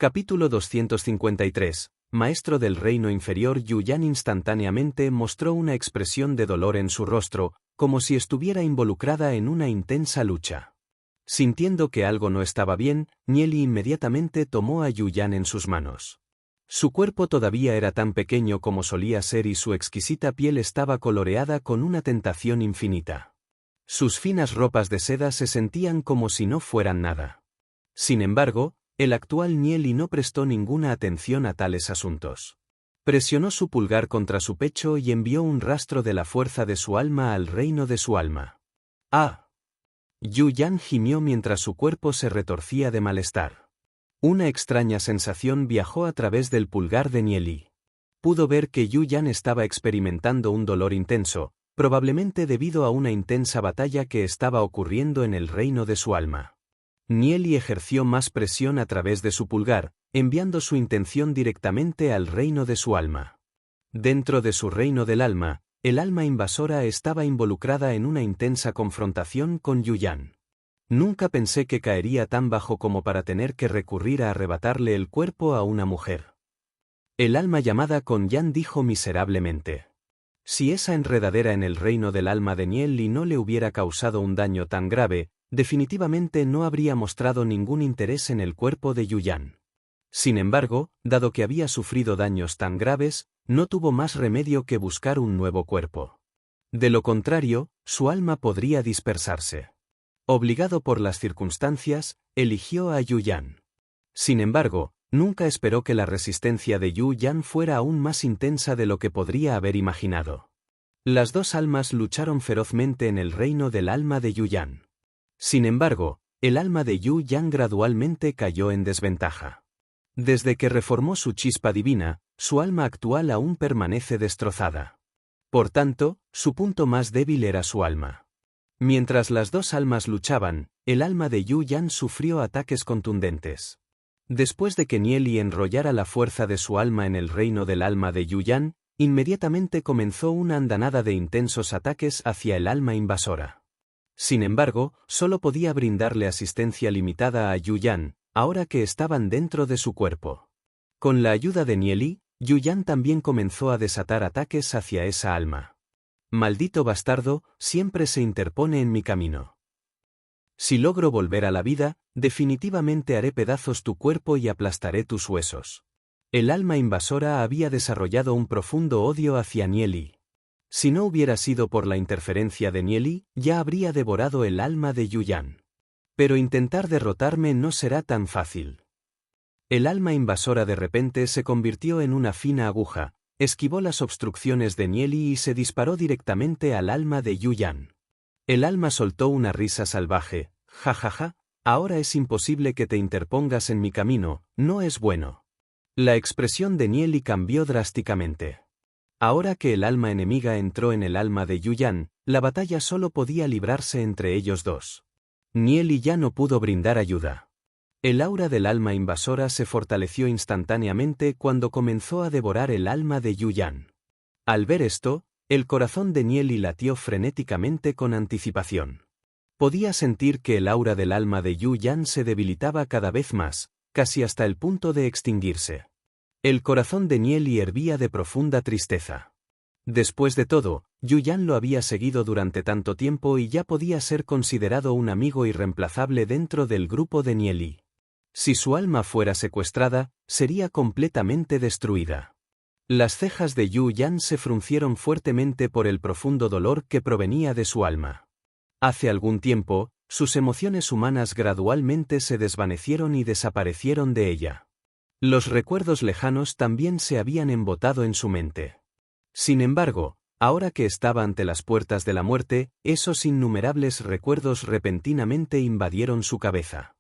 Capítulo 253. Maestro del reino inferior Yu Yan instantáneamente mostró una expresión de dolor en su rostro, como si estuviera involucrada en una intensa lucha. Sintiendo que algo no estaba bien, Nieli inmediatamente tomó a Yu Yan en sus manos. Su cuerpo todavía era tan pequeño como solía ser y su exquisita piel estaba coloreada con una tentación infinita. Sus finas ropas de seda se sentían como si no fueran nada. Sin embargo, el actual Nieli no prestó ninguna atención a tales asuntos. Presionó su pulgar contra su pecho y envió un rastro de la fuerza de su alma al reino de su alma. ¡Ah! Yu Yan gimió mientras su cuerpo se retorcía de malestar. Una extraña sensación viajó a través del pulgar de Nieli. Pudo ver que Yu Yan estaba experimentando un dolor intenso, probablemente debido a una intensa batalla que estaba ocurriendo en el reino de su alma. Nieli ejerció más presión a través de su pulgar, enviando su intención directamente al reino de su alma. Dentro de su reino del alma, el alma invasora estaba involucrada en una intensa confrontación con Yu Yan. Nunca pensé que caería tan bajo como para tener que recurrir a arrebatarle el cuerpo a una mujer. El alma llamada Kon Yan dijo miserablemente. Si esa enredadera en el reino del alma de Nieli no le hubiera causado un daño tan grave, definitivamente no habría mostrado ningún interés en el cuerpo de Yu Yan. Sin embargo, dado que había sufrido daños tan graves, no tuvo más remedio que buscar un nuevo cuerpo. De lo contrario, su alma podría dispersarse. Obligado por las circunstancias, eligió a Yu Yan. Sin embargo, nunca esperó que la resistencia de Yu Yan fuera aún más intensa de lo que podría haber imaginado. Las dos almas lucharon ferozmente en el reino del alma de Yu Yan. Sin embargo, el alma de Yu Yan gradualmente cayó en desventaja. Desde que reformó su chispa divina, su alma actual aún permanece destrozada. Por tanto, su punto más débil era su alma. Mientras las dos almas luchaban, el alma de Yu Yan sufrió ataques contundentes. Después de que Nieli enrollara la fuerza de su alma en el reino del alma de Yu Yan, inmediatamente comenzó una andanada de intensos ataques hacia el alma invasora. Sin embargo, solo podía brindarle asistencia limitada a Yu Yan, ahora que estaban dentro de su cuerpo. Con la ayuda de Nieli, Yu Yan también comenzó a desatar ataques hacia esa alma. Maldito bastardo, siempre se interpone en mi camino. Si logro volver a la vida, definitivamente haré pedazos tu cuerpo y aplastaré tus huesos. El alma invasora había desarrollado un profundo odio hacia Nieli. Si no hubiera sido por la interferencia de Nieli, ya habría devorado el alma de Yu Yan. Pero intentar derrotarme no será tan fácil. El alma invasora de repente se convirtió en una fina aguja, esquivó las obstrucciones de Nieli y se disparó directamente al alma de Yu Yan. El alma soltó una risa salvaje. Ja ja ja, ahora es imposible que te interpongas en mi camino, no es bueno. La expresión de Nieli cambió drásticamente. Ahora que el alma enemiga entró en el alma de Yu Yan, la batalla solo podía librarse entre ellos dos. Nieli ya no pudo brindar ayuda. El aura del alma invasora se fortaleció instantáneamente cuando comenzó a devorar el alma de Yu Yan. Al ver esto, el corazón de Nieli latió frenéticamente con anticipación. Podía sentir que el aura del alma de Yu Yan se debilitaba cada vez más, casi hasta el punto de extinguirse. El corazón de Nieli hervía de profunda tristeza. Después de todo, Yu Yan lo había seguido durante tanto tiempo y ya podía ser considerado un amigo irreemplazable dentro del grupo de Nieli. Si su alma fuera secuestrada, sería completamente destruida. Las cejas de Yu Yan se fruncieron fuertemente por el profundo dolor que provenía de su alma. Hace algún tiempo, sus emociones humanas gradualmente se desvanecieron y desaparecieron de ella. Los recuerdos lejanos también se habían embotado en su mente. Sin embargo, ahora que estaba ante las puertas de la muerte, esos innumerables recuerdos repentinamente invadieron su cabeza.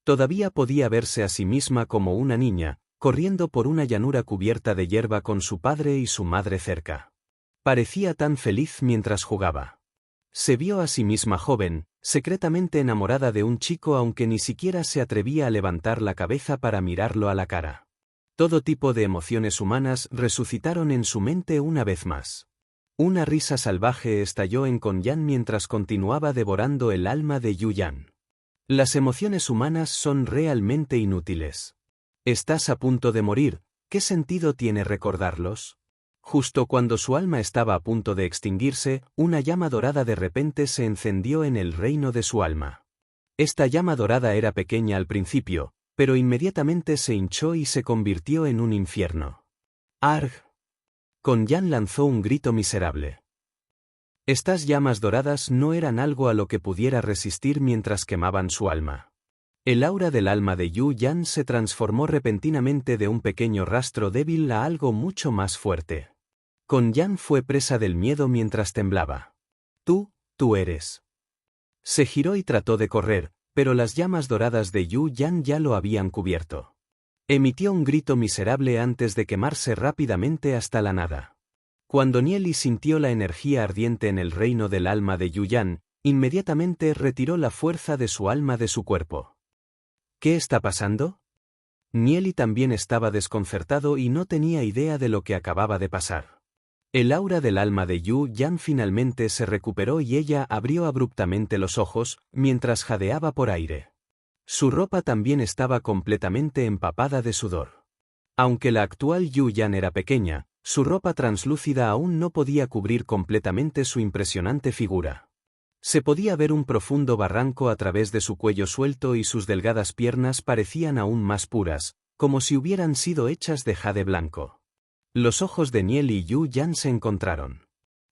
Todavía podía verse a sí misma como una niña, corriendo por una llanura cubierta de hierba con su padre y su madre cerca. Parecía tan feliz mientras jugaba. Se vio a sí misma joven, secretamente enamorada de un chico aunque ni siquiera se atrevía a levantar la cabeza para mirarlo a la cara. Todo tipo de emociones humanas resucitaron en su mente una vez más. Una risa salvaje estalló en Kon Yan mientras continuaba devorando el alma de Yu Yan. Las emociones humanas son realmente inútiles. Estás a punto de morir, ¿qué sentido tiene recordarlos? Justo cuando su alma estaba a punto de extinguirse, una llama dorada de repente se encendió en el reino de su alma. Esta llama dorada era pequeña al principio, pero inmediatamente se hinchó y se convirtió en un infierno. ¡Arg! Con Yan lanzó un grito miserable. Estas llamas doradas no eran algo a lo que pudiera resistir mientras quemaban su alma. El aura del alma de Yu Yan se transformó repentinamente de un pequeño rastro débil a algo mucho más fuerte. Con Yan fue presa del miedo mientras temblaba. Tú eres. Se giró y trató de correr, pero las llamas doradas de Yu Yan ya lo habían cubierto. Emitió un grito miserable antes de quemarse rápidamente hasta la nada. Cuando Nieli sintió la energía ardiente en el reino del alma de Yu Yan, inmediatamente retiró la fuerza de su alma de su cuerpo. ¿Qué está pasando? Nieli también estaba desconcertado y no tenía idea de lo que acababa de pasar. El aura del alma de Yu Yan finalmente se recuperó y ella abrió abruptamente los ojos, mientras jadeaba por aire. Su ropa también estaba completamente empapada de sudor. Aunque la actual Yu Yan era pequeña, su ropa translúcida aún no podía cubrir completamente su impresionante figura. Se podía ver un profundo barranco a través de su cuello suelto y sus delgadas piernas parecían aún más puras, como si hubieran sido hechas de jade blanco. Los ojos de Niel y Yu Yan se encontraron.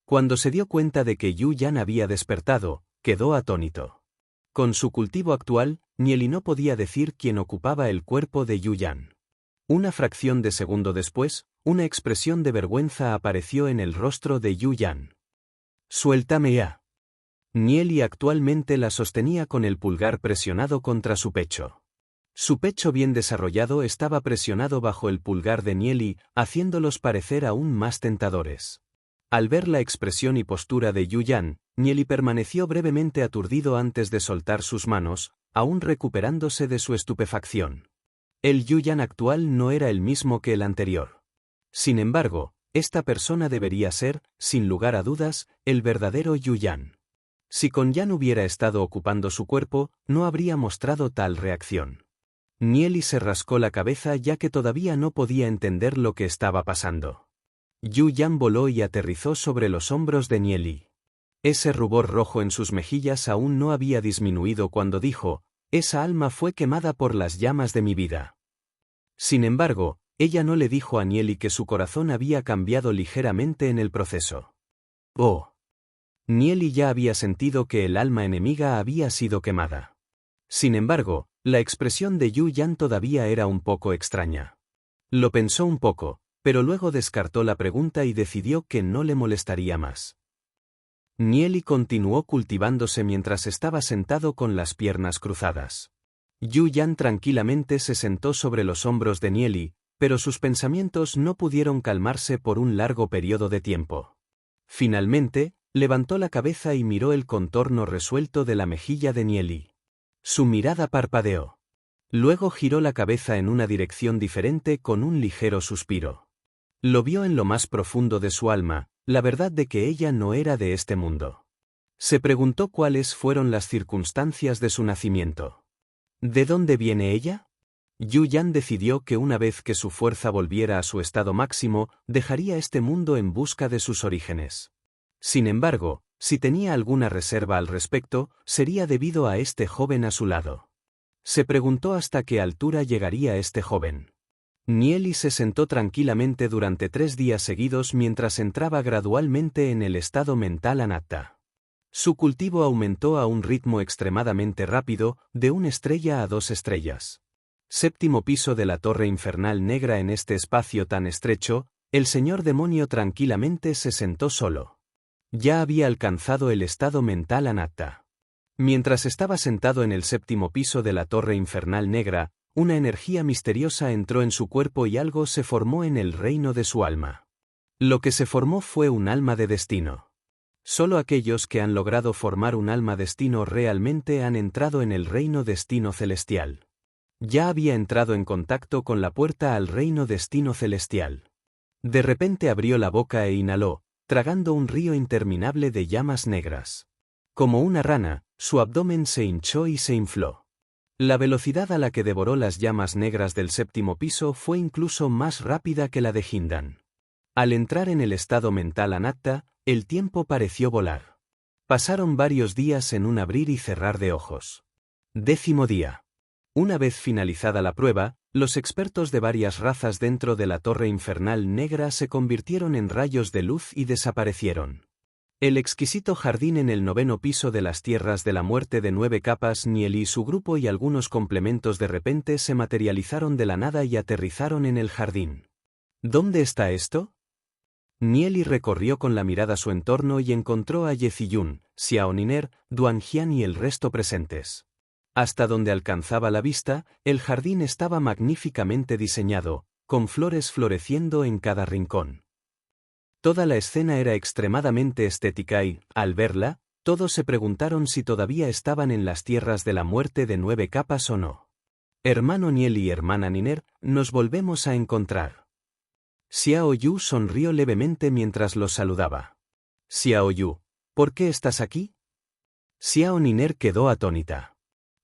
Cuando se dio cuenta de que Yu Yan había despertado, quedó atónito. Con su cultivo actual, Nieli no podía decir quién ocupaba el cuerpo de Yu Yan. Una fracción de segundo después, una expresión de vergüenza apareció en el rostro de Yu Yan. «Suéltame ya». Nieli actualmente la sostenía con el pulgar presionado contra su pecho. Su pecho bien desarrollado estaba presionado bajo el pulgar de Nieli, haciéndolos parecer aún más tentadores. Al ver la expresión y postura de Yu Yan, Nieli permaneció brevemente aturdido antes de soltar sus manos, aún recuperándose de su estupefacción. El Yu Yan actual no era el mismo que el anterior. Sin embargo, esta persona debería ser, sin lugar a dudas, el verdadero Yu Yan. Si Con Yan hubiera estado ocupando su cuerpo, no habría mostrado tal reacción. Nieli se rascó la cabeza ya que todavía no podía entender lo que estaba pasando. Yu Yan voló y aterrizó sobre los hombros de Nieli. Ese rubor rojo en sus mejillas aún no había disminuido cuando dijo, «Esa alma fue quemada por las llamas de mi vida». Sin embargo, ella no le dijo a Nieli que su corazón había cambiado ligeramente en el proceso. Oh. Nieli ya había sentido que el alma enemiga había sido quemada. Sin embargo, la expresión de Yu Yan todavía era un poco extraña. Lo pensó un poco, pero luego descartó la pregunta y decidió que no le molestaría más. Nieli continuó cultivándose mientras estaba sentado con las piernas cruzadas. Yu Yan tranquilamente se sentó sobre los hombros de Nieli, pero sus pensamientos no pudieron calmarse por un largo periodo de tiempo. Finalmente, levantó la cabeza y miró el contorno resuelto de la mejilla de Nieli. Su mirada parpadeó. Luego giró la cabeza en una dirección diferente con un ligero suspiro. Lo vio en lo más profundo de su alma, la verdad de que ella no era de este mundo. Se preguntó cuáles fueron las circunstancias de su nacimiento. ¿De dónde viene ella? Yu Yan decidió que una vez que su fuerza volviera a su estado máximo, dejaría este mundo en busca de sus orígenes. Sin embargo, si tenía alguna reserva al respecto, sería debido a este joven a su lado. Se preguntó hasta qué altura llegaría este joven. Nieli se sentó tranquilamente durante 3 días seguidos mientras entraba gradualmente en el estado mental anatta. Su cultivo aumentó a un ritmo extremadamente rápido, de 1 estrella a 2 estrellas. 7º piso de la torre infernal negra. En este espacio tan estrecho, el señor demonio tranquilamente se sentó solo. Ya había alcanzado el estado mental anatta. Mientras estaba sentado en el 7º piso de la torre infernal negra, una energía misteriosa entró en su cuerpo y algo se formó en el reino de su alma. Lo que se formó fue un alma de destino. Solo aquellos que han logrado formar un alma destino realmente han entrado en el reino destino celestial. Ya había entrado en contacto con la puerta al reino destino celestial. De repente abrió la boca e inhaló, tragando un río interminable de llamas negras. Como una rana, su abdomen se hinchó y se infló. La velocidad a la que devoró las llamas negras del séptimo piso fue incluso más rápida que la de Hindan. Al entrar en el estado mental anatta, el tiempo pareció volar. Pasaron varios días en un abrir y cerrar de ojos. 10º día. Una vez finalizada la prueba, los expertos de varias razas dentro de la torre infernal negra se convirtieron en rayos de luz y desaparecieron. El exquisito jardín en el 9º piso de las tierras de la muerte de 9 capas. Niel y su grupo y algunos complementos de repente se materializaron de la nada y aterrizaron en el jardín. ¿Dónde está esto? Nieli recorrió con la mirada su entorno y encontró a Yeziyun, Xiao Niner, Duan Jian y el resto presentes. Hasta donde alcanzaba la vista, el jardín estaba magníficamente diseñado, con flores floreciendo en cada rincón. Toda la escena era extremadamente estética y, al verla, todos se preguntaron si todavía estaban en las tierras de la muerte de 9 capas o no. Hermano Niel y hermana Niner, nos volvemos a encontrar. Xiao Yu sonrió levemente mientras los saludaba. Xiao Yu, ¿por qué estás aquí? Xiao Niner quedó atónita.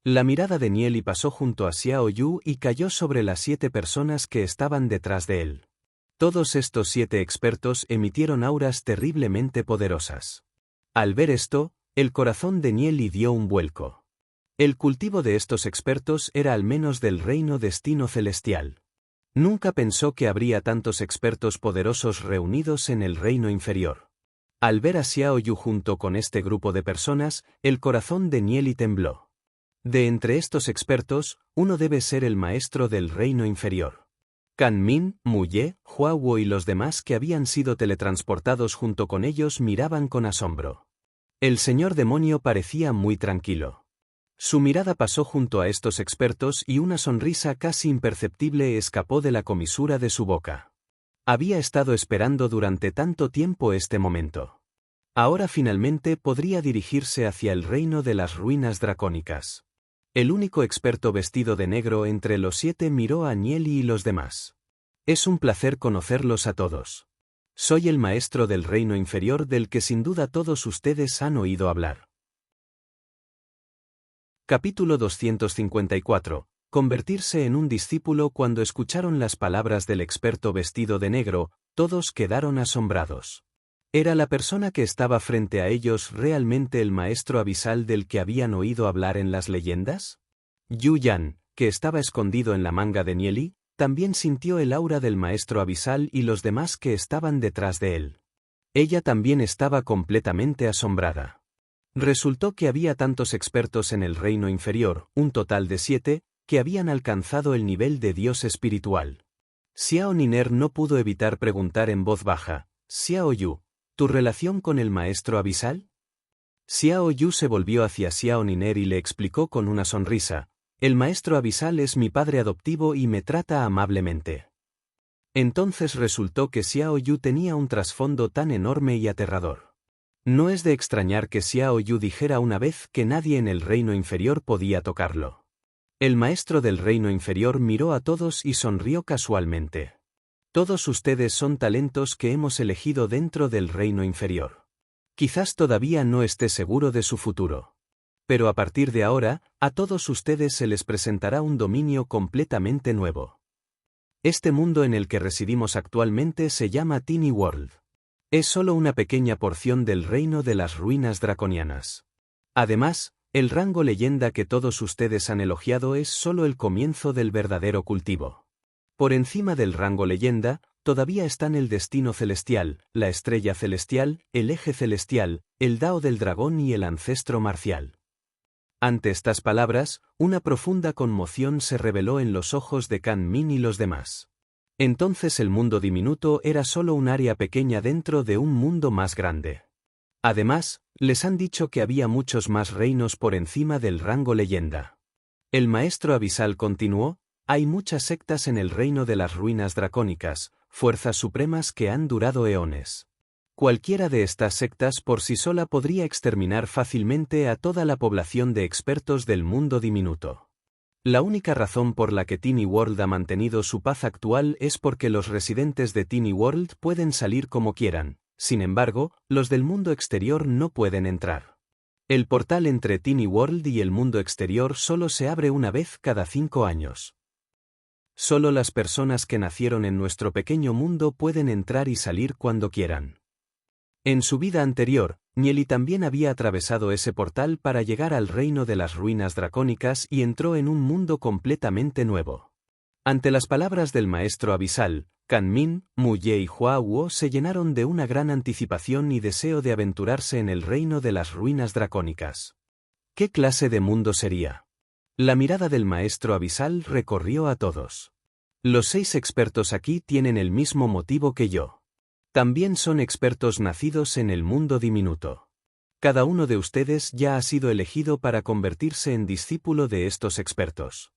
La mirada de Nieli pasó junto a Xiao Yu y cayó sobre las 7 personas que estaban detrás de él. Todos estos 7 expertos emitieron auras terriblemente poderosas. Al ver esto, el corazón de Nieli dio un vuelco. El cultivo de estos expertos era al menos del reino destino celestial. Nunca pensó que habría tantos expertos poderosos reunidos en el reino inferior. Al ver a Xiao Yu junto con este grupo de personas, el corazón de Nieli tembló. De entre estos expertos, uno debe ser el maestro del reino inferior. Kan Min, Mu Ye, Hua Wo y los demás que habían sido teletransportados junto con ellos miraban con asombro. El señor demonio parecía muy tranquilo. Su mirada pasó junto a estos expertos y una sonrisa casi imperceptible escapó de la comisura de su boca. Había estado esperando durante tanto tiempo este momento. Ahora finalmente podría dirigirse hacia el reino de las ruinas dracónicas. El único experto vestido de negro entre los 7 miró a Nieli y los demás. Es un placer conocerlos a todos. Soy el maestro del reino inferior del que sin duda todos ustedes han oído hablar. Capítulo 254. Convertirse en un discípulo. Cuando escucharon las palabras del experto vestido de negro, todos quedaron asombrados. ¿Era la persona que estaba frente a ellos realmente el maestro abisal del que habían oído hablar en las leyendas? Yu Yan, que estaba escondido en la manga de Nieli, también sintió el aura del maestro abisal y los demás que estaban detrás de él. Ella también estaba completamente asombrada. Resultó que había tantos expertos en el reino inferior, un total de 7, que habían alcanzado el nivel de dios espiritual. Xiao Niner no pudo evitar preguntar en voz baja, Xiao Yu, ¿tu relación con el maestro abisal? Xiao Yu se volvió hacia Xiao Niner y le explicó con una sonrisa, el maestro abisal es mi padre adoptivo y me trata amablemente. Entonces resultó que Xiao Yu tenía un trasfondo tan enorme y aterrador. No es de extrañar que Xiao Yu dijera una vez que nadie en el reino inferior podía tocarlo. El maestro del reino inferior miró a todos y sonrió casualmente. Todos ustedes son talentos que hemos elegido dentro del reino inferior. Quizás todavía no esté seguro de su futuro. Pero a partir de ahora, a todos ustedes se les presentará un dominio completamente nuevo. Este mundo en el que residimos actualmente se llama Tiny World. Es solo una pequeña porción del reino de las ruinas draconianas. Además, el rango leyenda que todos ustedes han elogiado es solo el comienzo del verdadero cultivo. Por encima del rango leyenda, todavía están el destino celestial, la estrella celestial, el eje celestial, el Dao del dragón y el ancestro marcial. Ante estas palabras, una profunda conmoción se reveló en los ojos de Kan Min y los demás. Entonces el mundo diminuto era solo un área pequeña dentro de un mundo más grande. Además, les han dicho que había muchos más reinos por encima del rango leyenda. El maestro abisal continuó, hay muchas sectas en el reino de las ruinas dracónicas, fuerzas supremas que han durado eones. Cualquiera de estas sectas por sí sola podría exterminar fácilmente a toda la población de expertos del mundo diminuto. La única razón por la que Tiny World ha mantenido su paz actual es porque los residentes de Tiny World pueden salir como quieran, sin embargo, los del mundo exterior no pueden entrar. El portal entre Tiny World y el mundo exterior solo se abre una vez cada 5 años. Solo las personas que nacieron en nuestro pequeño mundo pueden entrar y salir cuando quieran. En su vida anterior, Nieli también había atravesado ese portal para llegar al reino de las ruinas dracónicas y entró en un mundo completamente nuevo. Ante las palabras del maestro abisal, Kanmin, Muye y Hua Huo se llenaron de una gran anticipación y deseo de aventurarse en el reino de las ruinas dracónicas. ¿Qué clase de mundo sería? La mirada del maestro abisal recorrió a todos. Los 6 expertos aquí tienen el mismo motivo que yo. También son expertos nacidos en el mundo diminuto. Cada uno de ustedes ya ha sido elegido para convertirse en discípulo de estos expertos.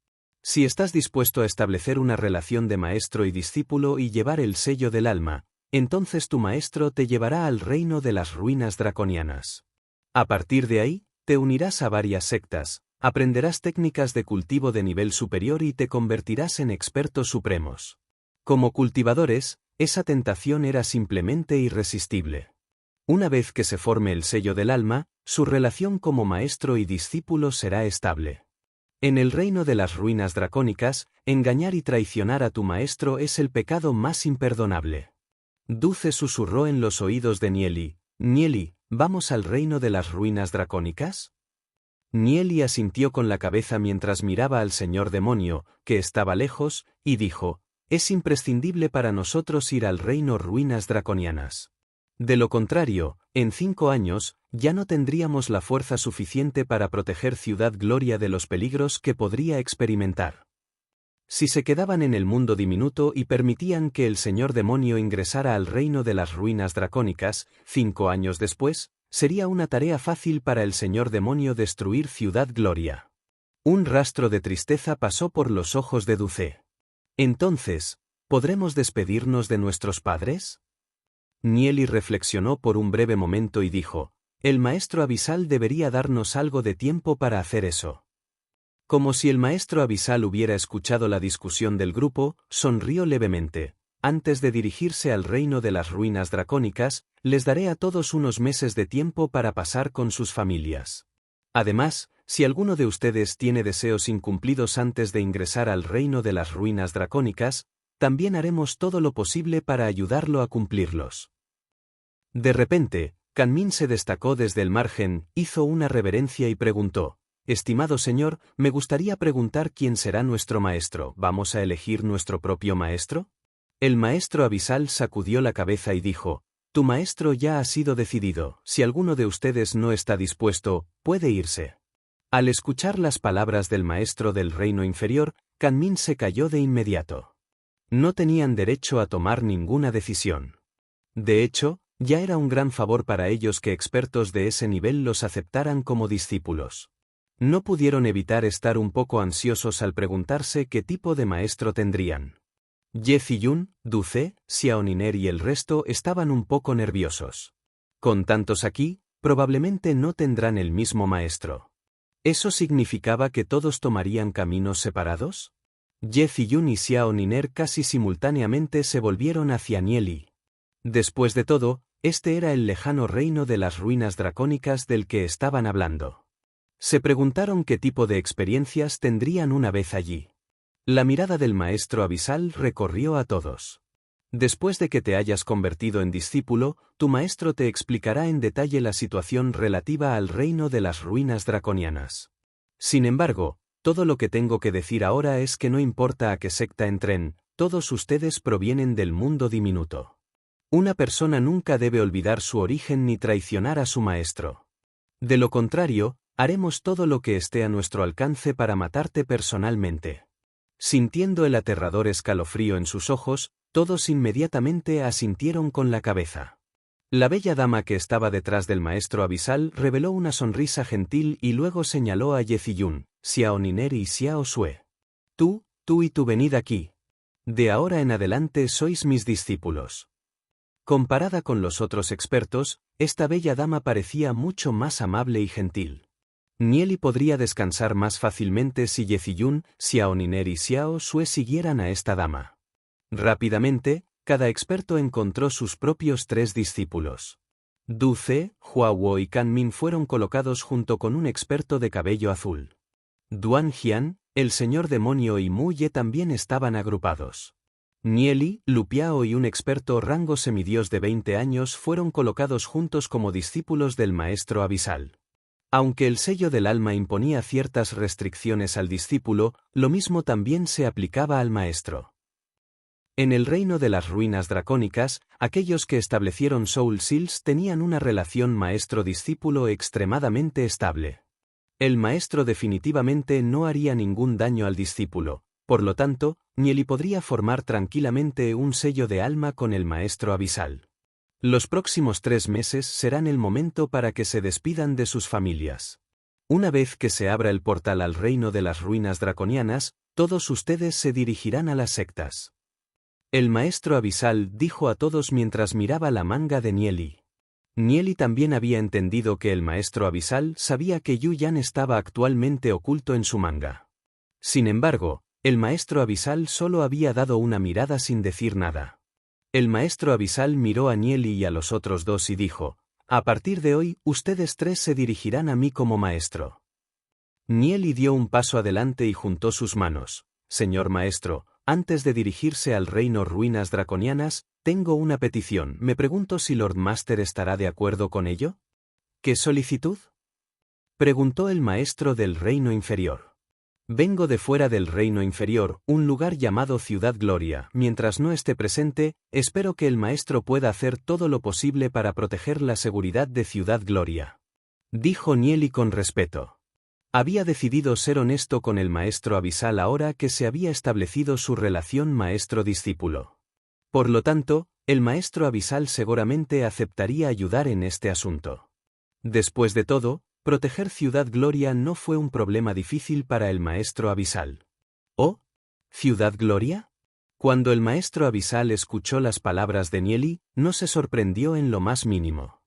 Si estás dispuesto a establecer una relación de maestro y discípulo y llevar el sello del alma, entonces tu maestro te llevará al reino de las ruinas draconianas. A partir de ahí, te unirás a varias sectas, aprenderás técnicas de cultivo de nivel superior y te convertirás en expertos supremos. Como cultivadores, esa tentación era simplemente irresistible. Una vez que se forme el sello del alma, su relación como maestro y discípulo será estable. En el reino de las ruinas dracónicas, engañar y traicionar a tu maestro es el pecado más imperdonable. Dulce susurró en los oídos de Nieli: Nieli, ¿vamos al reino de las ruinas dracónicas? Nieli asintió con la cabeza mientras miraba al señor demonio, que estaba lejos, y dijo: es imprescindible para nosotros ir al reino ruinas draconianas. De lo contrario, en 5 años, ya no tendríamos la fuerza suficiente para proteger Ciudad Gloria de los peligros que podría experimentar. Si se quedaban en el mundo diminuto y permitían que el señor demonio ingresara al reino de las ruinas dracónicas, 5 años después, sería una tarea fácil para el señor demonio destruir Ciudad Gloria. Un rastro de tristeza pasó por los ojos de Dulce. Entonces, ¿podremos despedirnos de nuestros padres? Nieli reflexionó por un breve momento y dijo: el maestro abisal debería darnos algo de tiempo para hacer eso. Como si el maestro abisal hubiera escuchado la discusión del grupo, sonrió levemente. Antes de dirigirse al reino de las ruinas dracónicas, les daré a todos unos meses de tiempo para pasar con sus familias. Además, si alguno de ustedes tiene deseos incumplidos antes de ingresar al reino de las ruinas dracónicas, también haremos todo lo posible para ayudarlo a cumplirlos. De repente, Kanmin se destacó desde el margen, hizo una reverencia y preguntó: estimado señor, me gustaría preguntar quién será nuestro maestro. ¿Vamos a elegir nuestro propio maestro? El maestro abisal sacudió la cabeza y dijo: tu maestro ya ha sido decidido. Si alguno de ustedes no está dispuesto, puede irse. Al escuchar las palabras del maestro del reino inferior, Kanmin se calló de inmediato. No tenían derecho a tomar ninguna decisión. De hecho, ya era un gran favor para ellos que expertos de ese nivel los aceptaran como discípulos. No pudieron evitar estar un poco ansiosos al preguntarse qué tipo de maestro tendrían. Ye Ziyun, Dulce, Xiao Niner y el resto estaban un poco nerviosos. Con tantos aquí, probablemente no tendrán el mismo maestro. ¿Eso significaba que todos tomarían caminos separados? Ye Ziyun y Xiao Niner casi simultáneamente se volvieron hacia Nieli. Después de todo, este era el lejano reino de las ruinas dracónicas del que estaban hablando. Se preguntaron qué tipo de experiencias tendrían una vez allí. La mirada del maestro abisal recorrió a todos. Después de que te hayas convertido en discípulo, tu maestro te explicará en detalle la situación relativa al reino de las ruinas draconianas. Sin embargo, todo lo que tengo que decir ahora es que no importa a qué secta entren, todos ustedes provienen del mundo diminuto. Una persona nunca debe olvidar su origen ni traicionar a su maestro. De lo contrario, haremos todo lo que esté a nuestro alcance para matarte personalmente. Sintiendo el aterrador escalofrío en sus ojos, todos inmediatamente asintieron con la cabeza. La bella dama que estaba detrás del maestro abisal reveló una sonrisa gentil y luego señaló a Ye Ziyun, Xiao Niner y Xiao Sue. Tú y tú venid aquí. De ahora en adelante sois mis discípulos. Comparada con los otros expertos, esta bella dama parecía mucho más amable y gentil. Nieli podría descansar más fácilmente si Ye Ziyun, Xiao Niner y Xiao Sue siguieran a esta dama. Rápidamente, cada experto encontró sus propios 3 discípulos. Du Ze, Huo y Kan Min fueron colocados junto con un experto de cabello azul. Duan Jian, el señor demonio y Mu Ye también estaban agrupados. Nieli, Lu Piao y un experto rango semidios de 20 años fueron colocados juntos como discípulos del maestro abisal. Aunque el sello del alma imponía ciertas restricciones al discípulo, lo mismo también se aplicaba al maestro. En el reino de las ruinas dracónicas, aquellos que establecieron Soul Seals tenían una relación maestro-discípulo extremadamente estable. El maestro definitivamente no haría ningún daño al discípulo, por lo tanto, Nieli podría formar tranquilamente un sello de alma con el maestro abisal. Los próximos 3 meses serán el momento para que se despidan de sus familias. Una vez que se abra el portal al reino de las ruinas draconianas, todos ustedes se dirigirán a las sectas. El maestro abisal dijo a todos mientras miraba la manga de Nieli. Nieli también había entendido que el maestro abisal sabía que Yu Yan estaba actualmente oculto en su manga. Sin embargo, el maestro abisal solo había dado una mirada sin decir nada. El maestro abisal miró a Nieli y a los otros dos y dijo: «A partir de hoy, ustedes 3 se dirigirán a mí como maestro». Nieli dio un paso adelante y juntó sus manos. «Señor maestro, antes de dirigirse al reino ruinas draconianas, tengo una petición. Me pregunto si Lord Master estará de acuerdo con ello». «¿Qué solicitud?», preguntó el maestro del reino inferior. «Vengo de fuera del reino inferior, un lugar llamado Ciudad Gloria. Mientras no esté presente, espero que el maestro pueda hacer todo lo posible para proteger la seguridad de Ciudad Gloria», dijo Nieli con respeto. Había decidido ser honesto con el maestro abisal ahora que se había establecido su relación maestro-discípulo. Por lo tanto, el maestro abisal seguramente aceptaría ayudar en este asunto. Después de todo, proteger Ciudad Gloria no fue un problema difícil para el maestro abisal. ¿Oh? ¿Ciudad Gloria? Cuando el maestro abisal escuchó las palabras de Nieli, no se sorprendió en lo más mínimo.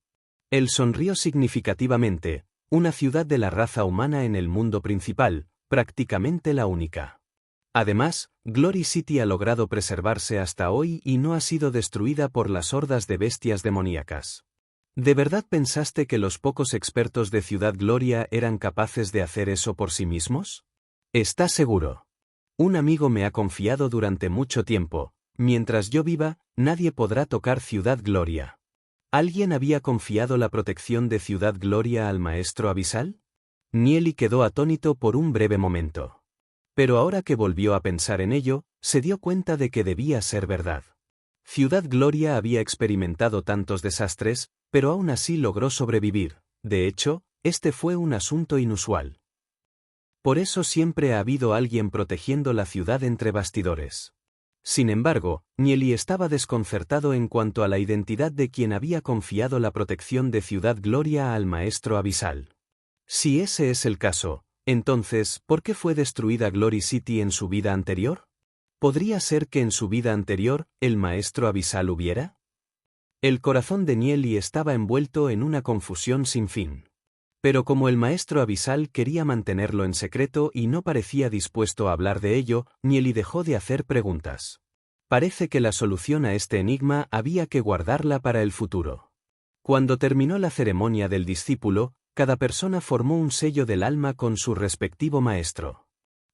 Él sonrió significativamente. Una ciudad de la raza humana en el mundo principal, prácticamente la única. Además, Glory City ha logrado preservarse hasta hoy y no ha sido destruida por las hordas de bestias demoníacas. ¿De verdad pensaste que los pocos expertos de Ciudad Gloria eran capaces de hacer eso por sí mismos? ¿Estás seguro? Un amigo me ha confiado durante mucho tiempo: mientras yo viva, nadie podrá tocar Ciudad Gloria. ¿Alguien había confiado la protección de Ciudad Gloria al maestro abisal? Nieli quedó atónito por un breve momento. Pero ahora que volvió a pensar en ello, se dio cuenta de que debía ser verdad. Ciudad Gloria había experimentado tantos desastres, pero aún así logró sobrevivir. De hecho, este fue un asunto inusual. Por eso siempre ha habido alguien protegiendo la ciudad entre bastidores. Sin embargo, Nieli estaba desconcertado en cuanto a la identidad de quien había confiado la protección de Ciudad Gloria al maestro abisal. Si ese es el caso, entonces, ¿por qué fue destruida Glory City en su vida anterior? ¿Podría ser que en su vida anterior, el maestro abisal hubiera? El corazón de Nieli estaba envuelto en una confusión sin fin. Pero como el maestro abisal quería mantenerlo en secreto y no parecía dispuesto a hablar de ello, Nieli dejó de hacer preguntas. Parece que la solución a este enigma había que guardarla para el futuro. Cuando terminó la ceremonia del discípulo, cada persona formó un sello del alma con su respectivo maestro.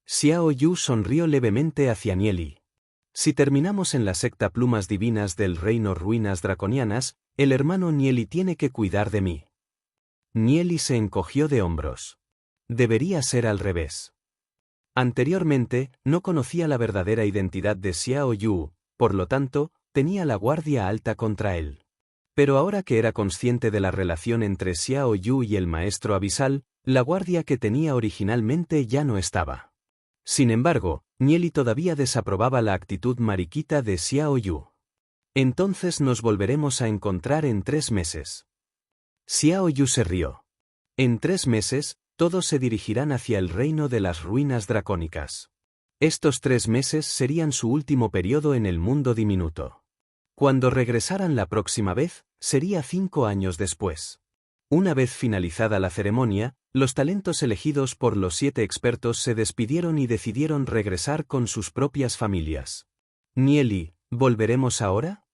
Xiao Yu sonrió levemente hacia Nieli. Si terminamos en la secta Plumas Divinas del Reino Ruinas Draconianas, el hermano Nieli tiene que cuidar de mí. Nieli se encogió de hombros. Debería ser al revés. Anteriormente, no conocía la verdadera identidad de Xiao Yu, por lo tanto, tenía la guardia alta contra él. Pero ahora que era consciente de la relación entre Xiao Yu y el maestro abisal, la guardia que tenía originalmente ya no estaba. Sin embargo, Nieli todavía desaprobaba la actitud mariquita de Xiao Yu. Entonces nos volveremos a encontrar en 3 meses. Xiao Yu se rió. En 3 meses, todos se dirigirán hacia el reino de las ruinas dracónicas. Estos 3 meses serían su último periodo en el mundo diminuto. Cuando regresaran la próxima vez, sería 5 años después. Una vez finalizada la ceremonia, los talentos elegidos por los 7 expertos se despidieron y decidieron regresar con sus propias familias. Nieli, ¿volveremos ahora?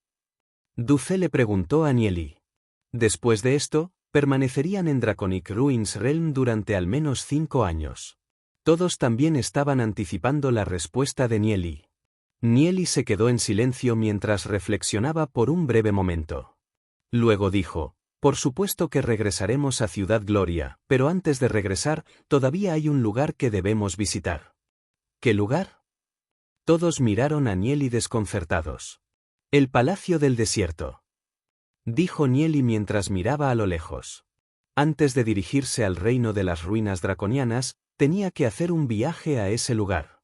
Du Ze le preguntó a Nieli. Después de esto, permanecerían en Draconic Ruins Realm durante al menos 5 años. Todos también estaban anticipando la respuesta de Nieli. Nieli se quedó en silencio mientras reflexionaba por un breve momento. Luego dijo: por supuesto que regresaremos a Ciudad Gloria, pero antes de regresar, todavía hay un lugar que debemos visitar. ¿Qué lugar? Todos miraron a Nieli desconcertados. El Palacio del Desierto, dijo Nieli mientras miraba a lo lejos. Antes de dirigirse al reino de las ruinas draconianas, tenía que hacer un viaje a ese lugar.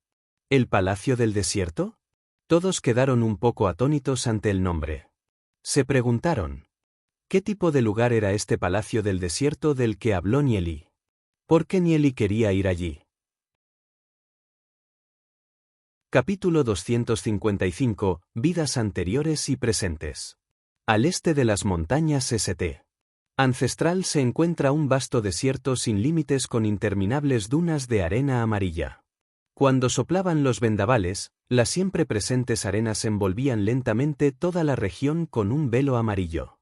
¿El Palacio del Desierto? Todos quedaron un poco atónitos ante el nombre. Se preguntaron: ¿qué tipo de lugar era este Palacio del Desierto del que habló Nieli? ¿Por qué Nieli quería ir allí? Capítulo 255, Vidas anteriores y presentes. Al este de las montañas St. Ancestral se encuentra un vasto desierto sin límites con interminables dunas de arena amarilla. Cuando soplaban los vendavales, las siempre presentes arenas envolvían lentamente toda la región con un velo amarillo.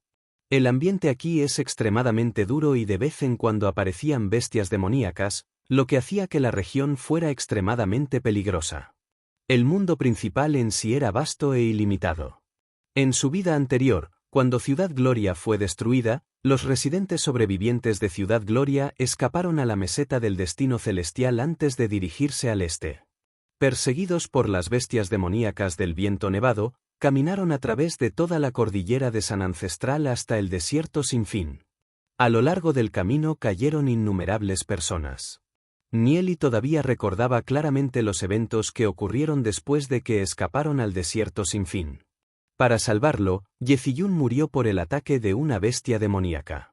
El ambiente aquí es extremadamente duro y de vez en cuando aparecían bestias demoníacas, lo que hacía que la región fuera extremadamente peligrosa. El mundo principal en sí era vasto e ilimitado. En su vida anterior, cuando Ciudad Gloria fue destruida, los residentes sobrevivientes de Ciudad Gloria escaparon a la meseta del destino celestial antes de dirigirse al este. Perseguidos por las bestias demoníacas del viento nevado, caminaron a través de toda la cordillera de San Ancestral hasta el desierto sin fin. A lo largo del camino cayeron innumerables personas. Nieli todavía recordaba claramente los eventos que ocurrieron después de que escaparon al desierto sin fin. Para salvarlo, Yeziyun murió por el ataque de una bestia demoníaca.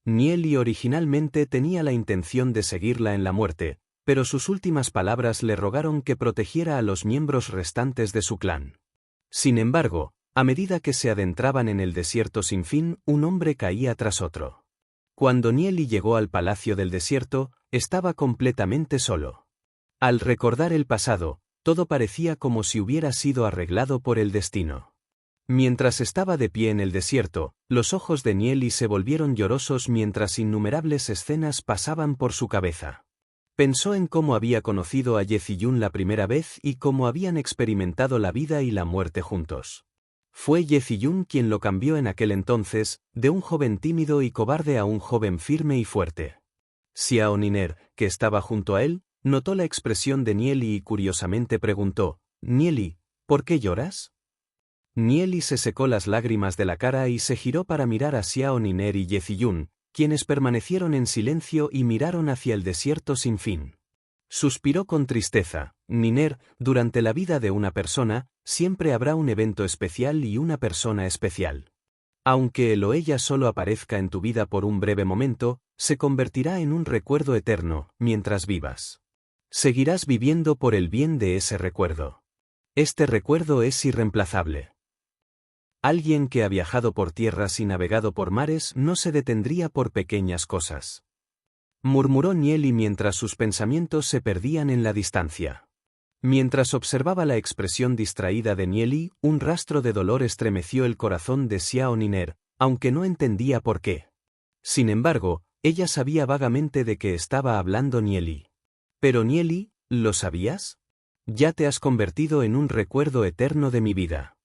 Nieli originalmente tenía la intención de seguirla en la muerte, pero sus últimas palabras le rogaron que protegiera a los miembros restantes de su clan. Sin embargo, a medida que se adentraban en el desierto sin fin, un hombre caía tras otro. Cuando Nieli llegó al Palacio del Desierto, estaba completamente solo. Al recordar el pasado, todo parecía como si hubiera sido arreglado por el destino. Mientras estaba de pie en el desierto, los ojos de Nieli se volvieron llorosos mientras innumerables escenas pasaban por su cabeza. Pensó en cómo había conocido a Yeziyun la primera vez y cómo habían experimentado la vida y la muerte juntos. Fue Yeziyun quien lo cambió en aquel entonces, de un joven tímido y cobarde a un joven firme y fuerte. Xiao Niner, que estaba junto a él, notó la expresión de Nieli y curiosamente preguntó: «Nieli, ¿por qué lloras?». Nieli se secó las lágrimas de la cara y se giró para mirar a Xiao Niner y Yeziyun, quienes permanecieron en silencio y miraron hacia el desierto sin fin. Suspiró con tristeza: «Niner, durante la vida de una persona, siempre habrá un evento especial y una persona especial. Aunque él o ella solo aparezca en tu vida por un breve momento, se convertirá en un recuerdo eterno, mientras vivas. Seguirás viviendo por el bien de ese recuerdo. Este recuerdo es irreemplazable». Alguien que ha viajado por tierras y navegado por mares no se detendría por pequeñas cosas. Murmuró Nieli mientras sus pensamientos se perdían en la distancia. Mientras observaba la expresión distraída de Nieli, un rastro de dolor estremeció el corazón de Xiao Niner, aunque no entendía por qué. Sin embargo, ella sabía vagamente de qué estaba hablando Nieli. «Pero Nieli, ¿lo sabías? Ya te has convertido en un recuerdo eterno de mi vida.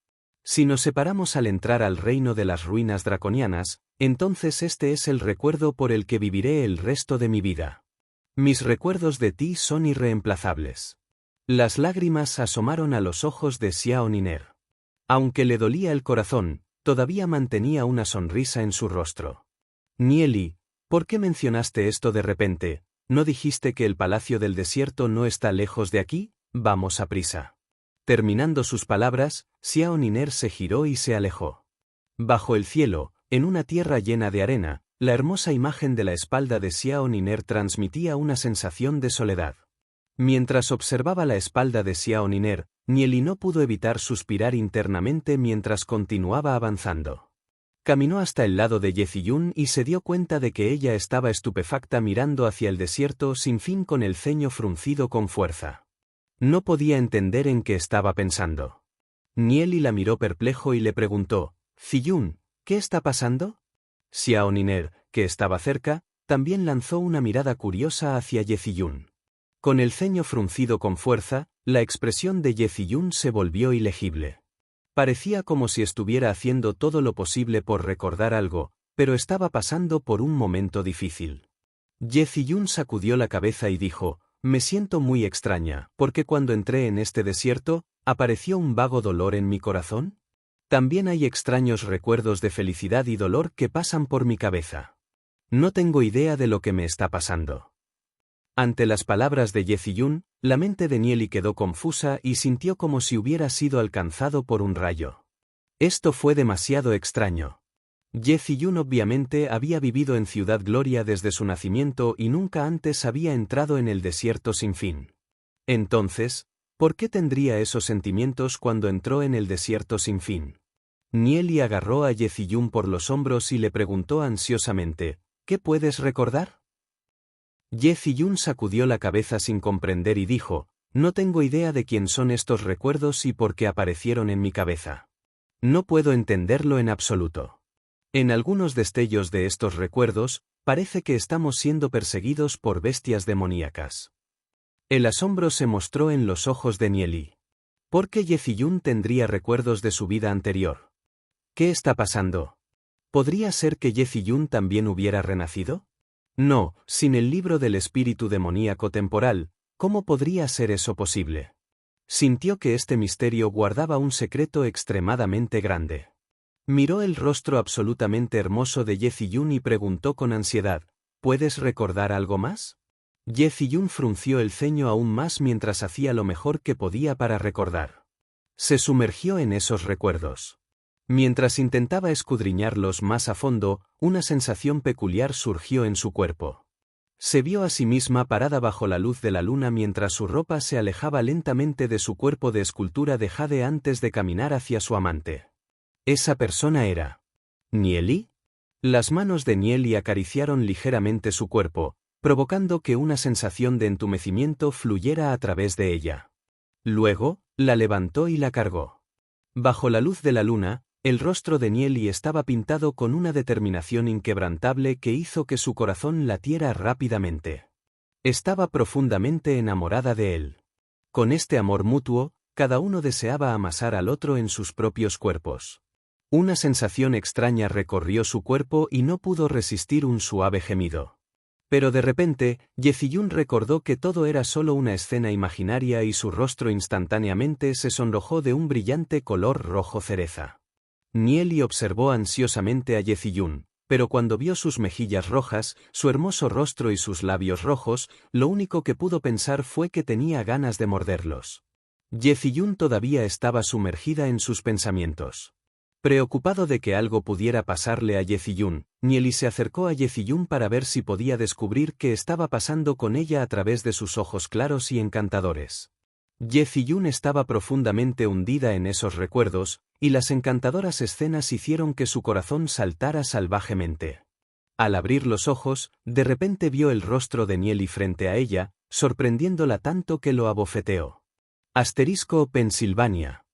Si nos separamos al entrar al reino de las ruinas draconianas, entonces este es el recuerdo por el que viviré el resto de mi vida. Mis recuerdos de ti son irreemplazables». Las lágrimas asomaron a los ojos de Xiao Niner. Aunque le dolía el corazón, todavía mantenía una sonrisa en su rostro. «Nieli, ¿por qué mencionaste esto de repente? ¿No dijiste que el Palacio del Desierto no está lejos de aquí? Vamos a prisa». Terminando sus palabras, Xiao Niner se giró y se alejó. Bajo el cielo, en una tierra llena de arena, la hermosa imagen de la espalda de Xiao Niner transmitía una sensación de soledad. Mientras observaba la espalda de Xiao Niner, Nieli no pudo evitar suspirar internamente mientras continuaba avanzando. Caminó hasta el lado de Yeziyun y se dio cuenta de que ella estaba estupefacta mirando hacia el desierto sin fin con el ceño fruncido con fuerza. No podía entender en qué estaba pensando. Nieli la miró perplejo y le preguntó: «Ziyun, ¿qué está pasando?». Xiao Niner, que estaba cerca, también lanzó una mirada curiosa hacia Ye Ziyun. Con el ceño fruncido con fuerza, la expresión de Ye Ziyun se volvió ilegible. Parecía como si estuviera haciendo todo lo posible por recordar algo, pero estaba pasando por un momento difícil. Ye Ziyun sacudió la cabeza y dijo: «Me siento muy extraña, porque cuando entré en este desierto, apareció un vago dolor en mi corazón. También hay extraños recuerdos de felicidad y dolor que pasan por mi cabeza. No tengo idea de lo que me está pasando». Ante las palabras de Ye Ziyun, la mente de Nieli quedó confusa y sintió como si hubiera sido alcanzado por un rayo. Esto fue demasiado extraño. Ye Ziyun obviamente había vivido en Ciudad Gloria desde su nacimiento y nunca antes había entrado en el desierto sin fin. Entonces, ¿por qué tendría esos sentimientos cuando entró en el desierto sin fin? Nieli agarró a Ye Ziyun por los hombros y le preguntó ansiosamente: «¿Qué puedes recordar?». Ye Ziyun sacudió la cabeza sin comprender y dijo: «No tengo idea de quién son estos recuerdos y por qué aparecieron en mi cabeza. No puedo entenderlo en absoluto. En algunos destellos de estos recuerdos, parece que estamos siendo perseguidos por bestias demoníacas». El asombro se mostró en los ojos de Nieli. ¿Por qué Ye Ziyun tendría recuerdos de su vida anterior? ¿Qué está pasando? ¿Podría ser que Ye Ziyun también hubiera renacido? No, sin el libro del espíritu demoníaco temporal, ¿cómo podría ser eso posible? Sintió que este misterio guardaba un secreto extremadamente grande. Miró el rostro absolutamente hermoso de Ye Ziyun y preguntó con ansiedad: ¿puedes recordar algo más? Ye Ziyun frunció el ceño aún más mientras hacía lo mejor que podía para recordar. Se sumergió en esos recuerdos. Mientras intentaba escudriñarlos más a fondo, una sensación peculiar surgió en su cuerpo. Se vio a sí misma parada bajo la luz de la luna mientras su ropa se alejaba lentamente de su cuerpo de escultura de jade antes de caminar hacia su amante. Esa persona era ¿Nieli? Las manos de Nieli acariciaron ligeramente su cuerpo, provocando que una sensación de entumecimiento fluyera a través de ella. Luego, la levantó y la cargó. Bajo la luz de la luna, el rostro de Nieli estaba pintado con una determinación inquebrantable que hizo que su corazón latiera rápidamente. Estaba profundamente enamorada de él. Con este amor mutuo, cada uno deseaba amasar al otro en sus propios cuerpos. Una sensación extraña recorrió su cuerpo y no pudo resistir un suave gemido. Pero de repente, Ye Ziyun recordó que todo era solo una escena imaginaria y su rostro instantáneamente se sonrojó de un brillante color rojo cereza. Nieli observó ansiosamente a Ye Ziyun, pero cuando vio sus mejillas rojas, su hermoso rostro y sus labios rojos, lo único que pudo pensar fue que tenía ganas de morderlos. Ye Ziyun todavía estaba sumergida en sus pensamientos. Preocupado de que algo pudiera pasarle a Ye Ziyun, Nieli se acercó a Ye Ziyun para ver si podía descubrir qué estaba pasando con ella a través de sus ojos claros y encantadores. Ye Ziyun estaba profundamente hundida en esos recuerdos, y las encantadoras escenas hicieron que su corazón saltara salvajemente. Al abrir los ojos, de repente vio el rostro de Nieli frente a ella, sorprendiéndola tanto que lo abofeteó. Pensilvania.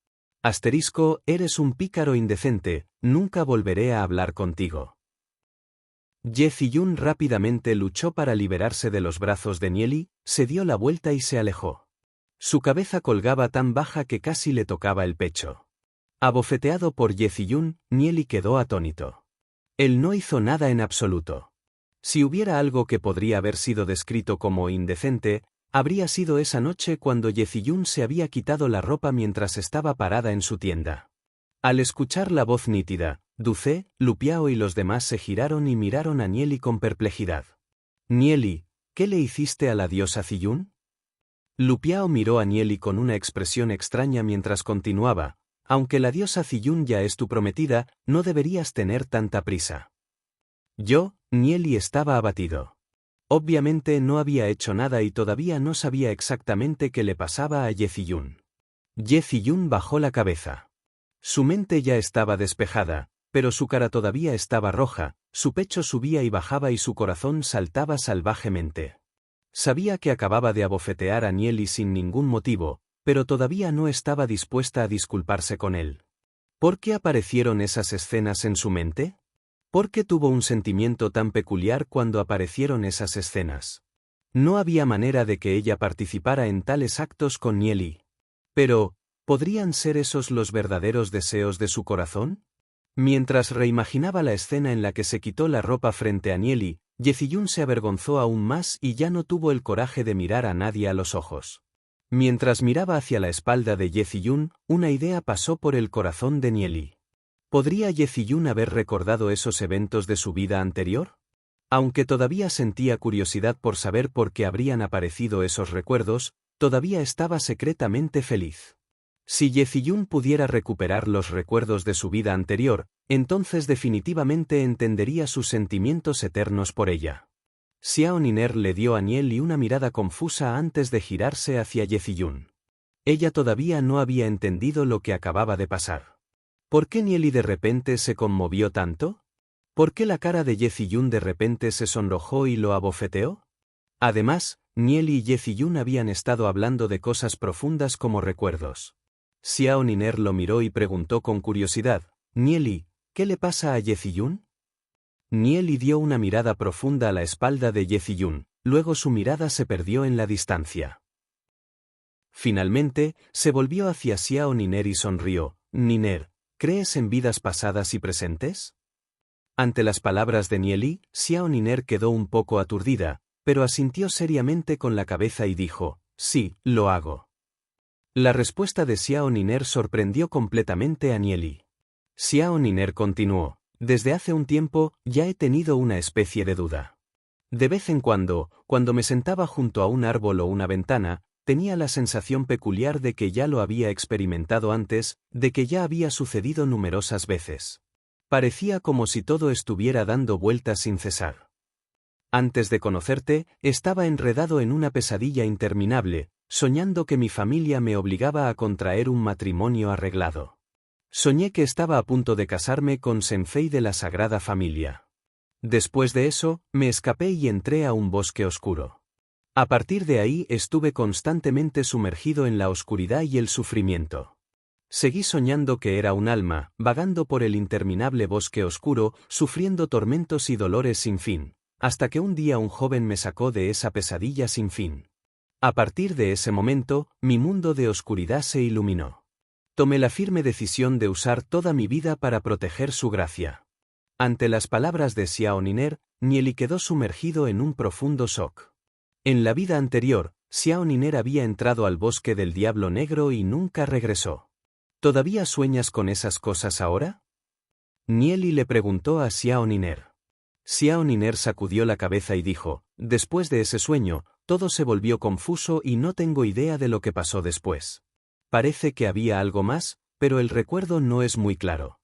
Eres un pícaro indecente, nunca volveré a hablar contigo. Ye Ziyun rápidamente luchó para liberarse de los brazos de Nieli, se dio la vuelta y se alejó. Su cabeza colgaba tan baja que casi le tocaba el pecho. Abofeteado por Ye Ziyun, Nieli quedó atónito. Él no hizo nada en absoluto. Si hubiera algo que podría haber sido descrito como indecente, habría sido esa noche cuando Ye Ziyun se había quitado la ropa mientras estaba parada en su tienda. Al escuchar la voz nítida, Du Ce, Lu Piao y los demás se giraron y miraron a Nieli con perplejidad. «Nieli, ¿qué le hiciste a la diosa Ziyun?». Lu Piao miró a Nieli con una expresión extraña mientras continuaba: «Aunque la diosa Ziyun ya es tu prometida, no deberías tener tanta prisa». Nieli estaba abatido. Obviamente no había hecho nada y todavía no sabía exactamente qué le pasaba a Ye Ziyun. Ye Ziyun bajó la cabeza. Su mente ya estaba despejada, pero su cara todavía estaba roja, su pecho subía y bajaba y su corazón saltaba salvajemente. Sabía que acababa de abofetear a Nieli sin ningún motivo, pero todavía no estaba dispuesta a disculparse con él. ¿Por qué aparecieron esas escenas en su mente? ¿Por qué tuvo un sentimiento tan peculiar cuando aparecieron esas escenas? No había manera de que ella participara en tales actos con Nieli. Pero, ¿podrían ser esos los verdaderos deseos de su corazón? Mientras reimaginaba la escena en la que se quitó la ropa frente a Nieli, Yeziyun se avergonzó aún más y ya no tuvo el coraje de mirar a nadie a los ojos. Mientras miraba hacia la espalda de Yeziyun, una idea pasó por el corazón de Nieli. ¿Podría Yeziyun haber recordado esos eventos de su vida anterior? Aunque todavía sentía curiosidad por saber por qué habrían aparecido esos recuerdos, todavía estaba secretamente feliz. Si Yeziyun pudiera recuperar los recuerdos de su vida anterior, entonces definitivamente entendería sus sentimientos eternos por ella. Xiao Niner le dio a Nieli una mirada confusa antes de girarse hacia Yeziyun. Ella todavía no había entendido lo que acababa de pasar. ¿Por qué Nieli de repente se conmovió tanto? ¿Por qué la cara de Yeziyun de repente se sonrojó y lo abofeteó? Además, Nieli y Yeziyun habían estado hablando de cosas profundas como recuerdos. Xiao Niner lo miró y preguntó con curiosidad, «Nieli, ¿qué le pasa a Yeziyun?» Nieli dio una mirada profunda a la espalda de Yeziyun, luego su mirada se perdió en la distancia. Finalmente, se volvió hacia Xiao Niner y sonrió, «Niner, ¿crees en vidas pasadas y presentes?» Ante las palabras de Nieli, Xiao Niner quedó un poco aturdida, pero asintió seriamente con la cabeza y dijo, «Sí, lo hago». La respuesta de Xiao Niner sorprendió completamente a Nieli. Xiao Niner continuó, «Desde hace un tiempo, ya he tenido una especie de duda. De vez en cuando me sentaba junto a un árbol o una ventana, tenía la sensación peculiar de que ya lo había experimentado antes, de que ya había sucedido numerosas veces. Parecía como si todo estuviera dando vueltas sin cesar. Antes de conocerte, estaba enredado en una pesadilla interminable, soñando que mi familia me obligaba a contraer un matrimonio arreglado. Soñé que estaba a punto de casarme con Senfei de la Sagrada Familia. Después de eso, me escapé y entré a un bosque oscuro. A partir de ahí estuve constantemente sumergido en la oscuridad y el sufrimiento. Seguí soñando que era un alma, vagando por el interminable bosque oscuro, sufriendo tormentos y dolores sin fin, hasta que un día un joven me sacó de esa pesadilla sin fin. A partir de ese momento, mi mundo de oscuridad se iluminó. Tomé la firme decisión de usar toda mi vida para proteger su gracia. Ante las palabras de Xiao Niner, Nieli quedó sumergido en un profundo shock. En la vida anterior, Xiao Niner había entrado al bosque del Diablo Negro y nunca regresó. ¿Todavía sueñas con esas cosas ahora? Nieli le preguntó a Xiao Niner. Xiao Niner sacudió la cabeza y dijo, después de ese sueño, todo se volvió confuso y no tengo idea de lo que pasó después. Parece que había algo más, pero el recuerdo no es muy claro.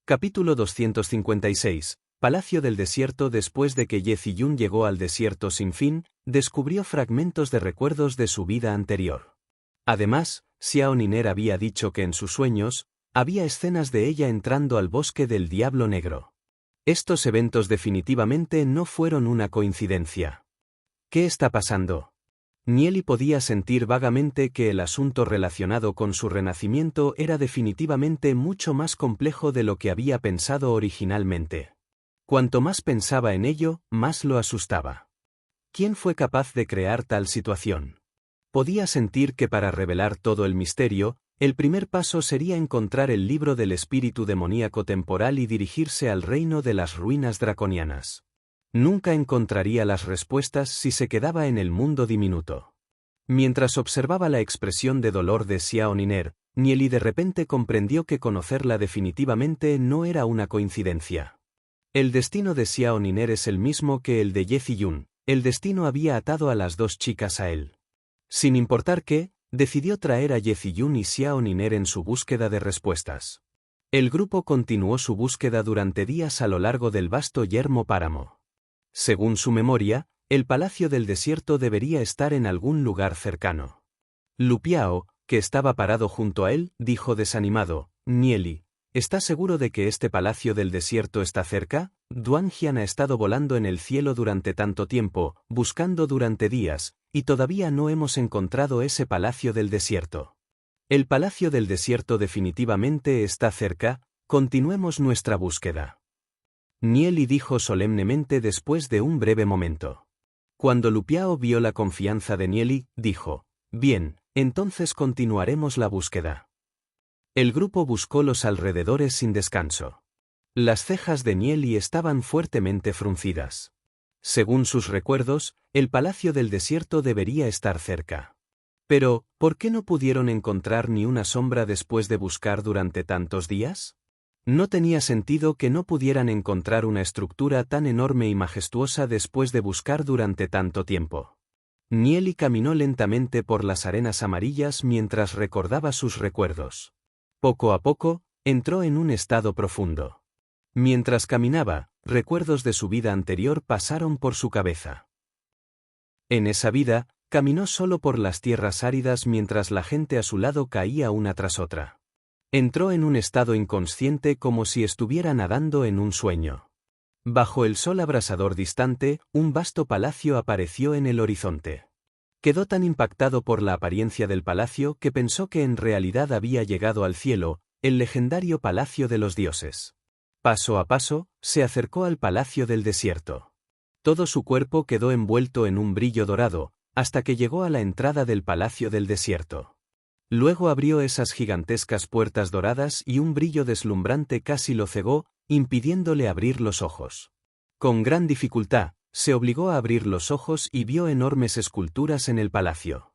Capítulo 256. Palacio del Desierto. Después de que Yeziyun llegó al desierto sin fin, descubrió fragmentos de recuerdos de su vida anterior. Además, Xiao Niner había dicho que en sus sueños, había escenas de ella entrando al bosque del Diablo Negro. Estos eventos definitivamente no fueron una coincidencia. ¿Qué está pasando? Nieli podía sentir vagamente que el asunto relacionado con su renacimiento era definitivamente mucho más complejo de lo que había pensado originalmente. Cuanto más pensaba en ello, más lo asustaba. ¿Quién fue capaz de crear tal situación? Podía sentir que para revelar todo el misterio, el primer paso sería encontrar el libro del espíritu demoníaco temporal y dirigirse al reino de las ruinas draconianas. Nunca encontraría las respuestas si se quedaba en el mundo diminuto. Mientras observaba la expresión de dolor de Xiao Niner, Nieli de repente comprendió que conocerla definitivamente no era una coincidencia. El destino de Xiao Niner es el mismo que el de Yeziyun, el destino había atado a las dos chicas a él. Sin importar qué, decidió traer a Yeziyun y Xiao Niner en su búsqueda de respuestas. El grupo continuó su búsqueda durante días a lo largo del vasto yermo páramo. Según su memoria, el Palacio del Desierto debería estar en algún lugar cercano. Lu Piao, que estaba parado junto a él, dijo desanimado, Nieli, ¿estás seguro de que este Palacio del Desierto está cerca? Duan Jian ha estado volando en el cielo durante tanto tiempo, buscando durante días, y todavía no hemos encontrado ese Palacio del Desierto. El Palacio del Desierto definitivamente está cerca, continuemos nuestra búsqueda. Nieli dijo solemnemente después de un breve momento. Cuando Lu Piao vio la confianza de Nieli, dijo, «Bien, entonces continuaremos la búsqueda». El grupo buscó los alrededores sin descanso. Las cejas de Nieli estaban fuertemente fruncidas. Según sus recuerdos, el Palacio del Desierto debería estar cerca. Pero, ¿por qué no pudieron encontrar ni una sombra después de buscar durante tantos días? No tenía sentido que no pudieran encontrar una estructura tan enorme y majestuosa después de buscar durante tanto tiempo. Nieli caminó lentamente por las arenas amarillas mientras recordaba sus recuerdos. Poco a poco, entró en un estado profundo. Mientras caminaba, recuerdos de su vida anterior pasaron por su cabeza. En esa vida, caminó solo por las tierras áridas mientras la gente a su lado caía una tras otra. Entró en un estado inconsciente como si estuviera nadando en un sueño. Bajo el sol abrasador distante, un vasto palacio apareció en el horizonte. Quedó tan impactado por la apariencia del palacio que pensó que en realidad había llegado al cielo, el legendario palacio de los dioses. Paso a paso, se acercó al palacio del desierto. Todo su cuerpo quedó envuelto en un brillo dorado, hasta que llegó a la entrada del palacio del desierto. Luego abrió esas gigantescas puertas doradas y un brillo deslumbrante casi lo cegó, impidiéndole abrir los ojos. Con gran dificultad, se obligó a abrir los ojos y vio enormes esculturas en el palacio.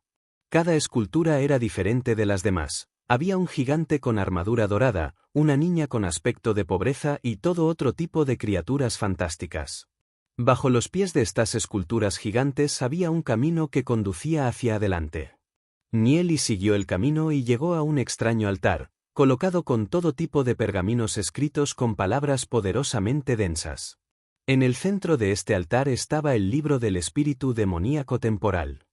Cada escultura era diferente de las demás. Había un gigante con armadura dorada, una niña con aspecto de pobreza y todo otro tipo de criaturas fantásticas. Bajo los pies de estas esculturas gigantes había un camino que conducía hacia adelante. Nieli siguió el camino y llegó a un extraño altar, colocado con todo tipo de pergaminos escritos con palabras poderosamente densas. En el centro de este altar estaba el libro del espíritu demoníaco temporal.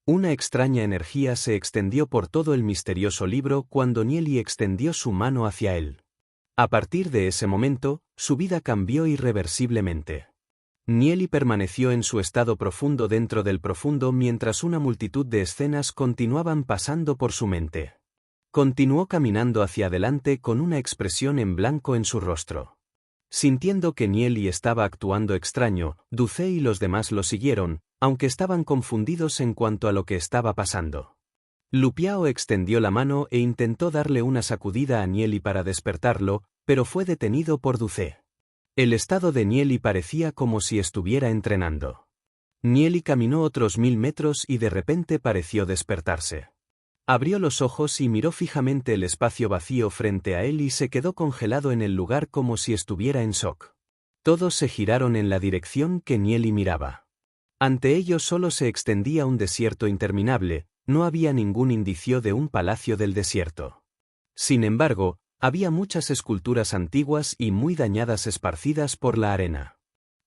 Una extraña energía se extendió por todo el misterioso libro cuando Nieli extendió su mano hacia él. A partir de ese momento, su vida cambió irreversiblemente. Nieli permaneció en su estado profundo dentro del profundo mientras una multitud de escenas continuaban pasando por su mente. Continuó caminando hacia adelante con una expresión en blanco en su rostro. Sintiendo que Nieli estaba actuando extraño, Duce y los demás lo siguieron, aunque estaban confundidos en cuanto a lo que estaba pasando. Lu Piao extendió la mano e intentó darle una sacudida a Nieli para despertarlo, pero fue detenido por Duce. El estado de Nieli parecía como si estuviera entrenando. Nieli caminó otros 1000 metros y de repente pareció despertarse. Abrió los ojos y miró fijamente el espacio vacío frente a él y se quedó congelado en el lugar como si estuviera en shock. Todos se giraron en la dirección que Nieli miraba. Ante ellos solo se extendía un desierto interminable, no había ningún indicio de un palacio del desierto. Sin embargo, había muchas esculturas antiguas y muy dañadas esparcidas por la arena.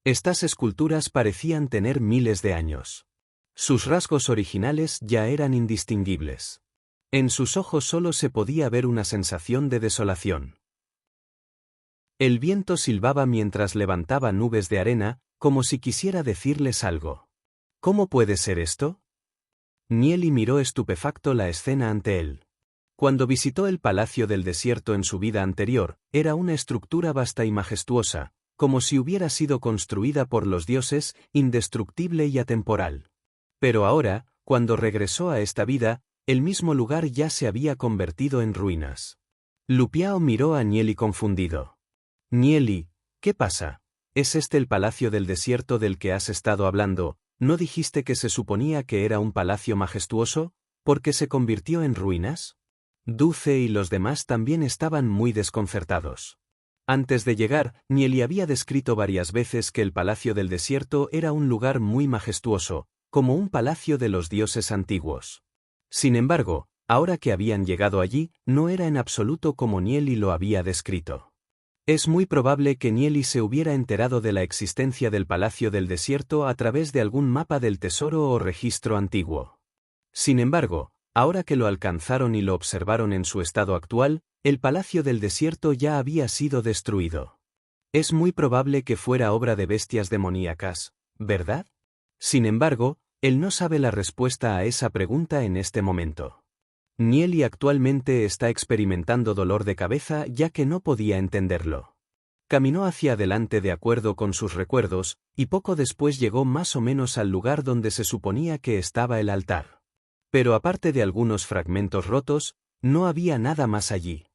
Estas esculturas parecían tener miles de años. Sus rasgos originales ya eran indistinguibles. En sus ojos solo se podía ver una sensación de desolación. El viento silbaba mientras levantaba nubes de arena, como si quisiera decirles algo. ¿Cómo puede ser esto? Nieli miró estupefacto la escena ante él. Cuando visitó el Palacio del Desierto en su vida anterior, era una estructura vasta y majestuosa, como si hubiera sido construida por los dioses, indestructible y atemporal. Pero ahora, cuando regresó a esta vida, el mismo lugar ya se había convertido en ruinas. Lu Piao miró a Nieli confundido. Nieli, ¿qué pasa? ¿Es este el Palacio del Desierto del que has estado hablando? ¿No dijiste que se suponía que era un palacio majestuoso? ¿Por qué se convirtió en ruinas? Duce y los demás también estaban muy desconcertados. Antes de llegar, Nieli había descrito varias veces que el Palacio del Desierto era un lugar muy majestuoso, como un palacio de los dioses antiguos. Sin embargo, ahora que habían llegado allí, no era en absoluto como Nieli lo había descrito. Es muy probable que Nieli se hubiera enterado de la existencia del Palacio del Desierto a través de algún mapa del tesoro o registro antiguo. Sin embargo, ahora que lo alcanzaron y lo observaron en su estado actual, el Palacio del Desierto ya había sido destruido. Es muy probable que fuera obra de bestias demoníacas, ¿verdad? Sin embargo, él no sabe la respuesta a esa pregunta en este momento. Nieli actualmente está experimentando dolor de cabeza ya que no podía entenderlo. Caminó hacia adelante de acuerdo con sus recuerdos, y poco después llegó más o menos al lugar donde se suponía que estaba el altar. Pero aparte de algunos fragmentos rotos, no había nada más allí.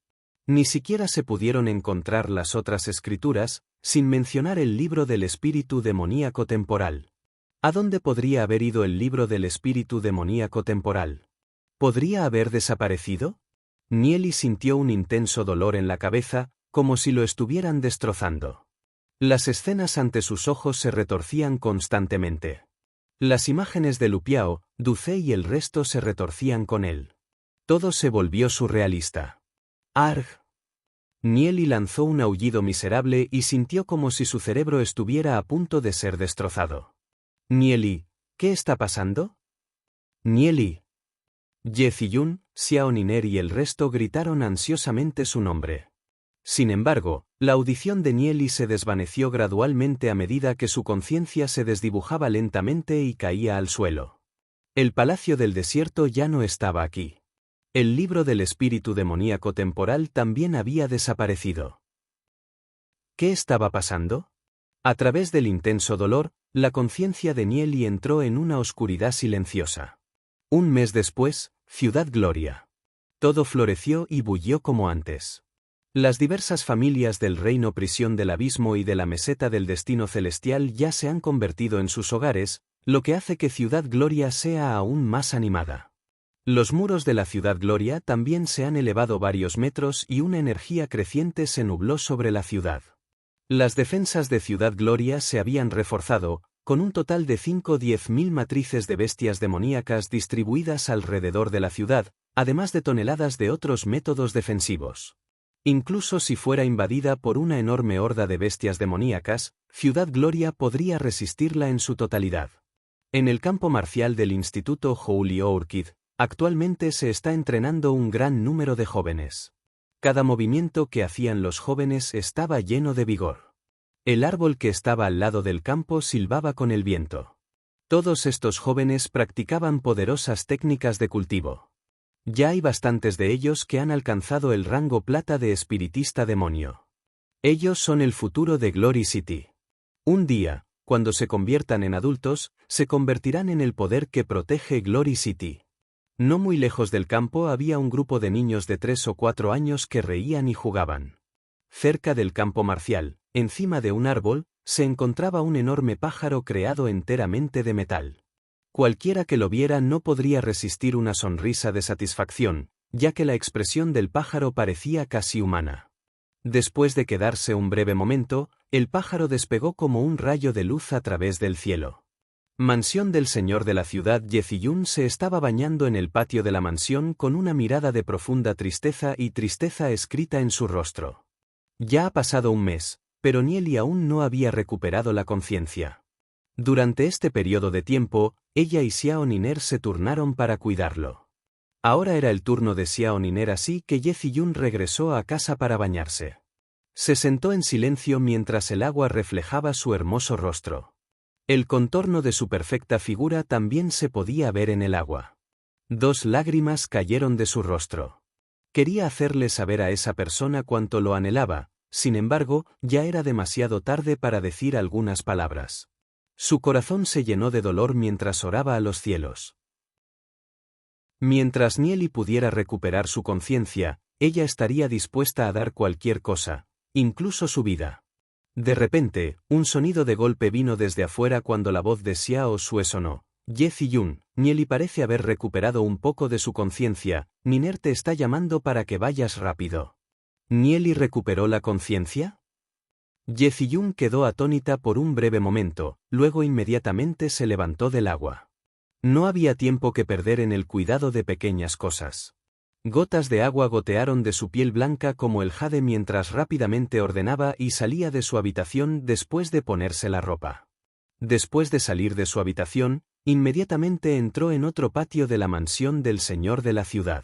Ni siquiera se pudieron encontrar las otras escrituras, sin mencionar el libro del espíritu demoníaco temporal. ¿A dónde podría haber ido el libro del espíritu demoníaco temporal? ¿Podría haber desaparecido? Nieli sintió un intenso dolor en la cabeza, como si lo estuvieran destrozando. Las escenas ante sus ojos se retorcían constantemente. Las imágenes de Lupiao, Ducé y el resto se retorcían con él. Todo se volvió surrealista. ¡Arg! Nieli lanzó un aullido miserable y sintió como si su cerebro estuviera a punto de ser destrozado. Nieli, ¿qué está pasando? Nieli. Ye Ziyun, Xiao Niner y el resto gritaron ansiosamente su nombre. Sin embargo, la audición de Nieli se desvaneció gradualmente a medida que su conciencia se desdibujaba lentamente y caía al suelo. El palacio del desierto ya no estaba aquí. El libro del espíritu demoníaco temporal también había desaparecido. ¿Qué estaba pasando? A través del intenso dolor, la conciencia de Nieli entró en una oscuridad silenciosa. Un mes después, Ciudad Gloria. Todo floreció y bullió como antes. Las diversas familias del reino prisión del abismo y de la meseta del destino celestial ya se han convertido en sus hogares, lo que hace que Ciudad Gloria sea aún más animada. Los muros de la Ciudad Gloria también se han elevado varios metros y una energía creciente se nubló sobre la ciudad. Las defensas de Ciudad Gloria se habían reforzado, con un total de 5 o 10.000 matrices de bestias demoníacas distribuidas alrededor de la ciudad, además de toneladas de otros métodos defensivos. Incluso si fuera invadida por una enorme horda de bestias demoníacas, Ciudad Gloria podría resistirla en su totalidad. En el campo marcial del Instituto Holy Orchid, actualmente se está entrenando un gran número de jóvenes. Cada movimiento que hacían los jóvenes estaba lleno de vigor. El árbol que estaba al lado del campo silbaba con el viento. Todos estos jóvenes practicaban poderosas técnicas de cultivo. Ya hay bastantes de ellos que han alcanzado el rango plata de espiritista demonio. Ellos son el futuro de Glory City. Un día, cuando se conviertan en adultos, se convertirán en el poder que protege Glory City. No muy lejos del campo había un grupo de niños de 3 o 4 años que reían y jugaban. Cerca del campo marcial, encima de un árbol, se encontraba un enorme pájaro creado enteramente de metal. Cualquiera que lo viera no podría resistir una sonrisa de satisfacción, ya que la expresión del pájaro parecía casi humana. Después de quedarse un breve momento, el pájaro despegó como un rayo de luz a través del cielo. Mansión del señor de la ciudad Ye Ziyun se estaba bañando en el patio de la mansión con una mirada de profunda tristeza y tristeza escrita en su rostro. Ya ha pasado un mes, pero Nieli aún no había recuperado la conciencia. Durante este periodo de tiempo, ella y Xiao Niner se turnaron para cuidarlo. Ahora era el turno de Xiao Niner, así que Ye Ziyun regresó a casa para bañarse. Se sentó en silencio mientras el agua reflejaba su hermoso rostro. El contorno de su perfecta figura también se podía ver en el agua. 2 lágrimas cayeron de su rostro. Quería hacerle saber a esa persona cuánto lo anhelaba, sin embargo, ya era demasiado tarde para decir algunas palabras. Su corazón se llenó de dolor mientras oraba a los cielos. Mientras Nieli pudiera recuperar su conciencia, ella estaría dispuesta a dar cualquier cosa, incluso su vida. De repente, un sonido de golpe vino desde afuera cuando la voz de Xiao Sue sonó. Ye Ziyun, Nieli parece haber recuperado un poco de su conciencia, Niner te está llamando para que vayas rápido. ¿Nieli recuperó la conciencia? Ye Ziyun quedó atónita por un breve momento, luego inmediatamente se levantó del agua. No había tiempo que perder en el cuidado de pequeñas cosas. Gotas de agua gotearon de su piel blanca como el jade mientras rápidamente ordenaba y salía de su habitación después de ponerse la ropa. Después de salir de su habitación, inmediatamente entró en otro patio de la mansión del señor de la ciudad.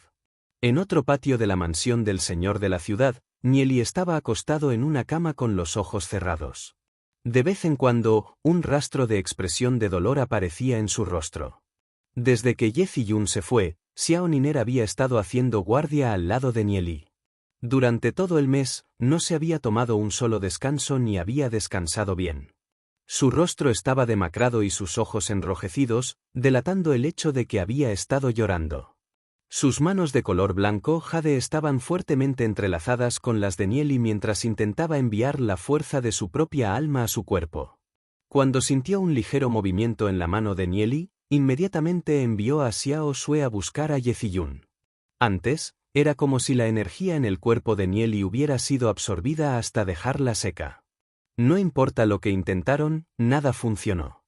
En otro patio de la mansión del señor de la ciudad, Nieli estaba acostado en una cama con los ojos cerrados. De vez en cuando, un rastro de expresión de dolor aparecía en su rostro. Desde que Ye Ziyun se fue, Xiao Niner había estado haciendo guardia al lado de Nieli. Durante todo el mes, no se había tomado un solo descanso ni había descansado bien. Su rostro estaba demacrado y sus ojos enrojecidos, delatando el hecho de que había estado llorando. Sus manos de color blanco jade estaban fuertemente entrelazadas con las de Nieli mientras intentaba enviar la fuerza de su propia alma a su cuerpo. Cuando sintió un ligero movimiento en la mano de Nieli, inmediatamente envió a Xiao Sue a buscar a Yeziyun. Antes, era como si la energía en el cuerpo de Nieli hubiera sido absorbida hasta dejarla seca. No importa lo que intentaron, nada funcionó.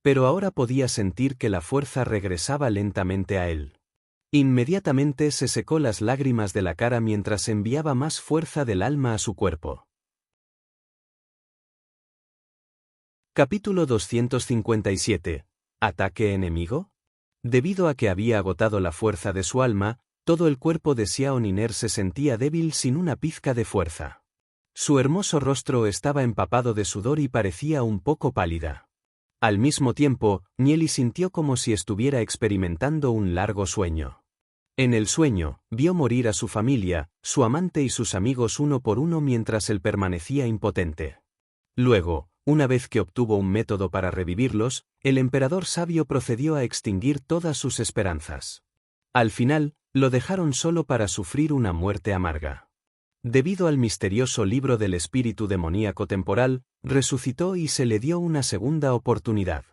Pero ahora podía sentir que la fuerza regresaba lentamente a él. Inmediatamente se secó las lágrimas de la cara mientras enviaba más fuerza del alma a su cuerpo. Capítulo 257. ¿Ataque enemigo? Debido a que había agotado la fuerza de su alma, todo el cuerpo de Xiao Niner se sentía débil sin una pizca de fuerza. Su hermoso rostro estaba empapado de sudor y parecía un poco pálida. Al mismo tiempo, Nieli sintió como si estuviera experimentando un largo sueño. En el sueño, vio morir a su familia, su amante y sus amigos uno por uno mientras él permanecía impotente. Luego, una vez que obtuvo un método para revivirlos, el emperador sabio procedió a extinguir todas sus esperanzas. Al final, lo dejaron solo para sufrir una muerte amarga. Debido al misterioso libro del espíritu demoníaco temporal, resucitó y se le dio una segunda oportunidad.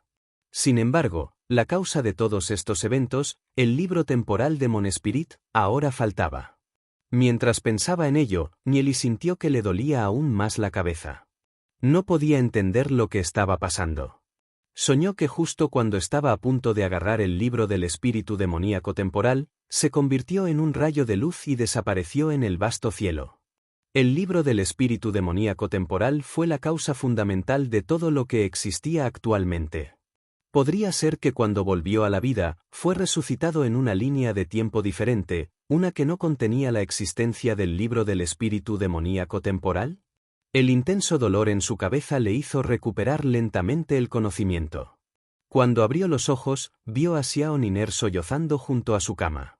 Sin embargo, la causa de todos estos eventos, el libro temporal de Mon Spirit, ahora faltaba. Mientras pensaba en ello, Nieli sintió que le dolía aún más la cabeza. No podía entender lo que estaba pasando. Soñó que justo cuando estaba a punto de agarrar el libro del espíritu demoníaco temporal, se convirtió en un rayo de luz y desapareció en el vasto cielo. El libro del espíritu demoníaco temporal fue la causa fundamental de todo lo que existía actualmente. Podría ser que cuando volvió a la vida, fue resucitado en una línea de tiempo diferente, una que no contenía la existencia del libro del espíritu demoníaco temporal. El intenso dolor en su cabeza le hizo recuperar lentamente el conocimiento. Cuando abrió los ojos, vio a Xiao Niner sollozando junto a su cama.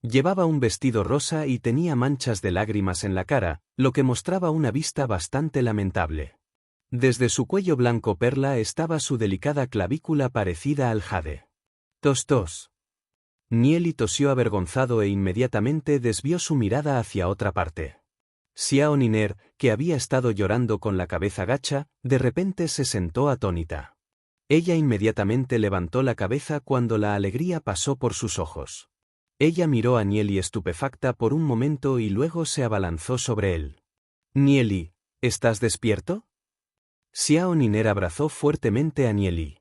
Llevaba un vestido rosa y tenía manchas de lágrimas en la cara, lo que mostraba una vista bastante lamentable. Desde su cuello blanco perla estaba su delicada clavícula parecida al jade. Tos tos. Nieli tosió avergonzado e inmediatamente desvió su mirada hacia otra parte. Xiao Niner, que había estado llorando con la cabeza gacha, de repente se sentó atónita. Ella inmediatamente levantó la cabeza cuando la alegría pasó por sus ojos. Ella miró a Nieli estupefacta por un momento y luego se abalanzó sobre él. Nieli, ¿estás despierto? Xiao Niner abrazó fuertemente a Nieli.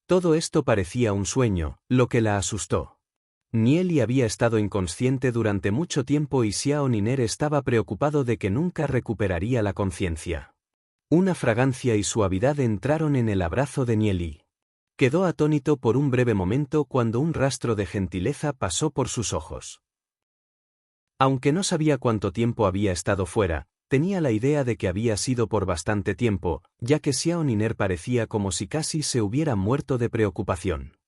Todo esto parecía un sueño, lo que la asustó. Nieli había estado inconsciente durante mucho tiempo y Xiao Niner estaba preocupado de que nunca recuperaría la conciencia. Una fragancia y suavidad entraron en el abrazo de Nieli. Quedó atónito por un breve momento cuando un rastro de gentileza pasó por sus ojos. Aunque no sabía cuánto tiempo había estado fuera, tenía la idea de que había sido por bastante tiempo, ya que Xiao Niner parecía como si casi se hubiera muerto de preocupación.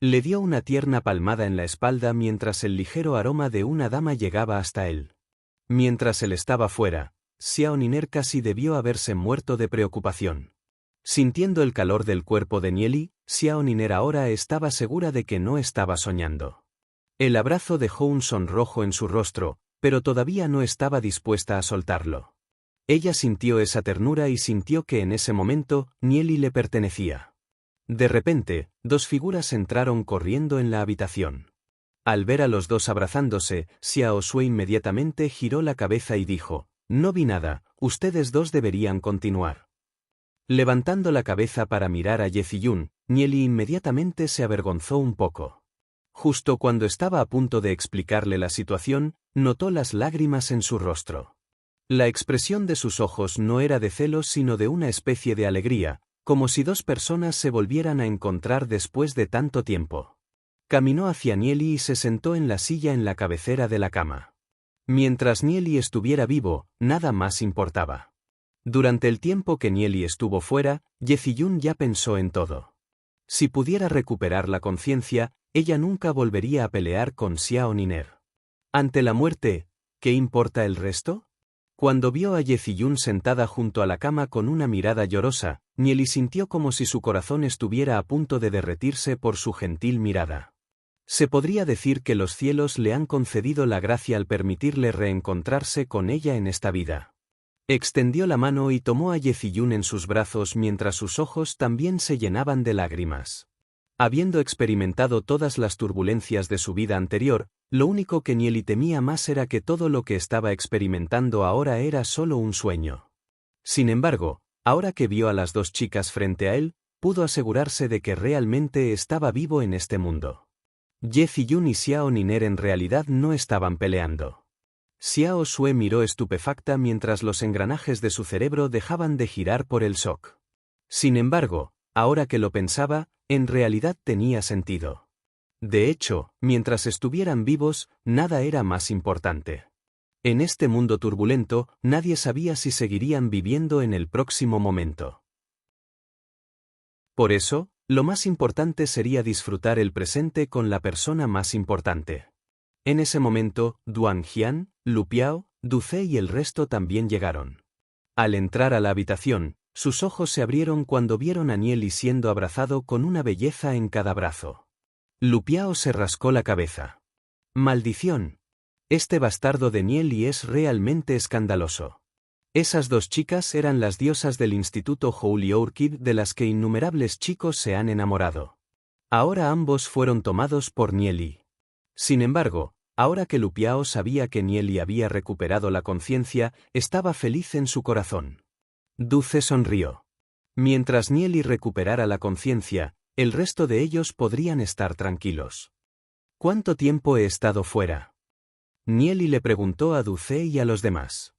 Le dio una tierna palmada en la espalda mientras el ligero aroma de una dama llegaba hasta él. Mientras él estaba fuera, Xiao Niner casi debió haberse muerto de preocupación. Sintiendo el calor del cuerpo de Nieli, Xiao Niner ahora estaba segura de que no estaba soñando. El abrazo dejó un sonrojo en su rostro, pero todavía no estaba dispuesta a soltarlo. Ella sintió esa ternura y sintió que en ese momento, Nieli le pertenecía. De repente, dos figuras entraron corriendo en la habitación. Al ver a los dos abrazándose, Xiao Sue inmediatamente giró la cabeza y dijo, «No vi nada, ustedes dos deberían continuar». Levantando la cabeza para mirar a Yeziyun, Nieli inmediatamente se avergonzó un poco. Justo cuando estaba a punto de explicarle la situación, notó las lágrimas en su rostro. La expresión de sus ojos no era de celos sino de una especie de alegría, como si dos personas se volvieran a encontrar después de tanto tiempo. Caminó hacia Nieli y se sentó en la silla en la cabecera de la cama. Mientras Nieli estuviera vivo, nada más importaba. Durante el tiempo que Nieli estuvo fuera, Yeziyun ya pensó en todo. Si pudiera recuperar la conciencia, ella nunca volvería a pelear con Xiao Niner. Ante la muerte, ¿qué importa el resto? Cuando vio a Ye Ziyun sentada junto a la cama con una mirada llorosa, Nieli sintió como si su corazón estuviera a punto de derretirse por su gentil mirada. Se podría decir que los cielos le han concedido la gracia al permitirle reencontrarse con ella en esta vida. Extendió la mano y tomó a Ye Ziyun en sus brazos mientras sus ojos también se llenaban de lágrimas. Habiendo experimentado todas las turbulencias de su vida anterior, lo único que Nieli temía más era que todo lo que estaba experimentando ahora era solo un sueño. Sin embargo, ahora que vio a las dos chicas frente a él, pudo asegurarse de que realmente estaba vivo en este mundo. Ye Ziyun y Xiao Niner en realidad no estaban peleando. Xiao Sue miró estupefacta mientras los engranajes de su cerebro dejaban de girar por el shock. Sin embargo, ahora que lo pensaba, en realidad tenía sentido. De hecho, mientras estuvieran vivos, nada era más importante. En este mundo turbulento, nadie sabía si seguirían viviendo en el próximo momento. Por eso, lo más importante sería disfrutar el presente con la persona más importante. En ese momento, Duan Jian, Lu Piao, Du Ze y el resto también llegaron. Al entrar a la habitación, sus ojos se abrieron cuando vieron a Nieli siendo abrazado con una belleza en cada brazo. Lu Piao se rascó la cabeza. ¡Maldición! Este bastardo de Nieli es realmente escandaloso. Esas dos chicas eran las diosas del Instituto Holy Orchid de las que innumerables chicos se han enamorado. Ahora ambos fueron tomados por Nieli. Sin embargo, ahora que Lu Piao sabía que Nieli había recuperado la conciencia, estaba feliz en su corazón. Du Ze sonrió. Mientras Nieli recuperara la conciencia, el resto de ellos podrían estar tranquilos. ¿Cuánto tiempo he estado fuera? Nieli le preguntó a Du Ze y a los demás.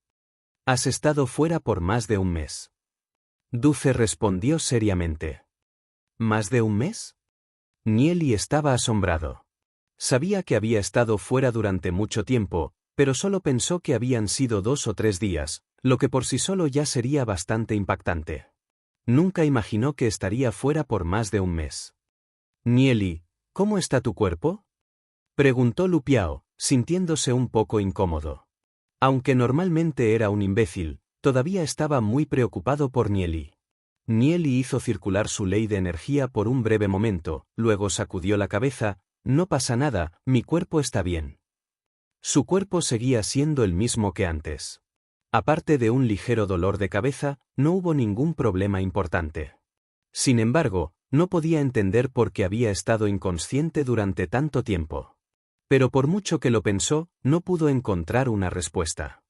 Has estado fuera por más de un mes. Du Ze respondió seriamente. ¿Más de un mes? Nieli estaba asombrado. Sabía que había estado fuera durante mucho tiempo, pero solo pensó que habían sido 2 o 3 días, lo que por sí solo ya sería bastante impactante. Nunca imaginó que estaría fuera por más de un mes. Nieli, ¿cómo está tu cuerpo? Preguntó Lu Piao, sintiéndose un poco incómodo. Aunque normalmente era un imbécil, todavía estaba muy preocupado por Nieli. Nieli hizo circular su ley de energía por un breve momento, luego sacudió la cabeza. No pasa nada, mi cuerpo está bien. Su cuerpo seguía siendo el mismo que antes. Aparte de un ligero dolor de cabeza, no hubo ningún problema importante. Sin embargo, no podía entender por qué había estado inconsciente durante tanto tiempo. Pero por mucho que lo pensó, no pudo encontrar una respuesta.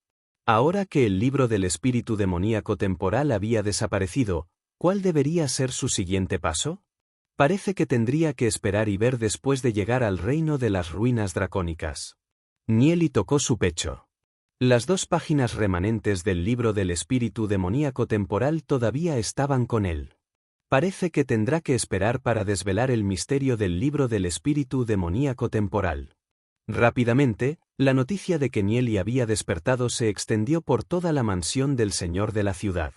Ahora que el libro del espíritu demoníaco temporal había desaparecido, ¿cuál debería ser su siguiente paso? Parece que tendría que esperar y ver después de llegar al reino de las ruinas dracónicas. Nieli tocó su pecho. Las 2 páginas remanentes del libro del espíritu demoníaco temporal todavía estaban con él. Parece que tendrá que esperar para desvelar el misterio del libro del espíritu demoníaco temporal. Rápidamente, la noticia de que Nieli había despertado se extendió por toda la mansión del señor de la ciudad.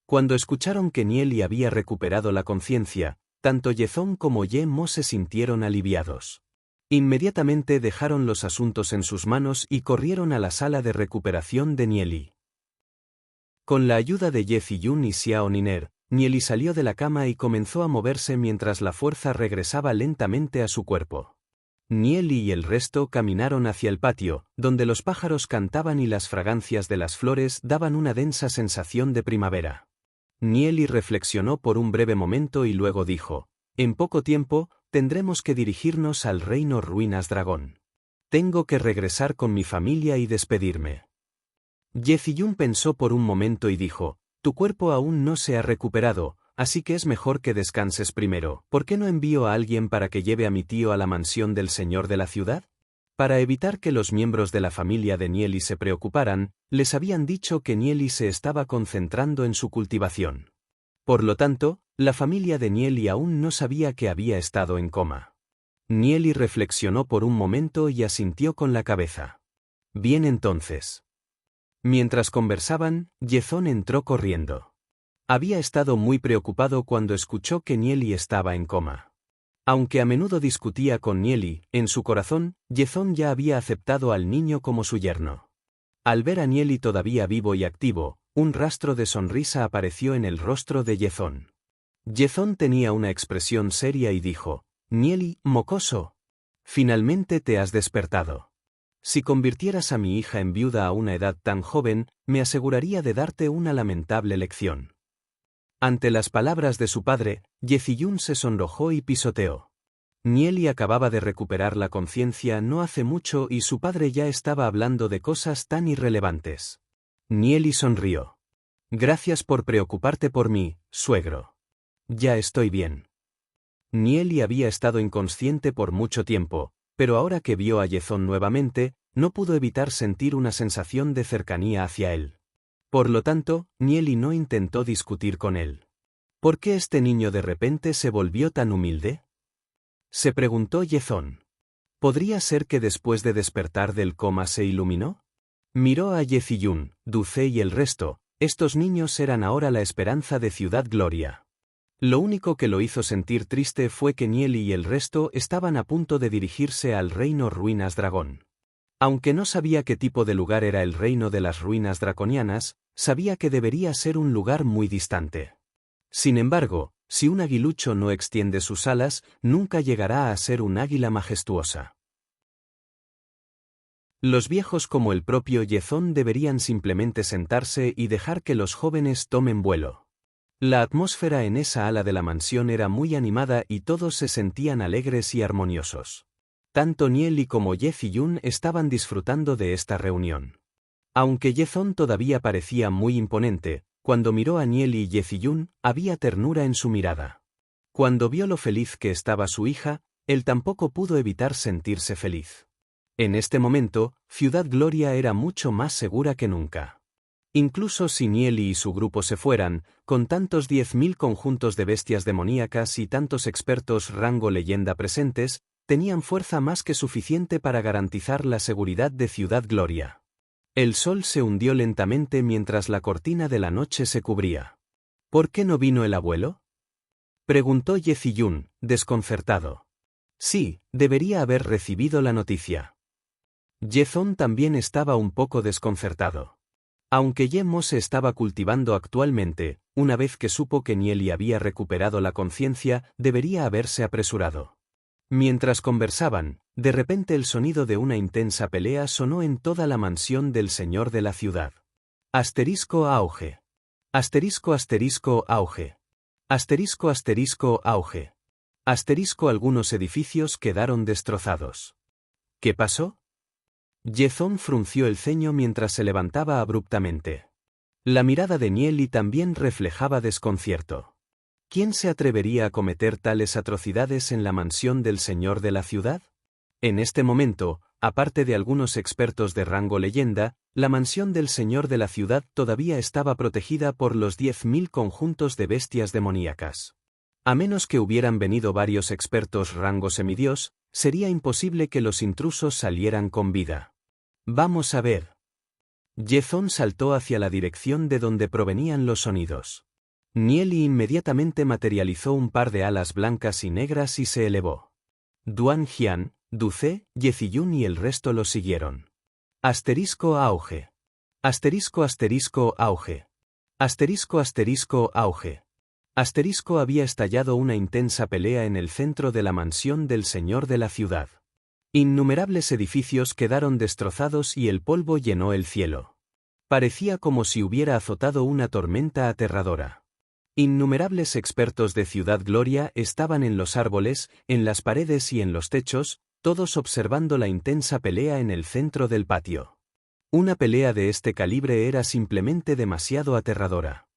Cuando escucharon que Nieli había recuperado la conciencia, tanto Yezón como Ye Mo se sintieron aliviados. Inmediatamente dejaron los asuntos en sus manos y corrieron a la sala de recuperación de Nieli. Con la ayuda de Ye Ziyun y Xiao Niner, Nieli salió de la cama y comenzó a moverse mientras la fuerza regresaba lentamente a su cuerpo. Nieli y el resto caminaron hacia el patio, donde los pájaros cantaban y las fragancias de las flores daban una densa sensación de primavera. Nieli reflexionó por un breve momento y luego dijo: en poco tiempo, tendremos que dirigirnos al reino Ruinas Dragón. Tengo que regresar con mi familia y despedirme. Ye Ziyun pensó por un momento y dijo: tu cuerpo aún no se ha recuperado, así que es mejor que descanses primero. ¿Por qué no envío a alguien para que lleve a mi tío a la mansión del señor de la ciudad? Para evitar que los miembros de la familia de Nieli se preocuparan, les habían dicho que Nieli se estaba concentrando en su cultivación. Por lo tanto, la familia de Nieli aún no sabía que había estado en coma. Nieli reflexionó por un momento y asintió con la cabeza. Bien entonces. Mientras conversaban, Yezón entró corriendo. Había estado muy preocupado cuando escuchó que Nieli estaba en coma. Aunque a menudo discutía con Nieli, en su corazón, Yezón ya había aceptado al niño como su yerno. Al ver a Nieli todavía vivo y activo, un rastro de sonrisa apareció en el rostro de Yezón. Yezón tenía una expresión seria y dijo: «Nieli, mocoso. Finalmente te has despertado. Si convirtieras a mi hija en viuda a una edad tan joven, me aseguraría de darte una lamentable lección». Ante las palabras de su padre, Yeziyun se sonrojó y pisoteó. Nieli acababa de recuperar la conciencia no hace mucho y su padre ya estaba hablando de cosas tan irrelevantes. Nieli sonrió. «Gracias por preocuparte por mí, suegro. Ya estoy bien». Nieli había estado inconsciente por mucho tiempo, pero ahora que vio a Yezón nuevamente, no pudo evitar sentir una sensación de cercanía hacia él. Por lo tanto, Nieli no intentó discutir con él. ¿Por qué este niño de repente se volvió tan humilde?, se preguntó Yezón. ¿Podría ser que después de despertar del coma se iluminó? Miró a Yeziyun, Duce y el resto. Estos niños eran ahora la esperanza de Ciudad Gloria. Lo único que lo hizo sentir triste fue que Nieli y el resto estaban a punto de dirigirse al reino Ruinas Dragón. Aunque no sabía qué tipo de lugar era el reino de las ruinas draconianas, sabía que debería ser un lugar muy distante. Sin embargo, si un aguilucho no extiende sus alas, nunca llegará a ser un águila majestuosa. Los viejos como el propio Yezón deberían simplemente sentarse y dejar que los jóvenes tomen vuelo. La atmósfera en esa ala de la mansión era muy animada y todos se sentían alegres y armoniosos. Tanto Nieli como Yeziyun estaban disfrutando de esta reunión. Aunque Yezón todavía parecía muy imponente, cuando miró a Nieli y Yeziyun, había ternura en su mirada. Cuando vio lo feliz que estaba su hija, él tampoco pudo evitar sentirse feliz. En este momento, Ciudad Gloria era mucho más segura que nunca. Incluso si Nieli y su grupo se fueran, con tantos 10.000 conjuntos de bestias demoníacas y tantos expertos rango leyenda presentes, tenían fuerza más que suficiente para garantizar la seguridad de Ciudad Gloria. El sol se hundió lentamente mientras la cortina de la noche se cubría. ¿Por qué no vino el abuelo?, preguntó Yeziyun, desconcertado. Sí, debería haber recibido la noticia. Yezón también estaba un poco desconcertado. Aunque Yemo se estaba cultivando actualmente, una vez que supo que Nieli había recuperado la conciencia, debería haberse apresurado. Mientras conversaban, de repente el sonido de una intensa pelea sonó en toda la mansión del señor de la ciudad. Asterisco auge. Asterisco asterisco auge. Asterisco asterisco auge. Asterisco algunos edificios quedaron destrozados. ¿Qué pasó? Yezón frunció el ceño mientras se levantaba abruptamente. La mirada de Nieli también reflejaba desconcierto. ¿Quién se atrevería a cometer tales atrocidades en la mansión del señor de la ciudad? En este momento, aparte de algunos expertos de rango leyenda, la mansión del señor de la ciudad todavía estaba protegida por los 10.000 conjuntos de bestias demoníacas. A menos que hubieran venido varios expertos rango semidios, sería imposible que los intrusos salieran con vida. Vamos a ver. Yezón saltó hacia la dirección de donde provenían los sonidos. Nieli inmediatamente materializó un par de alas blancas y negras y se elevó. Duan Jian, Duce, Yeziyun y el resto lo siguieron. Asterisco auge. Asterisco asterisco auge. Asterisco asterisco auge. Asterisco había estallado una intensa pelea en el centro de la mansión del señor de la ciudad. Innumerables edificios quedaron destrozados y el polvo llenó el cielo. Parecía como si hubiera azotado una tormenta aterradora. Innumerables expertos de Ciudad Gloria estaban en los árboles, en las paredes y en los techos, todos observando la intensa pelea en el centro del patio. Una pelea de este calibre era simplemente demasiado aterradora.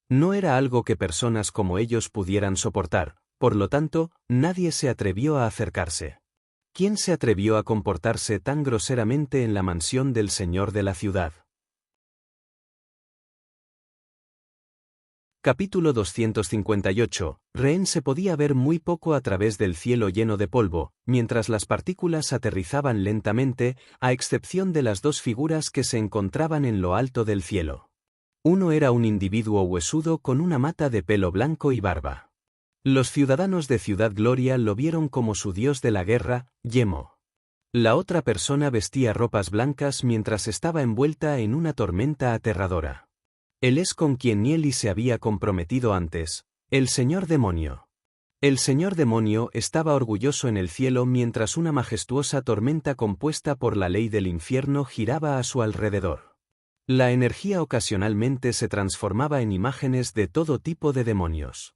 No era algo que personas como ellos pudieran soportar, por lo tanto, nadie se atrevió a acercarse. ¿Quién se atrevió a comportarse tan groseramente en la mansión del señor de la ciudad? Capítulo 258. Rehén se podía ver muy poco a través del cielo lleno de polvo, mientras las partículas aterrizaban lentamente, a excepción de las dos figuras que se encontraban en lo alto del cielo. Uno era un individuo huesudo con una mata de pelo blanco y barba. Los ciudadanos de Ciudad Gloria lo vieron como su dios de la guerra, Yemo. La otra persona vestía ropas blancas mientras estaba envuelta en una tormenta aterradora. Él es con quien Nieli se había comprometido antes, el señor demonio. El señor demonio estaba orgulloso en el cielo mientras una majestuosa tormenta compuesta por la ley del infierno giraba a su alrededor. La energía ocasionalmente se transformaba en imágenes de todo tipo de demonios.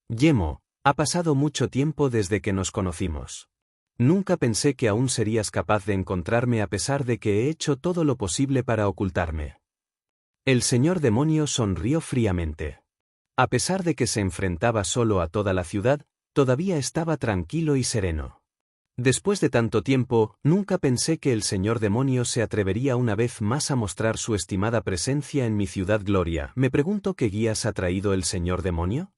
Yemo, ha pasado mucho tiempo desde que nos conocimos. Nunca pensé que aún serías capaz de encontrarme a pesar de que he hecho todo lo posible para ocultarme. El señor demonio sonrió fríamente. A pesar de que se enfrentaba solo a toda la ciudad, todavía estaba tranquilo y sereno. Después de tanto tiempo, nunca pensé que el señor demonio se atrevería una vez más a mostrar su estimada presencia en mi ciudad Gloria. Me pregunto qué guías ha traído el señor demonio.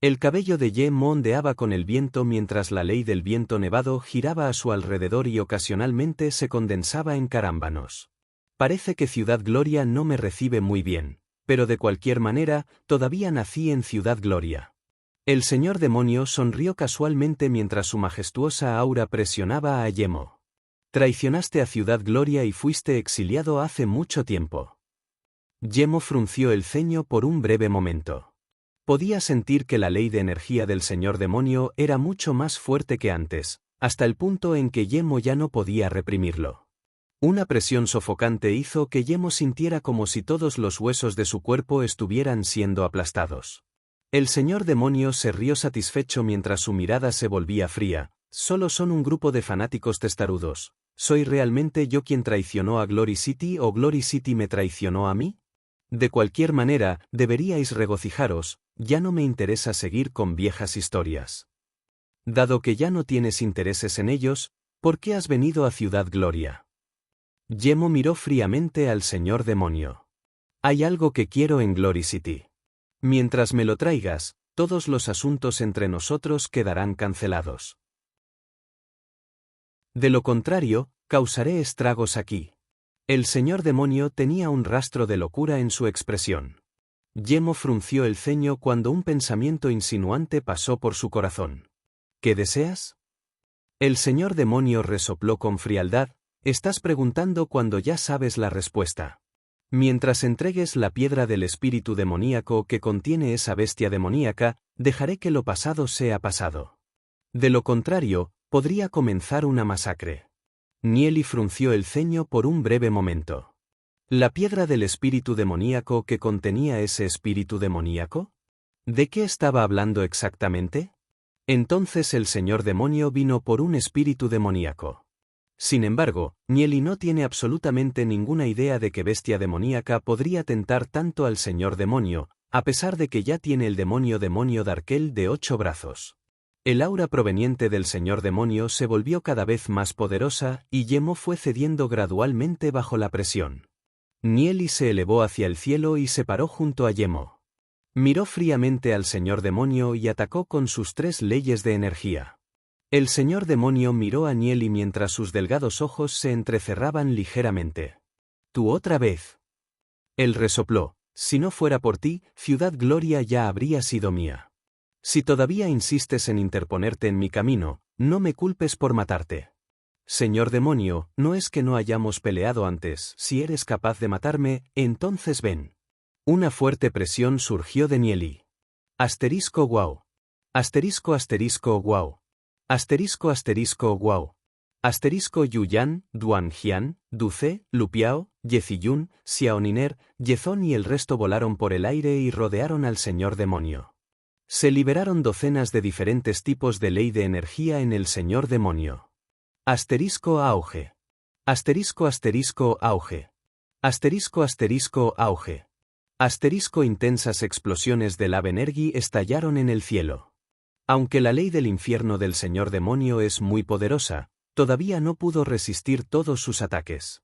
El cabello de Yemo ondeaba con el viento mientras la ley del viento nevado giraba a su alrededor y ocasionalmente se condensaba en carámbanos. Parece que Ciudad Gloria no me recibe muy bien, pero de cualquier manera, todavía nací en Ciudad Gloria. El señor demonio sonrió casualmente mientras su majestuosa aura presionaba a Yemo. Traicionaste a Ciudad Gloria y fuiste exiliado hace mucho tiempo. Yemo frunció el ceño por un breve momento. Podía sentir que la ley de energía del señor demonio era mucho más fuerte que antes, hasta el punto en que Yemo ya no podía reprimirlo. Una presión sofocante hizo que Yemo sintiera como si todos los huesos de su cuerpo estuvieran siendo aplastados. El señor demonio se rió satisfecho mientras su mirada se volvía fría. Solo son un grupo de fanáticos testarudos. ¿Soy realmente yo quien traicionó a Glory City o Glory City me traicionó a mí? De cualquier manera, deberíais regocijaros, ya no me interesa seguir con viejas historias. Dado que ya no tienes intereses en ellos, ¿por qué has venido a Ciudad Gloria? Yemo miró fríamente al señor demonio. Hay algo que quiero en Glory City. Mientras me lo traigas, todos los asuntos entre nosotros quedarán cancelados. De lo contrario, causaré estragos aquí. El señor demonio tenía un rastro de locura en su expresión. Yemo frunció el ceño cuando un pensamiento insinuante pasó por su corazón. ¿Qué deseas? El señor demonio resopló con frialdad. Estás preguntando cuando ya sabes la respuesta. Mientras entregues la piedra del espíritu demoníaco que contiene esa bestia demoníaca, dejaré que lo pasado sea pasado. De lo contrario, podría comenzar una masacre. Nieli frunció el ceño por un breve momento. ¿La piedra del espíritu demoníaco que contenía ese espíritu demoníaco? ¿De qué estaba hablando exactamente? Entonces el señor demonio vino por un espíritu demoníaco. Sin embargo, Nieli no tiene absolutamente ninguna idea de que bestia demoníaca podría tentar tanto al señor demonio, a pesar de que ya tiene el demonio Darkel de 8 brazos. El aura proveniente del señor demonio se volvió cada vez más poderosa y Yemo fue cediendo gradualmente bajo la presión. Nieli se elevó hacia el cielo y se paró junto a Yemo. Miró fríamente al señor demonio y atacó con sus 3 leyes de energía. El señor demonio miró a Nieli mientras sus delgados ojos se entrecerraban ligeramente. ¿Tú otra vez? Él resopló. Si no fuera por ti, Ciudad Gloria ya habría sido mía. Si todavía insistes en interponerte en mi camino, no me culpes por matarte. Señor demonio, no es que no hayamos peleado antes. Si eres capaz de matarme, entonces ven. Una fuerte presión surgió de Nieli. Asterisco guau. Asterisco asterisco guau. Asterisco asterisco guau. Asterisco Yuyan, Duanjian, Duce, Lupiao, Yeziyun, Xiaoniner, Yezón y el resto volaron por el aire y rodearon al señor demonio. Se liberaron docenas de diferentes tipos de ley de energía en el señor demonio. Asterisco auge. Asterisco asterisco auge. Asterisco asterisco auge. Asterisco intensas explosiones de lava energy estallaron en el cielo. Aunque la ley del infierno del señor demonio es muy poderosa, todavía no pudo resistir todos sus ataques.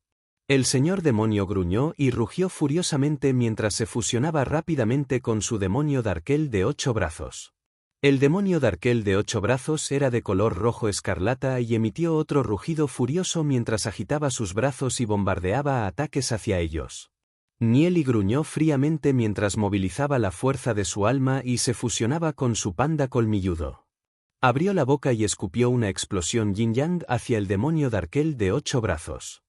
El señor demonio gruñó y rugió furiosamente mientras se fusionaba rápidamente con su demonio Darkel de 8 brazos. El demonio Darkel de 8 brazos era de color rojo escarlata y emitió otro rugido furioso mientras agitaba sus brazos y bombardeaba ataques hacia ellos. Nieli gruñó fríamente mientras movilizaba la fuerza de su alma y se fusionaba con su panda colmilludo. Abrió la boca y escupió una explosión yin-yang hacia el demonio Darkel de 8 brazos.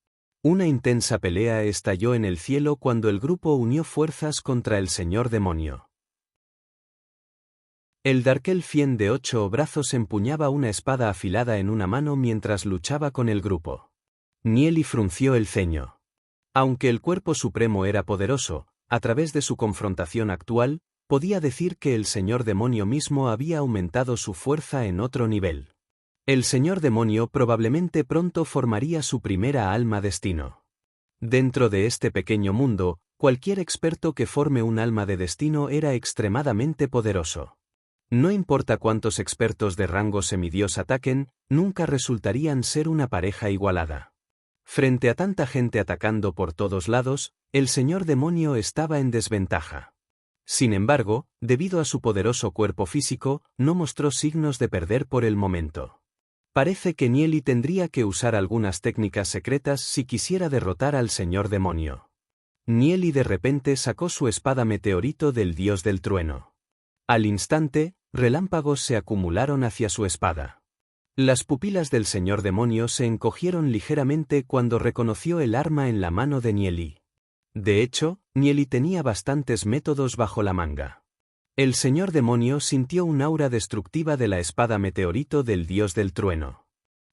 Una intensa pelea estalló en el cielo cuando el grupo unió fuerzas contra el señor demonio. El Darkel Fien de 8 brazos empuñaba una espada afilada en una mano mientras luchaba con el grupo. Nieli frunció el ceño. Aunque el cuerpo supremo era poderoso, a través de su confrontación actual, podía decir que el señor demonio mismo había aumentado su fuerza en otro nivel. El señor demonio probablemente pronto formaría su primera alma destino. Dentro de este pequeño mundo, cualquier experto que forme un alma de destino era extremadamente poderoso. No importa cuántos expertos de rango semidios ataquen, nunca resultarían ser una pareja igualada. Frente a tanta gente atacando por todos lados, el señor demonio estaba en desventaja. Sin embargo, debido a su poderoso cuerpo físico, no mostró signos de perder por el momento. Parece que Nieli tendría que usar algunas técnicas secretas si quisiera derrotar al señor demonio. Nieli de repente sacó su espada meteorito del dios del trueno. Al instante, relámpagos se acumularon hacia su espada. Las pupilas del señor demonio se encogieron ligeramente cuando reconoció el arma en la mano de Nieli. De hecho, Nieli tenía bastantes métodos bajo la manga. El señor demonio sintió un aura destructiva de la espada meteorito del dios del trueno.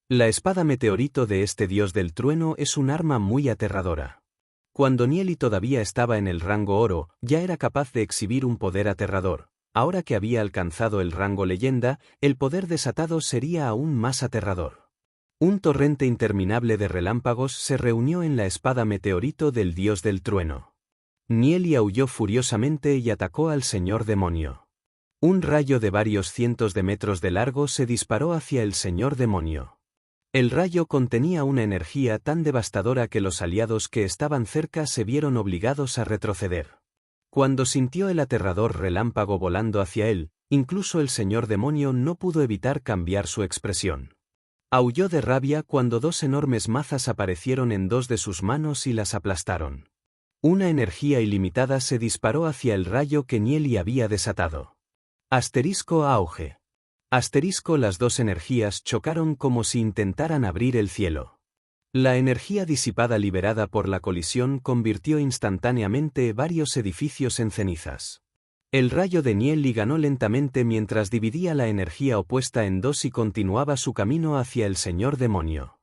La espada meteorito de este dios del trueno es un arma muy aterradora. Cuando Nieli todavía estaba en el rango oro, ya era capaz de exhibir un poder aterrador. Ahora que había alcanzado el rango leyenda, el poder desatado sería aún más aterrador. Un torrente interminable de relámpagos se reunió en la espada meteorito del dios del trueno. Nieli aulló furiosamente y atacó al señor demonio. Un rayo de varios cientos de metros de largo se disparó hacia el señor demonio. El rayo contenía una energía tan devastadora que los aliados que estaban cerca se vieron obligados a retroceder. Cuando sintió el aterrador relámpago volando hacia él, incluso el señor demonio no pudo evitar cambiar su expresión. Aulló de rabia cuando 2 enormes mazas aparecieron en 2 de sus manos y las aplastaron. Una energía ilimitada se disparó hacia el rayo que Nieli había desatado. Asterisco auge. Asterisco las 2 energías chocaron como si intentaran abrir el cielo. La energía disipada liberada por la colisión convirtió instantáneamente varios edificios en cenizas. El rayo de Nieli ganó lentamente mientras dividía la energía opuesta en 2 y continuaba su camino hacia el señor demonio.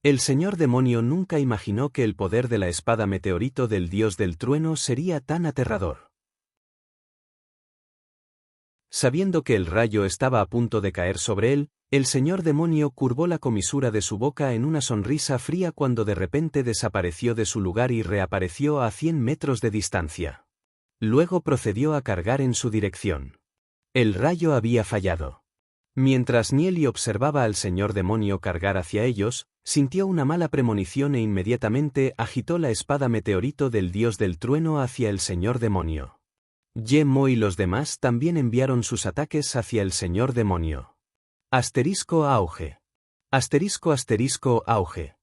El señor demonio nunca imaginó que el poder de la espada meteorito del dios del trueno sería tan aterrador. Sabiendo que el rayo estaba a punto de caer sobre él, el señor demonio curvó la comisura de su boca en una sonrisa fría cuando de repente desapareció de su lugar y reapareció a 100 metros de distancia. Luego procedió a cargar en su dirección. El rayo había fallado. Mientras Nieli observaba al señor demonio cargar hacia ellos, sintió una mala premonición e inmediatamente agitó la espada meteorito del dios del trueno hacia el señor demonio. Ye-Mo y los demás también enviaron sus ataques hacia el señor demonio. Asterisco auge. Asterisco asterisco auge.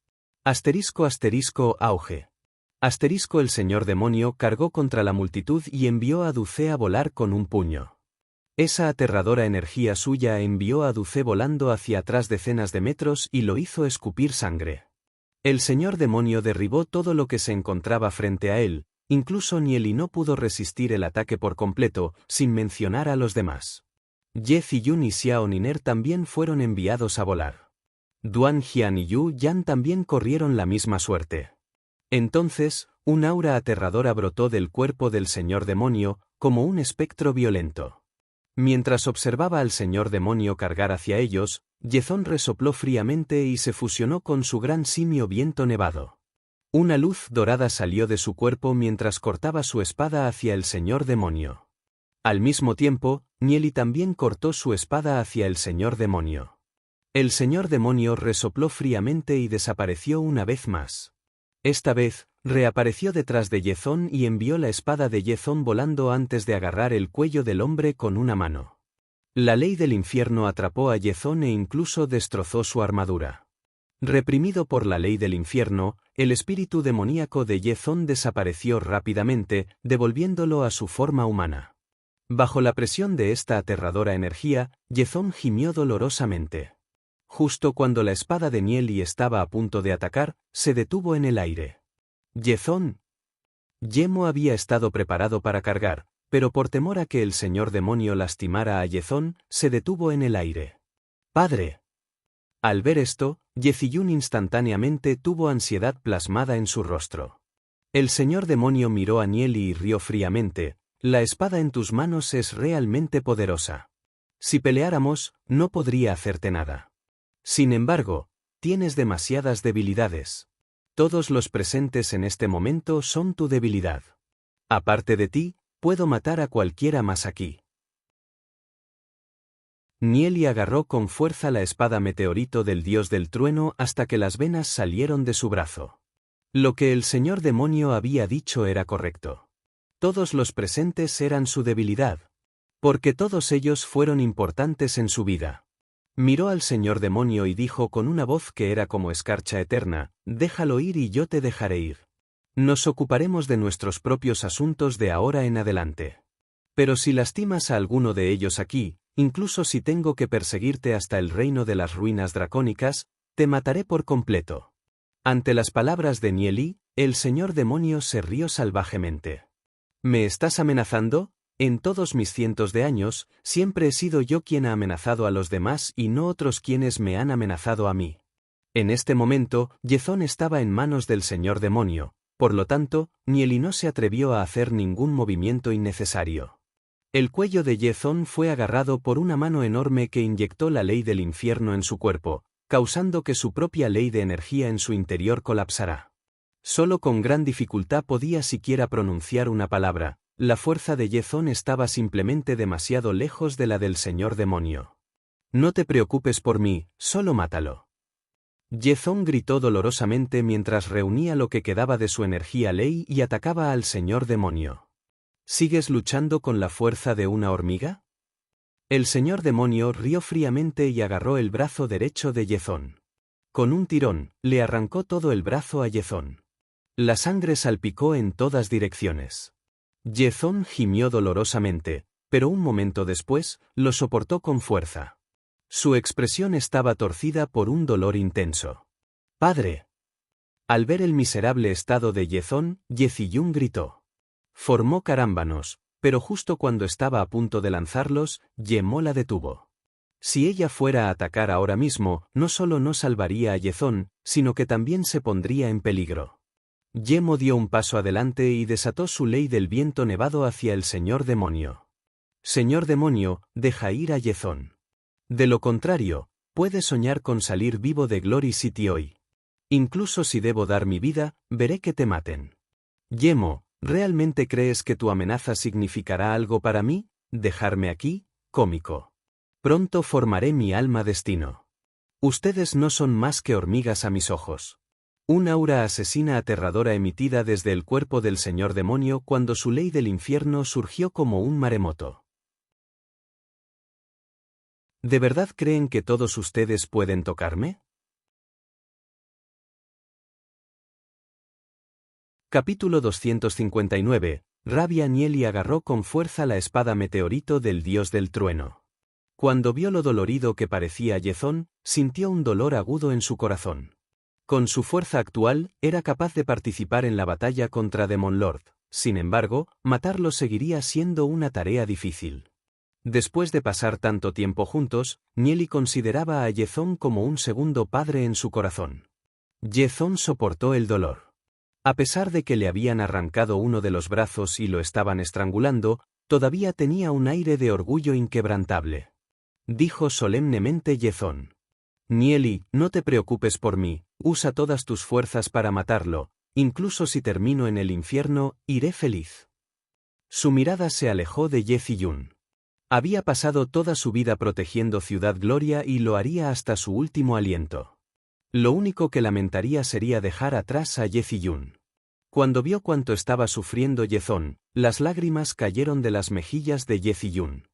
Asterisco asterisco auge. Asterisco el señor demonio cargó contra la multitud y envió a Duce a volar con un puño. Esa aterradora energía suya envió a Duce volando hacia atrás decenas de metros y lo hizo escupir sangre. El señor demonio derribó todo lo que se encontraba frente a él. Incluso Nieli no pudo resistir el ataque por completo, sin mencionar a los demás. Ye Ziyun y Xiao Niner también fueron enviados a volar. Duan Jian y Yu Yan también corrieron la misma suerte. Entonces, un aura aterradora brotó del cuerpo del señor demonio, como un espectro violento. Mientras observaba al señor demonio cargar hacia ellos, Yezón resopló fríamente y se fusionó con su gran simio viento nevado. Una luz dorada salió de su cuerpo mientras cortaba su espada hacia el señor demonio. Al mismo tiempo, Nieli también cortó su espada hacia el señor demonio. El señor demonio resopló fríamente y desapareció una vez más. Esta vez, reapareció detrás de Yezón y envió la espada de Yezón volando antes de agarrar el cuello del hombre con una mano. La ley del infierno atrapó a Yezón e incluso destrozó su armadura. Reprimido por la ley del infierno, El espíritu demoníaco de Yezón desapareció rápidamente, devolviéndolo a su forma humana. Bajo la presión de esta aterradora energía, Yezón gimió dolorosamente. Justo cuando la espada de Nieli estaba a punto de atacar, se detuvo en el aire. Yezón. Yemo había estado preparado para cargar, pero por temor a que el señor demonio lastimara a Yezón, se detuvo en el aire. ¡Padre! Al ver esto, Yeziyun instantáneamente tuvo ansiedad plasmada en su rostro. El señor demonio miró a Nieli y rió fríamente: la espada en tus manos es realmente poderosa. Si peleáramos, no podría hacerte nada. Sin embargo, tienes demasiadas debilidades. Todos los presentes en este momento son tu debilidad. Aparte de ti, puedo matar a cualquiera más aquí. Nieli agarró con fuerza la espada meteorito del dios del trueno hasta que las venas salieron de su brazo. Lo que el señor demonio había dicho era correcto. Todos los presentes eran su debilidad. Porque todos ellos fueron importantes en su vida. Miró al señor demonio y dijo con una voz que era como escarcha eterna: déjalo ir y yo te dejaré ir. Nos ocuparemos de nuestros propios asuntos de ahora en adelante. Pero si lastimas a alguno de ellos aquí, incluso si tengo que perseguirte hasta el reino de las ruinas dracónicas, te mataré por completo. Ante las palabras de Nieli, el señor demonio se rió salvajemente. ¿Me estás amenazando? En todos mis cientos de años, siempre he sido yo quien ha amenazado a los demás y no otros quienes me han amenazado a mí. En este momento, Yezón estaba en manos del señor demonio, por lo tanto, Nieli no se atrevió a hacer ningún movimiento innecesario. El cuello de Yezón fue agarrado por una mano enorme que inyectó la ley del infierno en su cuerpo, causando que su propia ley de energía en su interior colapsara. Solo con gran dificultad podía siquiera pronunciar una palabra. La fuerza de Yezón estaba simplemente demasiado lejos de la del señor demonio. No te preocupes por mí, solo mátalo. Yezón gritó dolorosamente mientras reunía lo que quedaba de su energía ley y atacaba al señor demonio. ¿Sigues luchando con la fuerza de una hormiga? El señor demonio rió fríamente y agarró el brazo derecho de Yezón. Con un tirón, le arrancó todo el brazo a Yezón. La sangre salpicó en todas direcciones. Yezón gimió dolorosamente, pero un momento después, lo soportó con fuerza. Su expresión estaba torcida por un dolor intenso. ¡Padre! Al ver el miserable estado de Yezón, Yeziyun gritó. Formó carámbanos, pero justo cuando estaba a punto de lanzarlos, Yemo la detuvo. Si ella fuera a atacar ahora mismo, no solo no salvaría a Yezón, sino que también se pondría en peligro. Yemo dio un paso adelante y desató su ley del viento nevado hacia el señor demonio. Señor demonio, deja ir a Yezón. De lo contrario, puedes soñar con salir vivo de Glory City hoy. Incluso si debo dar mi vida, veré que te maten. Yemo, ¿realmente crees que tu amenaza significará algo para mí? ¿Dejarme aquí? Cómico. Pronto formaré mi alma destino. Ustedes no son más que hormigas a mis ojos. Un aura asesina aterradora emitida desde el cuerpo del señor demonio cuando su ley del infierno surgió como un maremoto. ¿De verdad creen que todos ustedes pueden tocarme? Capítulo 259. Rabia. Nieli agarró con fuerza la espada meteorito del dios del trueno. Cuando vio lo dolorido que parecía Yezón, sintió un dolor agudo en su corazón. Con su fuerza actual, era capaz de participar en la batalla contra Demon Lord. Sin embargo, matarlo seguiría siendo una tarea difícil. Después de pasar tanto tiempo juntos, Nieli consideraba a Yezón como un segundo padre en su corazón. Yezón soportó el dolor. A pesar de que le habían arrancado uno de los brazos y lo estaban estrangulando, todavía tenía un aire de orgullo inquebrantable. Dijo solemnemente Yezón. Nieli, no te preocupes por mí, usa todas tus fuerzas para matarlo, incluso si termino en el infierno, iré feliz. Su mirada se alejó de Yeziyun. Había pasado toda su vida protegiendo Ciudad Gloria y lo haría hasta su último aliento. Lo único que lamentaría sería dejar atrás a Yeziyun. Cuando vio cuánto estaba sufriendo Yezón, las lágrimas cayeron de las mejillas de Yeziyun.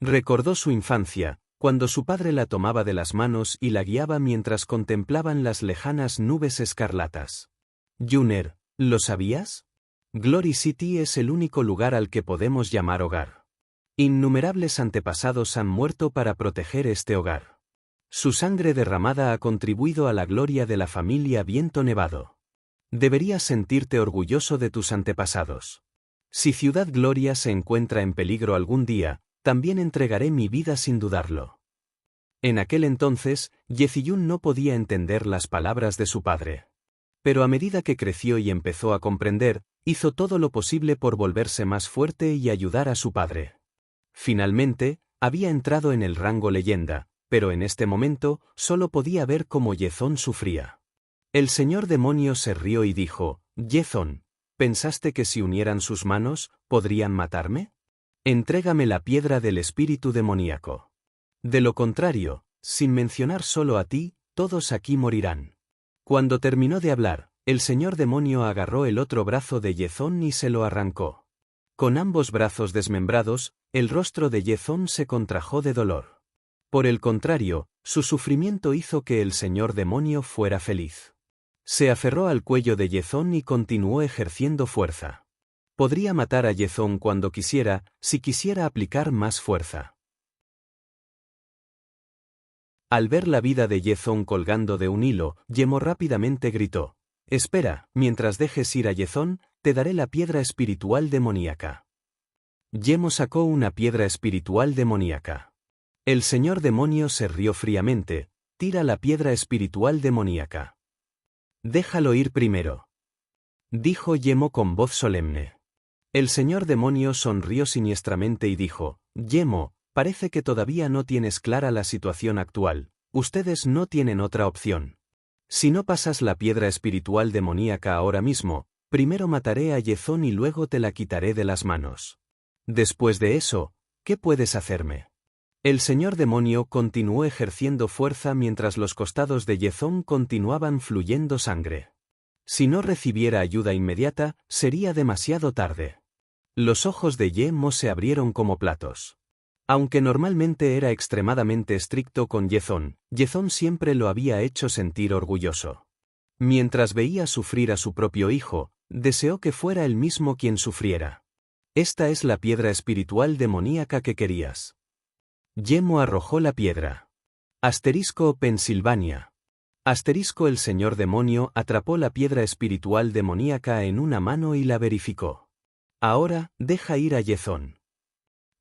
Recordó su infancia, cuando su padre la tomaba de las manos y la guiaba mientras contemplaban las lejanas nubes escarlatas. Juner, ¿lo sabías? Glory City es el único lugar al que podemos llamar hogar. Innumerables antepasados han muerto para proteger este hogar. Su sangre derramada ha contribuido a la gloria de la familia Viento Nevado. Deberías sentirte orgulloso de tus antepasados. Si Ciudad Gloria se encuentra en peligro algún día, también entregaré mi vida sin dudarlo. En aquel entonces, Yeziyun no podía entender las palabras de su padre. Pero a medida que creció y empezó a comprender, hizo todo lo posible por volverse más fuerte y ayudar a su padre. Finalmente, había entrado en el rango leyenda, pero en este momento, solo podía ver cómo Yezón sufría. El señor demonio se rió y dijo, Yezón, ¿pensaste que si unieran sus manos, podrían matarme? Entrégame la piedra del espíritu demoníaco. De lo contrario, sin mencionar solo a ti, todos aquí morirán. Cuando terminó de hablar, el señor demonio agarró el otro brazo de Yezón y se lo arrancó. Con ambos brazos desmembrados, el rostro de Yezón se contrajo de dolor. Por el contrario, su sufrimiento hizo que el señor demonio fuera feliz. Se aferró al cuello de Yezón y continuó ejerciendo fuerza. Podría matar a Yezón cuando quisiera, si quisiera aplicar más fuerza. Al ver la vida de Yezón colgando de un hilo, Yemo rápidamente gritó, «Espera, mientras dejes ir a Yezón, te daré la piedra espiritual demoníaca». Yemo sacó una piedra espiritual demoníaca. El señor demonio se rió fríamente, «Tira la piedra espiritual demoníaca». «Déjalo ir primero», dijo Yemo con voz solemne. El señor demonio sonrió siniestramente y dijo, «Yemo, parece que todavía no tienes clara la situación actual. Ustedes no tienen otra opción. Si no pasas la piedra espiritual demoníaca ahora mismo, primero mataré a Yezón y luego te la quitaré de las manos. Después de eso, ¿qué puedes hacerme?». El señor demonio continuó ejerciendo fuerza mientras los costados de Yezón continuaban fluyendo sangre. Si no recibiera ayuda inmediata, sería demasiado tarde. Los ojos de Yemo se abrieron como platos. Aunque normalmente era extremadamente estricto con Yezón, Yezón siempre lo había hecho sentir orgulloso. Mientras veía sufrir a su propio hijo, deseó que fuera él mismo quien sufriera. «Esta es la piedra espiritual demoníaca que querías». Yemo arrojó la piedra. Asterisco Pensilvania. Asterisco El señor demonio atrapó la piedra espiritual demoníaca en una mano y la verificó. «Ahora, deja ir a Yezón».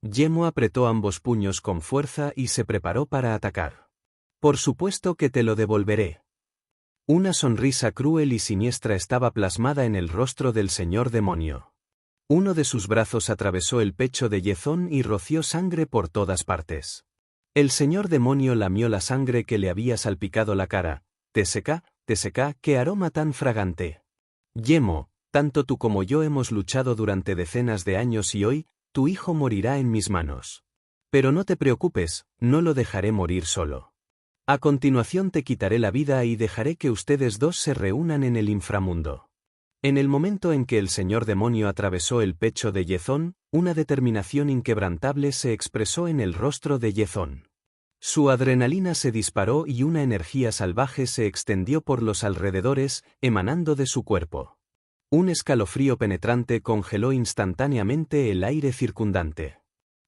Yemo apretó ambos puños con fuerza y se preparó para atacar. «Por supuesto que te lo devolveré». Una sonrisa cruel y siniestra estaba plasmada en el rostro del señor demonio. Uno de sus brazos atravesó el pecho de Yezón y roció sangre por todas partes. El señor demonio lamió la sangre que le había salpicado la cara. «Teseca, qué aroma tan fragante». «Yemo, tanto tú como yo hemos luchado durante decenas de años y hoy, tu hijo morirá en mis manos. Pero no te preocupes, no lo dejaré morir solo. A continuación te quitaré la vida y dejaré que ustedes dos se reúnan en el inframundo». En el momento en que el señor demonio atravesó el pecho de Yezón, una determinación inquebrantable se expresó en el rostro de Yezón. Su adrenalina se disparó y una energía salvaje se extendió por los alrededores, emanando de su cuerpo. Un escalofrío penetrante congeló instantáneamente el aire circundante.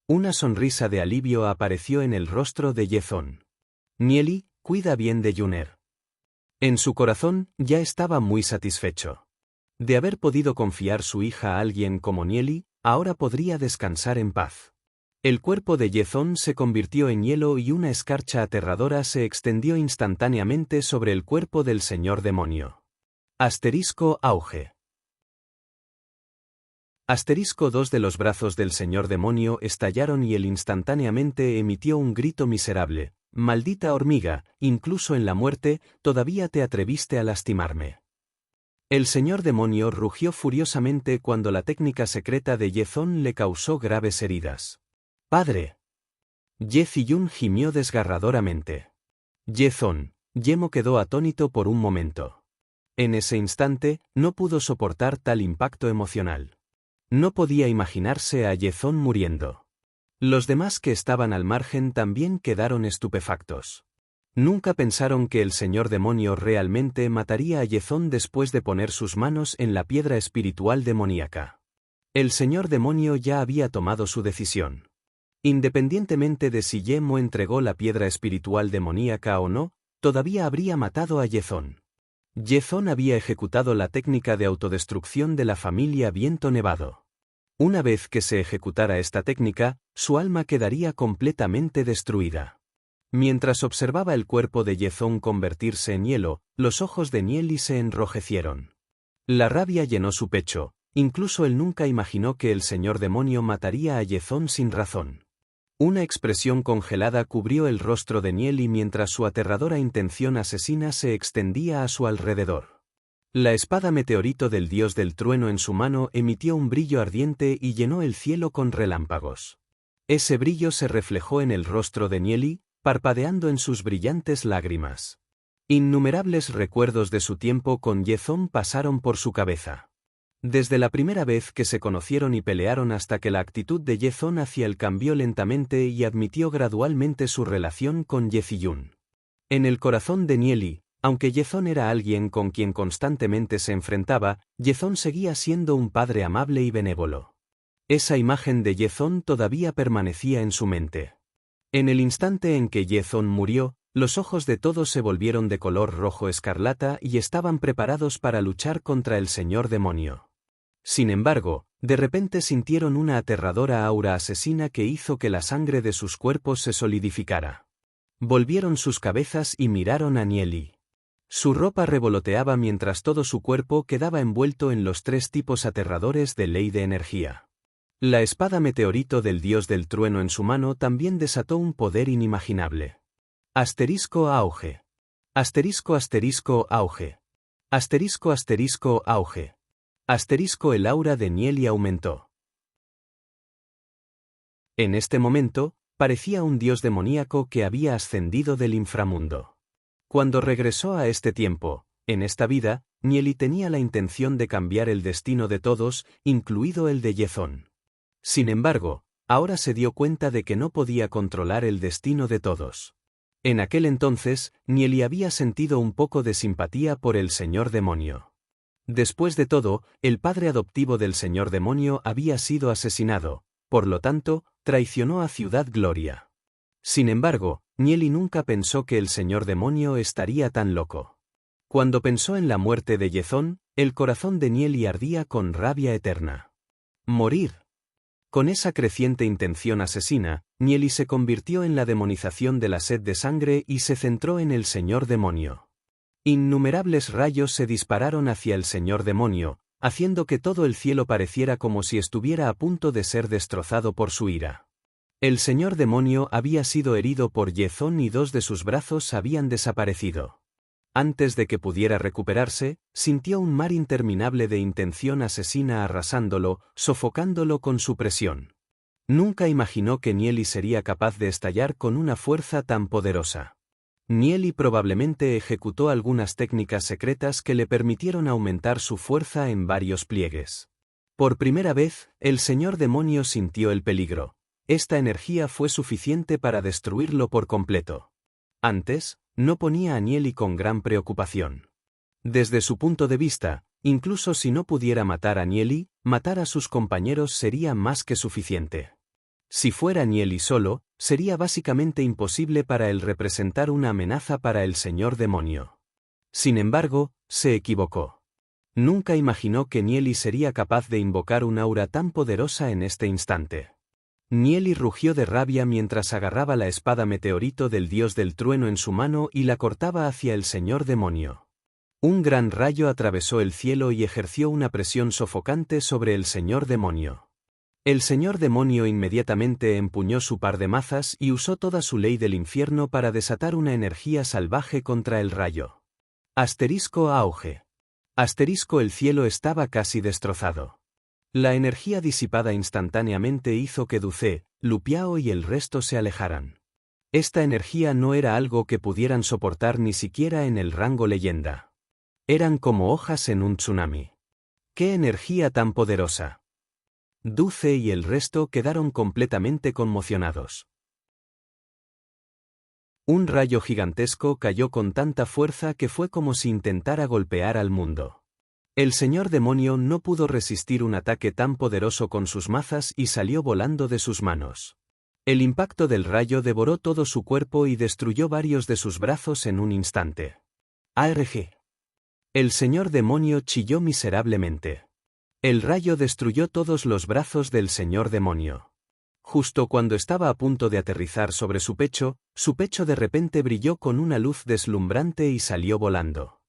Una sonrisa de alivio apareció en el rostro de Yezón. «Nieli, cuida bien de Juner». En su corazón, ya estaba muy satisfecho. De haber podido confiar su hija a alguien como Nieli, ahora podría descansar en paz. El cuerpo de Yezón se convirtió en hielo y una escarcha aterradora se extendió instantáneamente sobre el cuerpo del señor demonio. Asterisco auge. Asterisco 2 de los brazos del señor demonio estallaron y él instantáneamente emitió un grito miserable. «Maldita hormiga, incluso en la muerte, todavía te atreviste a lastimarme». El señor demonio rugió furiosamente cuando la técnica secreta de Yezón le causó graves heridas. «¡Padre!». Yeziyun gimió desgarradoramente. «Yezón». Yemo quedó atónito por un momento. En ese instante, no pudo soportar tal impacto emocional. No podía imaginarse a Yezón muriendo. Los demás que estaban al margen también quedaron estupefactos. Nunca pensaron que el señor demonio realmente mataría a Yezón después de poner sus manos en la piedra espiritual demoníaca. El señor demonio ya había tomado su decisión. Independientemente de si Yemo entregó la piedra espiritual demoníaca o no, todavía habría matado a Yezón. Yezón había ejecutado la técnica de autodestrucción de la familia Viento Nevado. Una vez que se ejecutara esta técnica, su alma quedaría completamente destruida. Mientras observaba el cuerpo de Yezón convertirse en hielo, los ojos de Nieli se enrojecieron. La rabia llenó su pecho, incluso él nunca imaginó que el señor demonio mataría a Yezón sin razón. Una expresión congelada cubrió el rostro de Nieli mientras su aterradora intención asesina se extendía a su alrededor. La espada meteorito del dios del trueno en su mano emitió un brillo ardiente y llenó el cielo con relámpagos. Ese brillo se reflejó en el rostro de Nieli, parpadeando en sus brillantes lágrimas. Innumerables recuerdos de su tiempo con Yezón pasaron por su cabeza. Desde la primera vez que se conocieron y pelearon hasta que la actitud de Yezón hacia él cambió lentamente y admitió gradualmente su relación con Yeziyun. En el corazón de Nieli, aunque Yezón era alguien con quien constantemente se enfrentaba, Yezón seguía siendo un padre amable y benévolo. Esa imagen de Yezón todavía permanecía en su mente. En el instante en que Yezón murió, los ojos de todos se volvieron de color rojo escarlata y estaban preparados para luchar contra el señor demonio. Sin embargo, de repente sintieron una aterradora aura asesina que hizo que la sangre de sus cuerpos se solidificara. Volvieron sus cabezas y miraron a Nieli. Su ropa revoloteaba mientras todo su cuerpo quedaba envuelto en los tres tipos aterradores de ley de energía. La espada meteorito del dios del trueno en su mano también desató un poder inimaginable. Asterisco auge. Asterisco asterisco auge. Asterisco asterisco auge. Asterisco el aura de Nieli aumentó. En este momento, parecía un dios demoníaco que había ascendido del inframundo. Cuando regresó a este tiempo, en esta vida, Nieli tenía la intención de cambiar el destino de todos, incluido el de Yezón. Sin embargo, ahora se dio cuenta de que no podía controlar el destino de todos. En aquel entonces, Nieli había sentido un poco de simpatía por el señor demonio. Después de todo, el padre adoptivo del señor demonio había sido asesinado, por lo tanto, traicionó a Ciudad Gloria. Sin embargo, Nieli nunca pensó que el señor demonio estaría tan loco. Cuando pensó en la muerte de Yezón, el corazón de Nieli ardía con rabia eterna. Morir. Con esa creciente intención asesina, Nieli se convirtió en la demonización de la sed de sangre y se centró en el señor demonio. Innumerables rayos se dispararon hacia el señor demonio, haciendo que todo el cielo pareciera como si estuviera a punto de ser destrozado por su ira. El señor demonio había sido herido por Yezón y dos de sus brazos habían desaparecido. Antes de que pudiera recuperarse, sintió un mar interminable de intención asesina arrasándolo, sofocándolo con su presión. Nunca imaginó que Nieli sería capaz de estallar con una fuerza tan poderosa. Nieli probablemente ejecutó algunas técnicas secretas que le permitieron aumentar su fuerza en varios pliegues. Por primera vez, el señor demonio sintió el peligro. Esta energía fue suficiente para destruirlo por completo. Antes, no ponía a Nieli con gran preocupación. Desde su punto de vista, incluso si no pudiera matar a Nieli, matar a sus compañeros sería más que suficiente. Si fuera Nieli solo, sería básicamente imposible para él representar una amenaza para el señor demonio. Sin embargo, se equivocó. Nunca imaginó que Nieli sería capaz de invocar un aura tan poderosa en este instante. Nieli rugió de rabia mientras agarraba la espada meteorito del dios del trueno en su mano y la cortaba hacia el señor demonio. Un gran rayo atravesó el cielo y ejerció una presión sofocante sobre el señor demonio. El señor demonio inmediatamente empuñó su par de mazas y usó toda su ley del infierno para desatar una energía salvaje contra el rayo. Asterisco auge. Asterisco el cielo estaba casi destrozado. La energía disipada instantáneamente hizo que Ducé, Lupiao y el resto se alejaran. Esta energía no era algo que pudieran soportar ni siquiera en el rango leyenda. Eran como hojas en un tsunami. ¡Qué energía tan poderosa! Ducé y el resto quedaron completamente conmocionados. Un rayo gigantesco cayó con tanta fuerza que fue como si intentara golpear al mundo. El señor demonio no pudo resistir un ataque tan poderoso con sus mazas y salió volando de sus manos. El impacto del rayo devoró todo su cuerpo y destruyó varios de sus brazos en un instante. ARG. El señor demonio chilló miserablemente. El rayo destruyó todos los brazos del señor demonio. Justo cuando estaba a punto de aterrizar sobre su pecho de repente brilló con una luz deslumbrante y salió volando.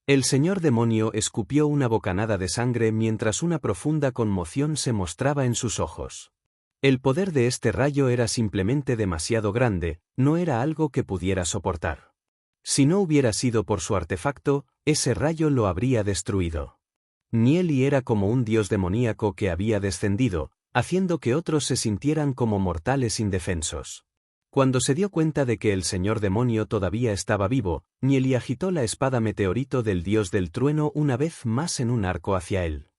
El señor demonio escupió una bocanada de sangre mientras una profunda conmoción se mostraba en sus ojos. El poder de este rayo era simplemente demasiado grande, no era algo que pudiera soportar. Si no hubiera sido por su artefacto, ese rayo lo habría destruido. Nieli era como un dios demoníaco que había descendido, haciendo que otros se sintieran como mortales indefensos. Cuando se dio cuenta de que el señor demonio todavía estaba vivo, Nieli agitó la espada meteorito del dios del trueno una vez más en un arco hacia él.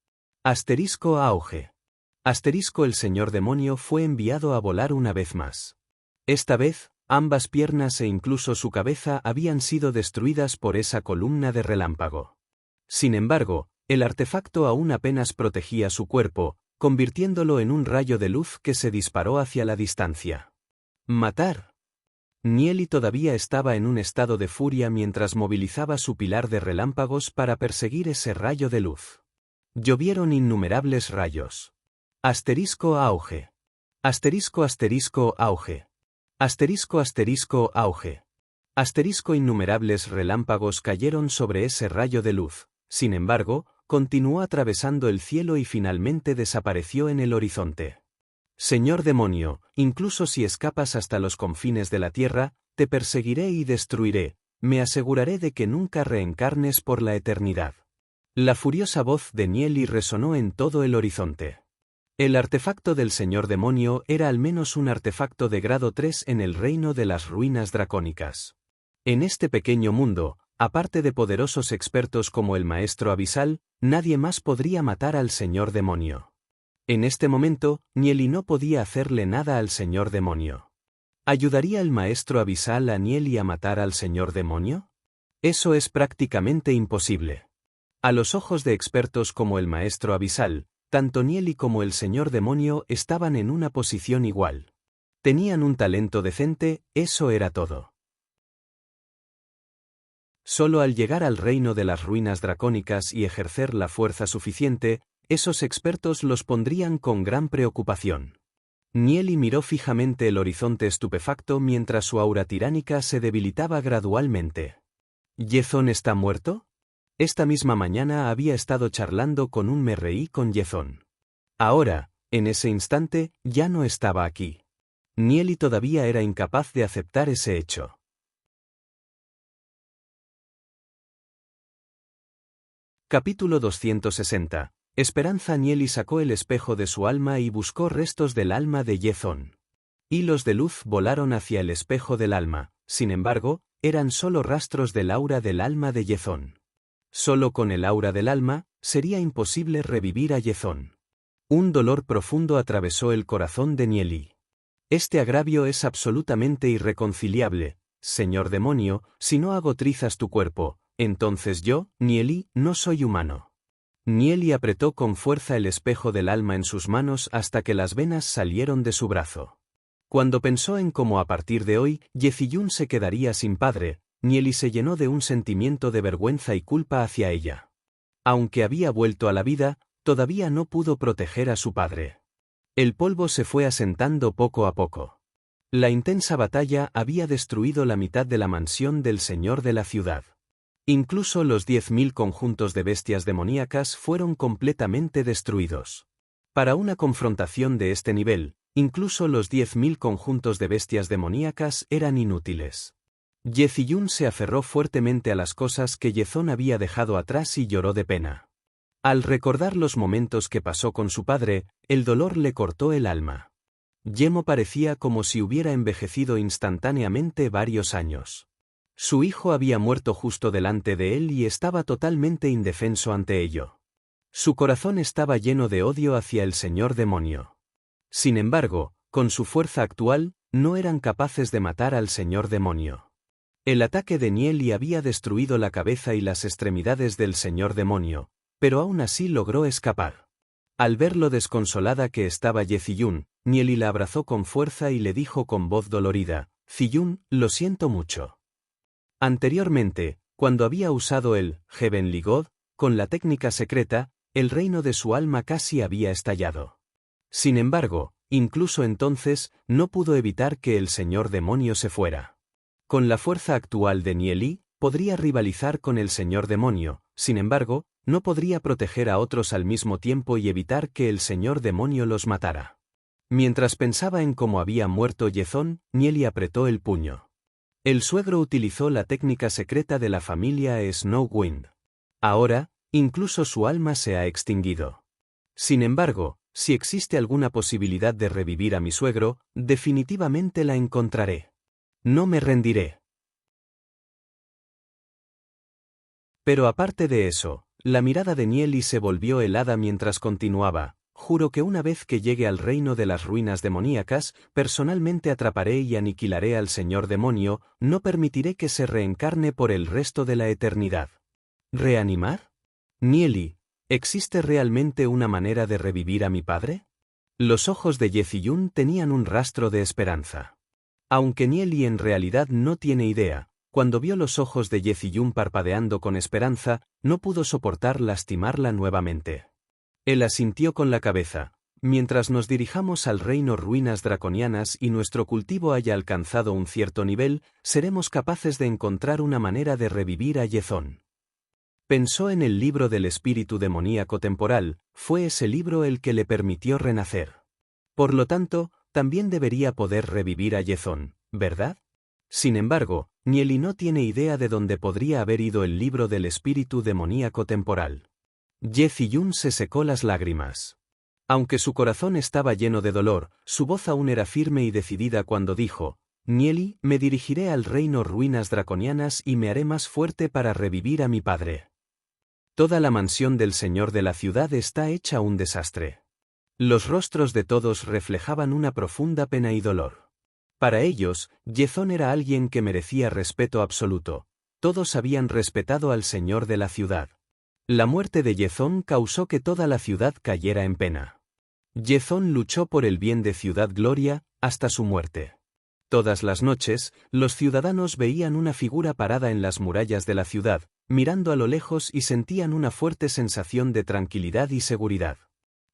Asterisco auge. Asterisco el señor demonio fue enviado a volar una vez más. Esta vez, ambas piernas e incluso su cabeza habían sido destruidas por esa columna de relámpago. Sin embargo, el artefacto aún apenas protegía su cuerpo, convirtiéndolo en un rayo de luz que se disparó hacia la distancia. ¡Matar! Nieli todavía estaba en un estado de furia mientras movilizaba su pilar de relámpagos para perseguir ese rayo de luz. Llovieron innumerables rayos. Asterisco auge. Asterisco asterisco auge. Asterisco asterisco auge. Asterisco innumerables relámpagos cayeron sobre ese rayo de luz. Sin embargo, continuó atravesando el cielo y finalmente desapareció en el horizonte. Señor demonio, incluso si escapas hasta los confines de la tierra, te perseguiré y destruiré, me aseguraré de que nunca reencarnes por la eternidad. La furiosa voz de Nieli resonó en todo el horizonte. El artefacto del señor demonio era al menos un artefacto de grado 3 en el reino de las ruinas dracónicas. En este pequeño mundo, aparte de poderosos expertos como el maestro abisal, nadie más podría matar al señor demonio. En este momento, Nieli no podía hacerle nada al señor demonio. ¿Ayudaría el maestro abisal a Nieli a matar al señor demonio? Eso es prácticamente imposible. A los ojos de expertos como el maestro abisal, tanto Nieli como el señor demonio estaban en una posición igual. Tenían un talento decente, eso era todo. Solo al llegar al reino de las ruinas dracónicas y ejercer la fuerza suficiente, esos expertos los pondrían con gran preocupación. Nieli miró fijamente el horizonte estupefacto mientras su aura tiránica se debilitaba gradualmente. ¿Yezón está muerto? Esta misma mañana había estado charlando con un merreí con Yezón. Ahora, en ese instante, ya no estaba aquí. Nieli todavía era incapaz de aceptar ese hecho. Capítulo 260. Esperanza. Nieli sacó el espejo de su alma y buscó restos del alma de Yezón. Hilos de luz volaron hacia el espejo del alma, sin embargo, eran solo rastros del aura del alma de Yezón. Solo con el aura del alma, sería imposible revivir a Yezón. Un dolor profundo atravesó el corazón de Nieli. Este agravio es absolutamente irreconciliable, señor demonio, si no hago trizas tu cuerpo, entonces yo, Nieli, no soy humano. Nieli apretó con fuerza el espejo del alma en sus manos hasta que las venas salieron de su brazo. Cuando pensó en cómo a partir de hoy, Yeziyun se quedaría sin padre, Nieli se llenó de un sentimiento de vergüenza y culpa hacia ella. Aunque había vuelto a la vida, todavía no pudo proteger a su padre. El polvo se fue asentando poco a poco. La intensa batalla había destruido la mitad de la mansión del señor de la ciudad. Incluso los 10.000 conjuntos de bestias demoníacas fueron completamente destruidos. Para una confrontación de este nivel, incluso los 10.000 conjuntos de bestias demoníacas eran inútiles. Yeziyun se aferró fuertemente a las cosas que Yezón había dejado atrás y lloró de pena. Al recordar los momentos que pasó con su padre, el dolor le cortó el alma. Yemo parecía como si hubiera envejecido instantáneamente varios años. Su hijo había muerto justo delante de él y estaba totalmente indefenso ante ello. Su corazón estaba lleno de odio hacia el señor demonio. Sin embargo, con su fuerza actual, no eran capaces de matar al señor demonio. El ataque de Nieli había destruido la cabeza y las extremidades del señor demonio, pero aún así logró escapar. Al ver lo desconsolada que estaba Ye Ziyun, Nieli la abrazó con fuerza y le dijo con voz dolorida: «Ziyun, lo siento mucho». Anteriormente, cuando había usado el Heavenly God, con la técnica secreta, el reino de su alma casi había estallado. Sin embargo, incluso entonces, no pudo evitar que el señor demonio se fuera. Con la fuerza actual de Nieli, podría rivalizar con el señor demonio, sin embargo, no podría proteger a otros al mismo tiempo y evitar que el señor demonio los matara. Mientras pensaba en cómo había muerto Yezón, Nieli apretó el puño. El suegro utilizó la técnica secreta de la familia Snowwind. Ahora, incluso su alma se ha extinguido. Sin embargo, si existe alguna posibilidad de revivir a mi suegro, definitivamente la encontraré. No me rendiré. Pero aparte de eso, la mirada de Nieli se volvió helada mientras continuaba: «Juro que una vez que llegue al reino de las ruinas demoníacas, personalmente atraparé y aniquilaré al señor demonio, no permitiré que se reencarne por el resto de la eternidad». ¿Reanimar? Nieli, ¿existe realmente una manera de revivir a mi padre? Los ojos de Ye Ziyun tenían un rastro de esperanza. Aunque Nieli en realidad no tiene idea, cuando vio los ojos de Ye Ziyun parpadeando con esperanza, no pudo soportar lastimarla nuevamente. Él asintió con la cabeza: «Mientras nos dirijamos al reino ruinas draconianas y nuestro cultivo haya alcanzado un cierto nivel, seremos capaces de encontrar una manera de revivir a Yezón». Pensó en el libro del espíritu demoníaco temporal, fue ese libro el que le permitió renacer. Por lo tanto, también debería poder revivir a Yezón, ¿verdad? Sin embargo, Nieli no tiene idea de dónde podría haber ido el libro del espíritu demoníaco temporal. Ye Ziyun se secó las lágrimas. Aunque su corazón estaba lleno de dolor, su voz aún era firme y decidida cuando dijo: «Nieli, me dirigiré al reino ruinas draconianas y me haré más fuerte para revivir a mi padre». Toda la mansión del señor de la ciudad está hecha un desastre. Los rostros de todos reflejaban una profunda pena y dolor. Para ellos, Yezón era alguien que merecía respeto absoluto. Todos habían respetado al señor de la ciudad. La muerte de Yezón causó que toda la ciudad cayera en pena. Yezón luchó por el bien de Ciudad Gloria, hasta su muerte. Todas las noches, los ciudadanos veían una figura parada en las murallas de la ciudad, mirando a lo lejos y sentían una fuerte sensación de tranquilidad y seguridad.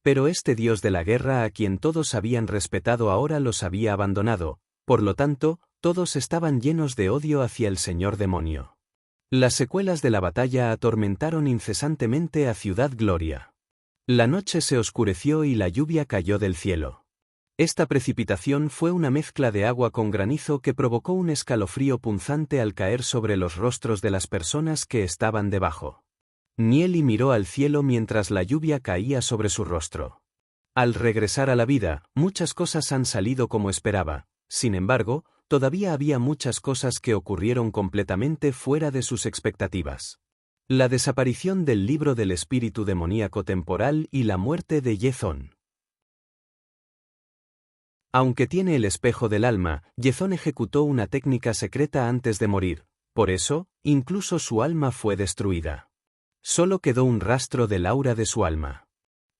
Pero este dios de la guerra a quien todos habían respetado ahora los había abandonado, por lo tanto, todos estaban llenos de odio hacia el señor demonio. Las secuelas de la batalla atormentaron incesantemente a Ciudad Gloria. La noche se oscureció y la lluvia cayó del cielo. Esta precipitación fue una mezcla de agua con granizo que provocó un escalofrío punzante al caer sobre los rostros de las personas que estaban debajo. Nieli miró al cielo mientras la lluvia caía sobre su rostro. Al regresar a la vida, muchas cosas han salido como esperaba, sin embargo, todavía había muchas cosas que ocurrieron completamente fuera de sus expectativas. La desaparición del libro del espíritu demoníaco temporal y la muerte de Yezón. Aunque tiene el espejo del alma, Yezón ejecutó una técnica secreta antes de morir, por eso, incluso su alma fue destruida. Solo quedó un rastro del aura de su alma.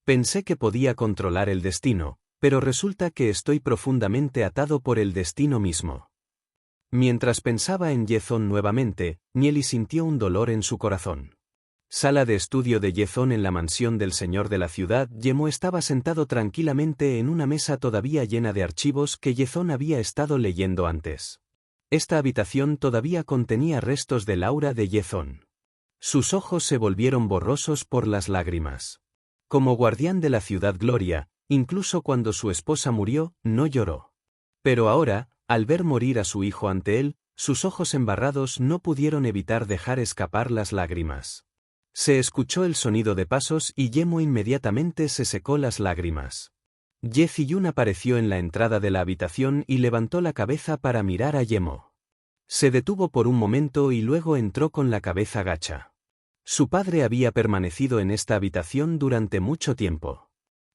Pensé que podía controlar el destino, pero resulta que estoy profundamente atado por el destino mismo. Mientras pensaba en Yezón nuevamente, Nieli sintió un dolor en su corazón. Sala de estudio de Yezón en la mansión del señor de la ciudad. Yemo estaba sentado tranquilamente en una mesa todavía llena de archivos que Yezón había estado leyendo antes. Esta habitación todavía contenía restos del aura de Yezón. Sus ojos se volvieron borrosos por las lágrimas. Como guardián de la ciudad Gloria, incluso cuando su esposa murió, no lloró. Pero ahora, al ver morir a su hijo ante él, sus ojos embarrados no pudieron evitar dejar escapar las lágrimas. Se escuchó el sonido de pasos y Yemo inmediatamente se secó las lágrimas. Ye Ziyun apareció en la entrada de la habitación y levantó la cabeza para mirar a Yemo. Se detuvo por un momento y luego entró con la cabeza gacha. Su padre había permanecido en esta habitación durante mucho tiempo.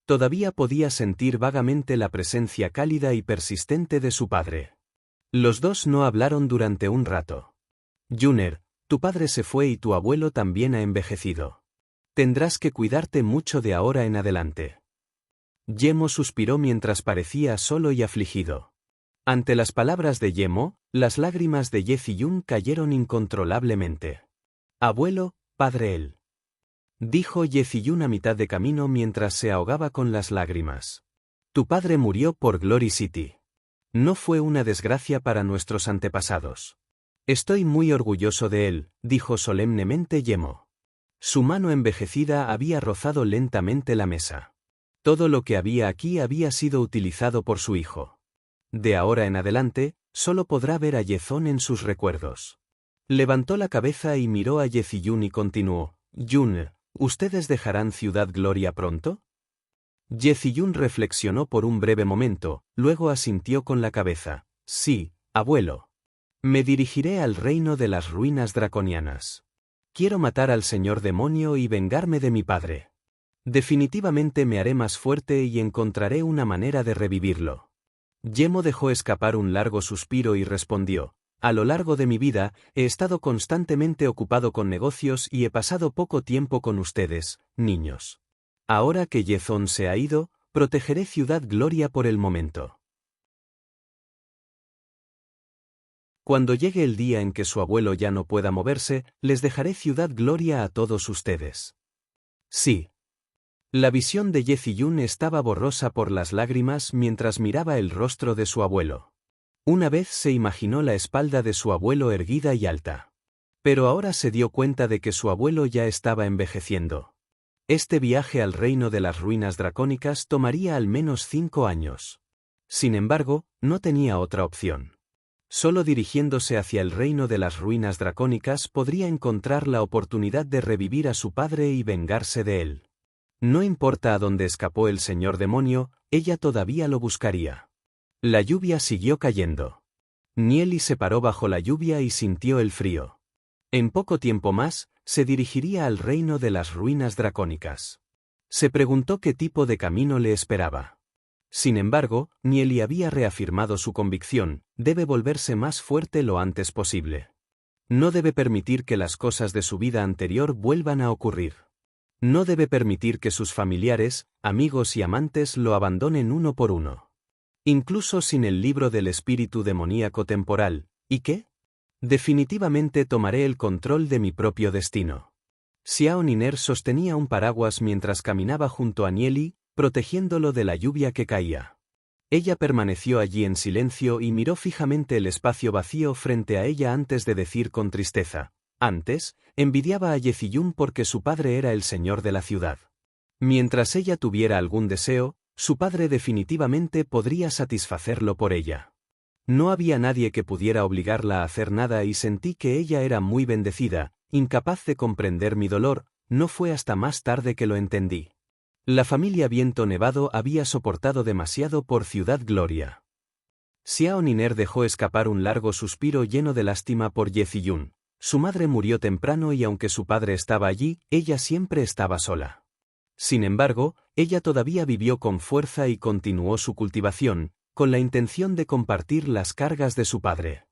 Todavía podía sentir vagamente la presencia cálida y persistente de su padre. Los dos no hablaron durante un rato. Junior, tu padre se fue y tu abuelo también ha envejecido. Tendrás que cuidarte mucho de ahora en adelante. Yemo suspiró mientras parecía solo y afligido. Ante las palabras de Yemo, las lágrimas de Ye Ziyun cayeron incontrolablemente. Abuelo, padre él. Dijo Ye Ziyun a mitad de camino mientras se ahogaba con las lágrimas. Tu padre murió por Glory City. No fue una desgracia para nuestros antepasados. Estoy muy orgulloso de él, dijo solemnemente Yemo. Su mano envejecida había rozado lentamente la mesa. Todo lo que había aquí había sido utilizado por su hijo. De ahora en adelante, solo podrá ver a Yezón en sus recuerdos. Levantó la cabeza y miró a Ye Ziyun y continuó, Jun, ¿ustedes dejarán Ciudad Gloria pronto? Ye Ziyun reflexionó por un breve momento, luego asintió con la cabeza, sí, abuelo. Me dirigiré al reino de las ruinas draconianas. Quiero matar al señor demonio y vengarme de mi padre. Definitivamente me haré más fuerte y encontraré una manera de revivirlo. Yemo dejó escapar un largo suspiro y respondió, a lo largo de mi vida, he estado constantemente ocupado con negocios y he pasado poco tiempo con ustedes, niños. Ahora que Yezón se ha ido, protegeré Ciudad Gloria por el momento. Cuando llegue el día en que su abuelo ya no pueda moverse, les dejaré Ciudad Gloria a todos ustedes. Sí. La visión de Ye Ziyun estaba borrosa por las lágrimas mientras miraba el rostro de su abuelo. Una vez se imaginó la espalda de su abuelo erguida y alta. Pero ahora se dio cuenta de que su abuelo ya estaba envejeciendo. Este viaje al reino de las ruinas dracónicas tomaría al menos 5 años. Sin embargo, no tenía otra opción. Solo dirigiéndose hacia el reino de las ruinas dracónicas podría encontrar la oportunidad de revivir a su padre y vengarse de él. No importa a dónde escapó el señor demonio, ella todavía lo buscaría. La lluvia siguió cayendo. Nieli se paró bajo la lluvia y sintió el frío. En poco tiempo más, se dirigiría al reino de las ruinas dracónicas. Se preguntó qué tipo de camino le esperaba. Sin embargo, Nieli había reafirmado su convicción, debe volverse más fuerte lo antes posible. No debe permitir que las cosas de su vida anterior vuelvan a ocurrir. No debe permitir que sus familiares, amigos y amantes lo abandonen uno por uno. Incluso sin el libro del espíritu demoníaco temporal, ¿y qué? Definitivamente tomaré el control de mi propio destino. Xiao Niner sostenía un paraguas mientras caminaba junto a Nieli, protegiéndolo de la lluvia que caía. Ella permaneció allí en silencio y miró fijamente el espacio vacío frente a ella antes de decir con tristeza, antes, envidiaba a Ye Ziyun porque su padre era el señor de la ciudad. Mientras ella tuviera algún deseo, su padre definitivamente podría satisfacerlo por ella. No había nadie que pudiera obligarla a hacer nada y sentí que ella era muy bendecida, incapaz de comprender mi dolor, no fue hasta más tarde que lo entendí. La familia Viento Nevado había soportado demasiado por Ciudad Gloria. Xiao Niner dejó escapar un largo suspiro lleno de lástima por Ye Ziyun. Su madre murió temprano y aunque su padre estaba allí, ella siempre estaba sola. Sin embargo, ella todavía vivió con fuerza y continuó su cultivación, con la intención de compartir las cargas de su padre.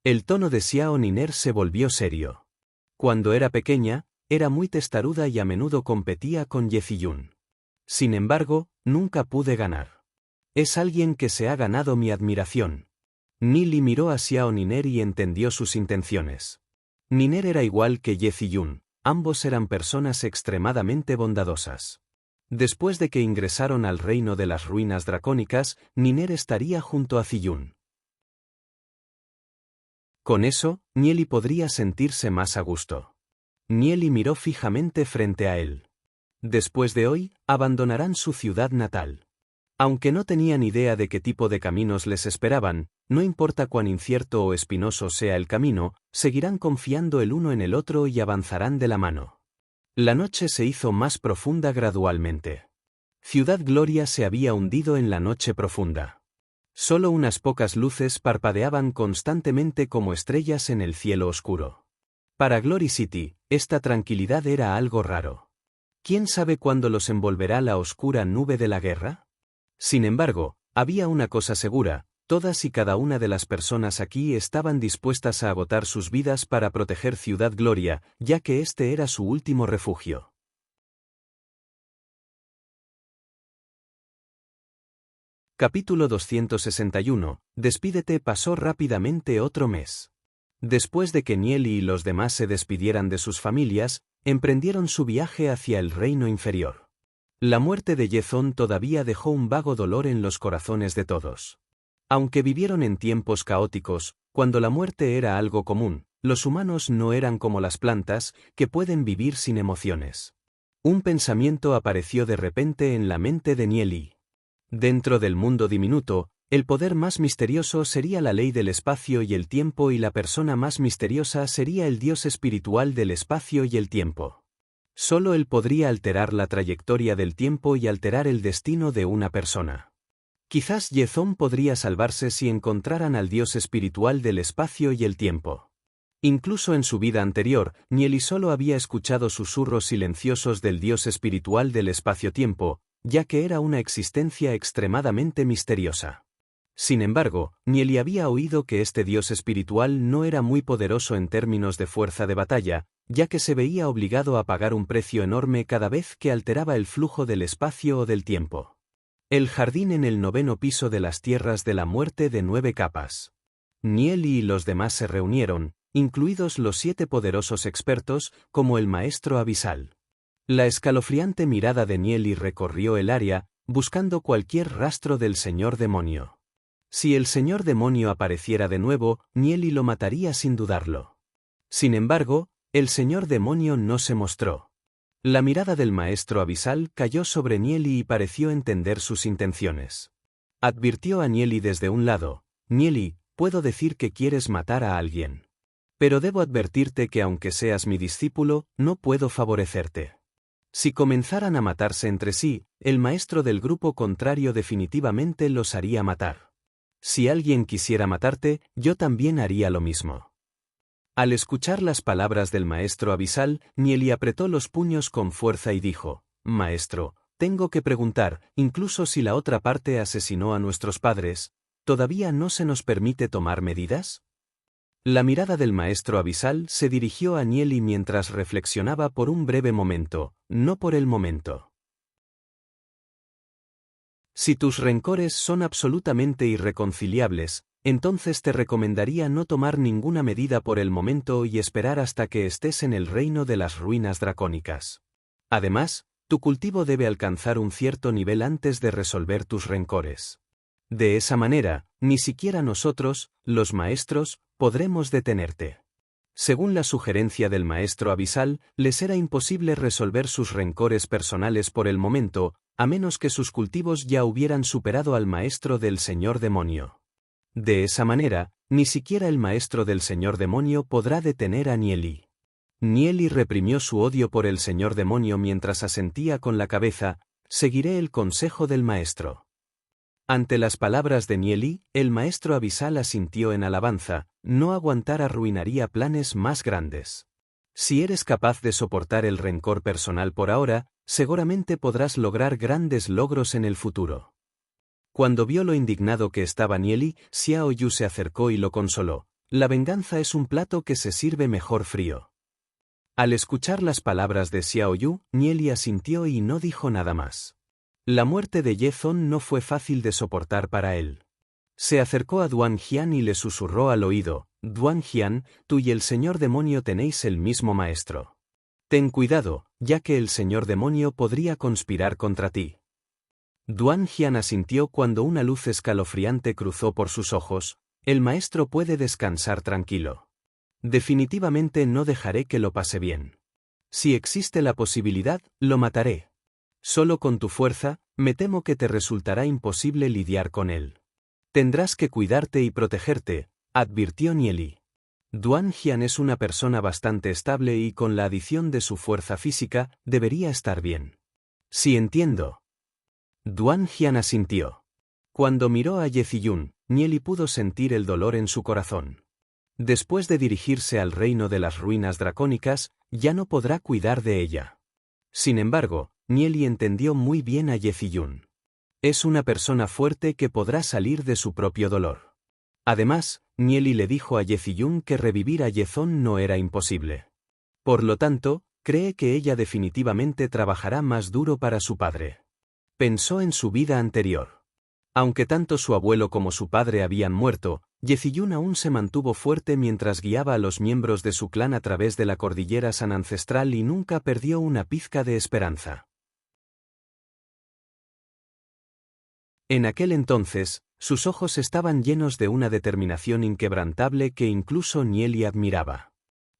El tono de Xiao Niner se volvió serio. Cuando era pequeña, era muy testaruda y a menudo competía con Ye Ziyun. Sin embargo, nunca pude ganar. Es alguien que se ha ganado mi admiración. Nili miró a Xiao Niner y entendió sus intenciones. Niner era igual que Ye Ziyun, ambos eran personas extremadamente bondadosas. Después de que ingresaron al reino de las ruinas dracónicas, Niner estaría junto a Ziyun. Con eso, Nieli podría sentirse más a gusto. Nieli miró fijamente frente a él. Después de hoy, abandonarán su ciudad natal. Aunque no tenían idea de qué tipo de caminos les esperaban, no importa cuán incierto o espinoso sea el camino, seguirán confiando el uno en el otro y avanzarán de la mano. La noche se hizo más profunda gradualmente. Ciudad Gloria se había hundido en la noche profunda. Solo unas pocas luces parpadeaban constantemente como estrellas en el cielo oscuro. Para Glory City, esta tranquilidad era algo raro. ¿Quién sabe cuándo los envolverá la oscura nube de la guerra? Sin embargo, había una cosa segura: todas y cada una de las personas aquí estaban dispuestas a agotar sus vidas para proteger Ciudad Gloria, ya que este era su último refugio. Capítulo 261. Despídete. Pasó rápidamente otro mes. Después de que Nieli y los demás se despidieran de sus familias, emprendieron su viaje hacia el reino inferior. La muerte de Yezón todavía dejó un vago dolor en los corazones de todos. Aunque vivieron en tiempos caóticos, cuando la muerte era algo común, los humanos no eran como las plantas, que pueden vivir sin emociones. Un pensamiento apareció de repente en la mente de Nieli. Dentro del mundo diminuto, el poder más misterioso sería la ley del espacio y el tiempo, y la persona más misteriosa sería el dios espiritual del espacio y el tiempo. Solo él podría alterar la trayectoria del tiempo y alterar el destino de una persona. Quizás Yezón podría salvarse si encontraran al dios espiritual del espacio y el tiempo. Incluso en su vida anterior, Nieli solo había escuchado susurros silenciosos del dios espiritual del espacio-tiempo, ya que era una existencia extremadamente misteriosa. Sin embargo, Nieli había oído que este dios espiritual no era muy poderoso en términos de fuerza de batalla, ya que se veía obligado a pagar un precio enorme cada vez que alteraba el flujo del espacio o del tiempo. El jardín en el 9º piso de las tierras de la muerte de 9 capas. Nieli y los demás se reunieron, incluidos los 7 poderosos expertos, como el maestro abisal. La escalofriante mirada de Nieli recorrió el área, buscando cualquier rastro del señor demonio. Si el señor demonio apareciera de nuevo, Nieli lo mataría sin dudarlo. Sin embargo, el señor demonio no se mostró. La mirada del maestro abisal cayó sobre Nieli y pareció entender sus intenciones. Advirtió a Nieli desde un lado: Nieli, puedo decir que quieres matar a alguien. Pero debo advertirte que aunque seas mi discípulo, no puedo favorecerte. Si comenzaran a matarse entre sí, el maestro del grupo contrario definitivamente los haría matar. Si alguien quisiera matarte, yo también haría lo mismo. Al escuchar las palabras del maestro abisal, Nieli apretó los puños con fuerza y dijo: Maestro, tengo que preguntar, incluso si la otra parte asesinó a nuestros padres, ¿todavía no se nos permite tomar medidas? La mirada del maestro abisal se dirigió a Nieli mientras reflexionaba por un breve momento: no por el momento. Si tus rencores son absolutamente irreconciliables, entonces te recomendaría no tomar ninguna medida por el momento y esperar hasta que estés en el reino de las ruinas dracónicas. Además, tu cultivo debe alcanzar un cierto nivel antes de resolver tus rencores. De esa manera, ni siquiera nosotros, los maestros, podremos detenerte. Según la sugerencia del maestro abisal, les era imposible resolver sus rencores personales por el momento, a menos que sus cultivos ya hubieran superado al maestro del señor demonio. De esa manera, ni siquiera el maestro del señor demonio podrá detener a Nieli. Nieli reprimió su odio por el señor demonio mientras asentía con la cabeza: seguiré el consejo del maestro. Ante las palabras de Nieli, el maestro abisal asintió en alabanza: no aguantar arruinaría planes más grandes. Si eres capaz de soportar el rencor personal por ahora, seguramente podrás lograr grandes logros en el futuro. Cuando vio lo indignado que estaba Nieli, Xiao Yu se acercó y lo consoló: la venganza es un plato que se sirve mejor frío. Al escuchar las palabras de Xiao Yu, Nieli asintió y no dijo nada más. La muerte de Yezón no fue fácil de soportar para él. Se acercó a Duan Jian y le susurró al oído: Duan Jian, tú y el señor demonio tenéis el mismo maestro. Ten cuidado, ya que el señor demonio podría conspirar contra ti. Duan Jian asintió cuando una luz escalofriante cruzó por sus ojos: el maestro puede descansar tranquilo. Definitivamente no dejaré que lo pase bien. Si existe la posibilidad, lo mataré. Solo con tu fuerza, me temo que te resultará imposible lidiar con él. Tendrás que cuidarte y protegerte, advirtió Nieli. Duan Jian es una persona bastante estable y con la adición de su fuerza física, debería estar bien. Sí, entiendo. Duan Jian asintió. Cuando miró a Yeziyun, Nieli pudo sentir el dolor en su corazón. Después de dirigirse al reino de las ruinas dracónicas, ya no podrá cuidar de ella. Sin embargo, Nieli entendió muy bien a Ye-Ziyun. Es una persona fuerte que podrá salir de su propio dolor. Además, Nieli le dijo a Ye-Ziyun que revivir a Ye-Zon no era imposible. Por lo tanto, cree que ella definitivamente trabajará más duro para su padre. Pensó en su vida anterior. Aunque tanto su abuelo como su padre habían muerto, Ye-Ziyun aún se mantuvo fuerte mientras guiaba a los miembros de su clan a través de la cordillera San Ancestral y nunca perdió una pizca de esperanza. En aquel entonces, sus ojos estaban llenos de una determinación inquebrantable que incluso Nieli admiraba.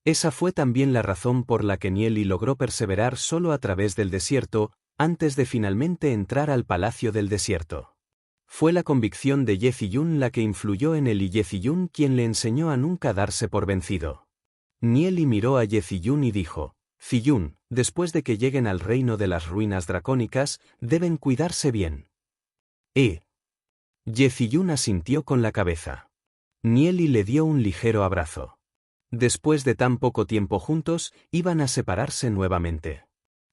Esa fue también la razón por la que Nieli logró perseverar solo a través del desierto, antes de finalmente entrar al Palacio del Desierto. Fue la convicción de Ye-Ziyun la que influyó en él y Ye-Ziyun quien le enseñó a nunca darse por vencido. Nieli miró a Ye-Ziyun y dijo: Ziyun, después de que lleguen al reino de las ruinas dracónicas, deben cuidarse bien. Ye-Ziyun asintió con la cabeza. Nieli le dio un ligero abrazo. Después de tan poco tiempo juntos, iban a separarse nuevamente.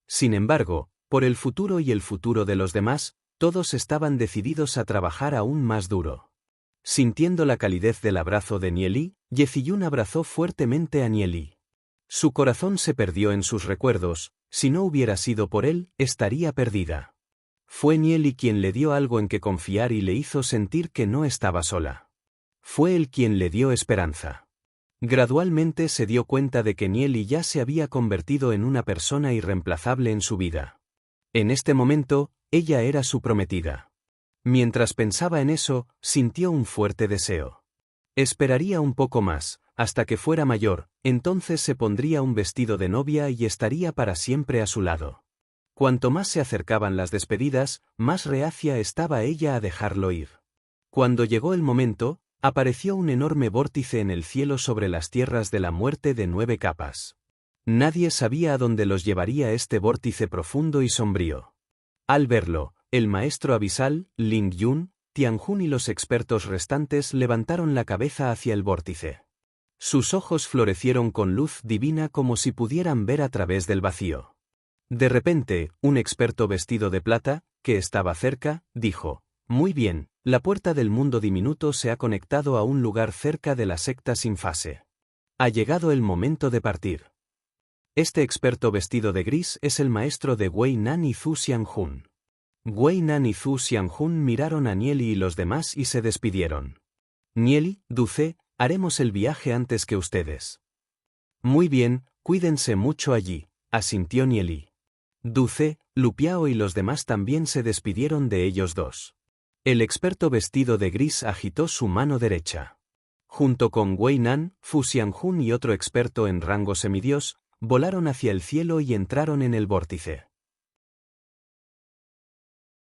Sin embargo, por el futuro y el futuro de los demás, todos estaban decididos a trabajar aún más duro. Sintiendo la calidez del abrazo de Nieli, Ye-Ziyun abrazó fuertemente a Nieli. Su corazón se perdió en sus recuerdos, si no hubiera sido por él, estaría perdida. Fue Nieli quien le dio algo en que confiar y le hizo sentir que no estaba sola. Fue él quien le dio esperanza. Gradualmente se dio cuenta de que Nieli ya se había convertido en una persona irreemplazable en su vida. En este momento, ella era su prometida. Mientras pensaba en eso, sintió un fuerte deseo. Esperaría un poco más, hasta que fuera mayor, entonces se pondría un vestido de novia y estaría para siempre a su lado. Cuanto más se acercaban las despedidas, más reacia estaba ella a dejarlo ir. Cuando llegó el momento, apareció un enorme vórtice en el cielo sobre las tierras de la muerte de 9 capas. Nadie sabía a dónde los llevaría este vórtice profundo y sombrío. Al verlo, el maestro abisal, Ling Yun, Tianjun y los expertos restantes levantaron la cabeza hacia el vórtice. Sus ojos florecieron con luz divina como si pudieran ver a través del vacío. De repente, un experto vestido de plata, que estaba cerca, dijo: «Muy bien, la puerta del mundo diminuto se ha conectado a un lugar cerca de la secta sin fase. Ha llegado el momento de partir». Este experto vestido de gris es el maestro de Wei Nan y Zhu Xianjun. Wei Nan y Zhu Xianjun miraron a Nieli y los demás y se despidieron. «Nieli, Duce, haremos el viaje antes que ustedes». «Muy bien, cuídense mucho allí», asintió Nieli. Duce, Lupiao y los demás también se despidieron de ellos dos. El experto vestido de gris agitó su mano derecha. Junto con Wei Nan, Fu Xianjun y otro experto en rango semidios, volaron hacia el cielo y entraron en el vórtice.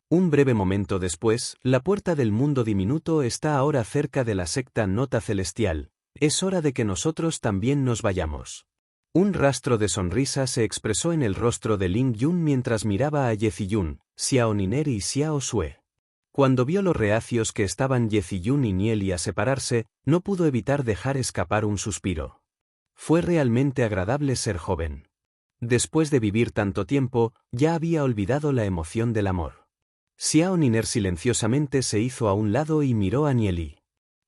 Un breve momento después, la puerta del mundo diminuto está ahora cerca de la secta Nota Celestial. Es hora de que nosotros también nos vayamos. Un rastro de sonrisa se expresó en el rostro de Ling Yun mientras miraba a Ye-Ziyun, Xiao Niner y Xiao Xue. Cuando vio lo reacios que estaban Ye-Ziyun y Nieli a separarse, no pudo evitar dejar escapar un suspiro. Fue realmente agradable ser joven. Después de vivir tanto tiempo, ya había olvidado la emoción del amor. Xiao Niner silenciosamente se hizo a un lado y miró a Nieli.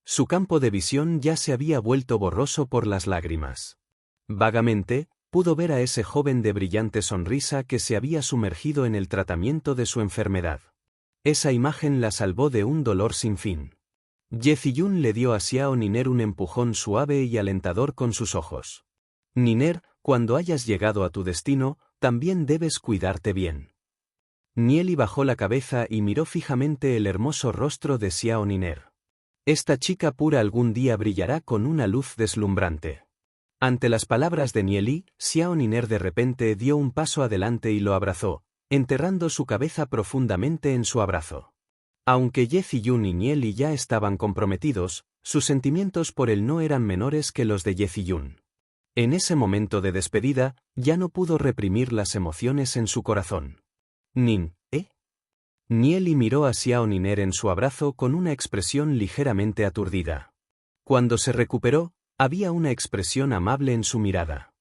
Su campo de visión ya se había vuelto borroso por las lágrimas. Vagamente, pudo ver a ese joven de brillante sonrisa que se había sumergido en el tratamiento de su enfermedad. Esa imagen la salvó de un dolor sin fin. Ye-Ziyun le dio a Xiao Niner un empujón suave y alentador con sus ojos. «Niner, cuando hayas llegado a tu destino, también debes cuidarte bien». Nieli bajó la cabeza y miró fijamente el hermoso rostro de Xiao Niner. Esta chica pura algún día brillará con una luz deslumbrante. Ante las palabras de Nieli, Xiao Niner de repente dio un paso adelante y lo abrazó, enterrando su cabeza profundamente en su abrazo. Aunque Ye-Ziyun y Nieli ya estaban comprometidos, sus sentimientos por él no eran menores que los de Ye-Ziyun. En ese momento de despedida, ya no pudo reprimir las emociones en su corazón. Nieli miró a Xiao Niner en su abrazo con una expresión ligeramente aturdida. Cuando se recuperó, había una expresión amable en su mirada.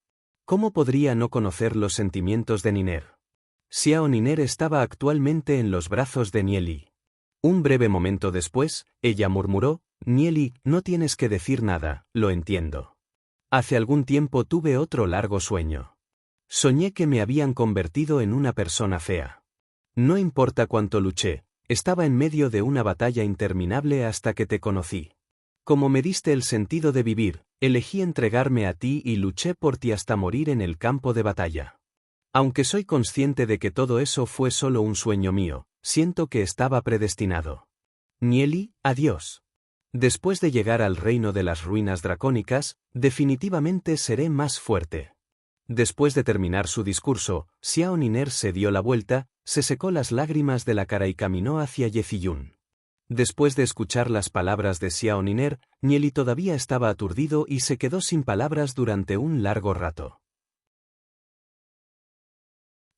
¿Cómo podría no conocer los sentimientos de Niner? Xiao Niner estaba actualmente en los brazos de Nieli. Un breve momento después, ella murmuró: Nieli, no tienes que decir nada, lo entiendo. Hace algún tiempo tuve otro largo sueño. Soñé que me habían convertido en una persona fea. No importa cuánto luché, estaba en medio de una batalla interminable hasta que te conocí. Como me diste el sentido de vivir, elegí entregarme a ti y luché por ti hasta morir en el campo de batalla. Aunque soy consciente de que todo eso fue solo un sueño mío, siento que estaba predestinado. Nieli, adiós. Después de llegar al reino de las ruinas dracónicas, definitivamente seré más fuerte. Después de terminar su discurso, Xiao Niner se dio la vuelta, se secó las lágrimas de la cara y caminó hacia Yeziyun. Después de escuchar las palabras de Xiao Niner, Nieli todavía estaba aturdido y se quedó sin palabras durante un largo rato.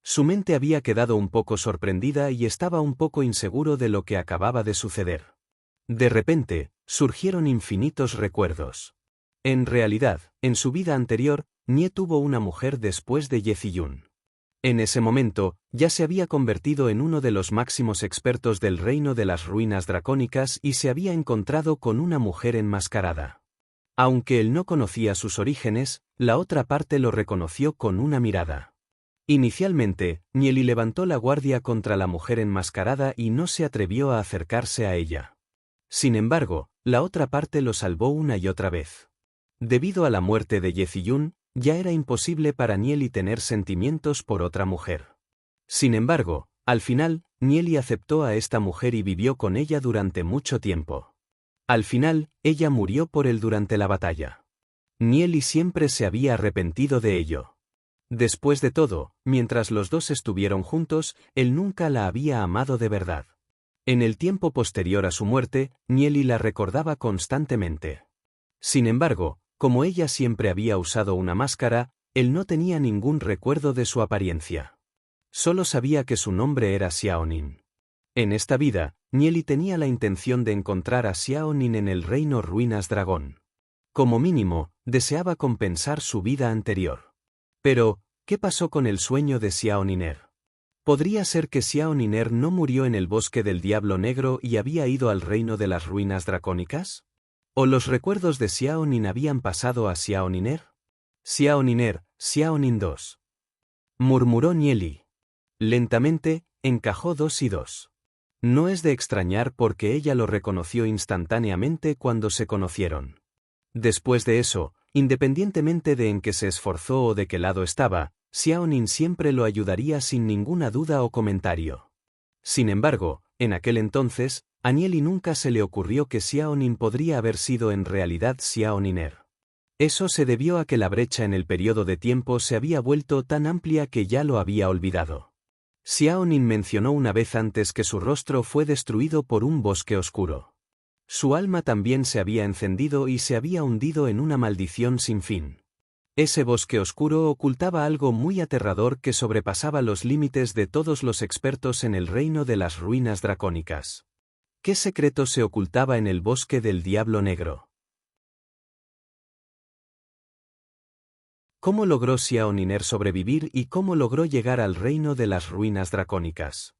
Su mente había quedado un poco sorprendida y estaba un poco inseguro de lo que acababa de suceder. De repente, surgieron infinitos recuerdos. En realidad, en su vida anterior, Nie tuvo una mujer después de Yeziyun. En ese momento, ya se había convertido en uno de los máximos expertos del reino de las ruinas dracónicas y se había encontrado con una mujer enmascarada. Aunque él no conocía sus orígenes, la otra parte lo reconoció con una mirada. Inicialmente, Nieli levantó la guardia contra la mujer enmascarada y no se atrevió a acercarse a ella. Sin embargo, la otra parte lo salvó una y otra vez. Debido a la muerte de Yeziyun, ya era imposible para Nieli tener sentimientos por otra mujer. Sin embargo, al final, Nieli aceptó a esta mujer y vivió con ella durante mucho tiempo. Al final, ella murió por él durante la batalla. Nieli siempre se había arrepentido de ello. Después de todo, mientras los dos estuvieron juntos, él nunca la había amado de verdad. En el tiempo posterior a su muerte, Nieli la recordaba constantemente. Sin embargo, como ella siempre había usado una máscara, él no tenía ningún recuerdo de su apariencia. Solo sabía que su nombre era Xiao Nin. En esta vida, Nieli tenía la intención de encontrar a Xiao Nin en el reino Ruinas Dragón. Como mínimo, deseaba compensar su vida anterior. Pero, ¿qué pasó con el sueño de Xiao Niner? ¿Podría ser que Xiao Niner no murió en el bosque del Diablo Negro y había ido al reino de las ruinas dracónicas? ¿O los recuerdos de Xiao Nin habían pasado a Xiao Niner? Xiao Niner, Xiao Nin 2. Murmuró Nieli. Lentamente, encajó 2 y 2. No es de extrañar porque ella lo reconoció instantáneamente cuando se conocieron. Después de eso, independientemente de en qué se esforzó o de qué lado estaba, Xiao Nin siempre lo ayudaría sin ninguna duda o comentario. Sin embargo, en aquel entonces, a Nieli nunca se le ocurrió que Xiao Nin podría haber sido en realidad Xiao Niner. Eso se debió a que la brecha en el periodo de tiempo se había vuelto tan amplia que ya lo había olvidado. Xiao Nin mencionó una vez antes que su rostro fue destruido por un bosque oscuro. Su alma también se había encendido y se había hundido en una maldición sin fin. Ese bosque oscuro ocultaba algo muy aterrador que sobrepasaba los límites de todos los expertos en el reino de las ruinas dracónicas. ¿Qué secreto se ocultaba en el bosque del Diablo Negro? ¿Cómo logró Xiao Niner sobrevivir y cómo logró llegar al reino de las ruinas dracónicas?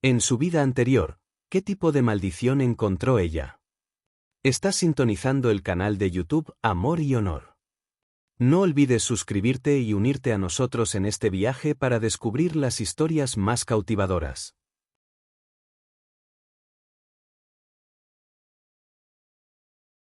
En su vida anterior, ¿qué tipo de maldición encontró ella? Estás sintonizando el canal de YouTube Amor y Honor. No olvides suscribirte y unirte a nosotros en este viaje para descubrir las historias más cautivadoras.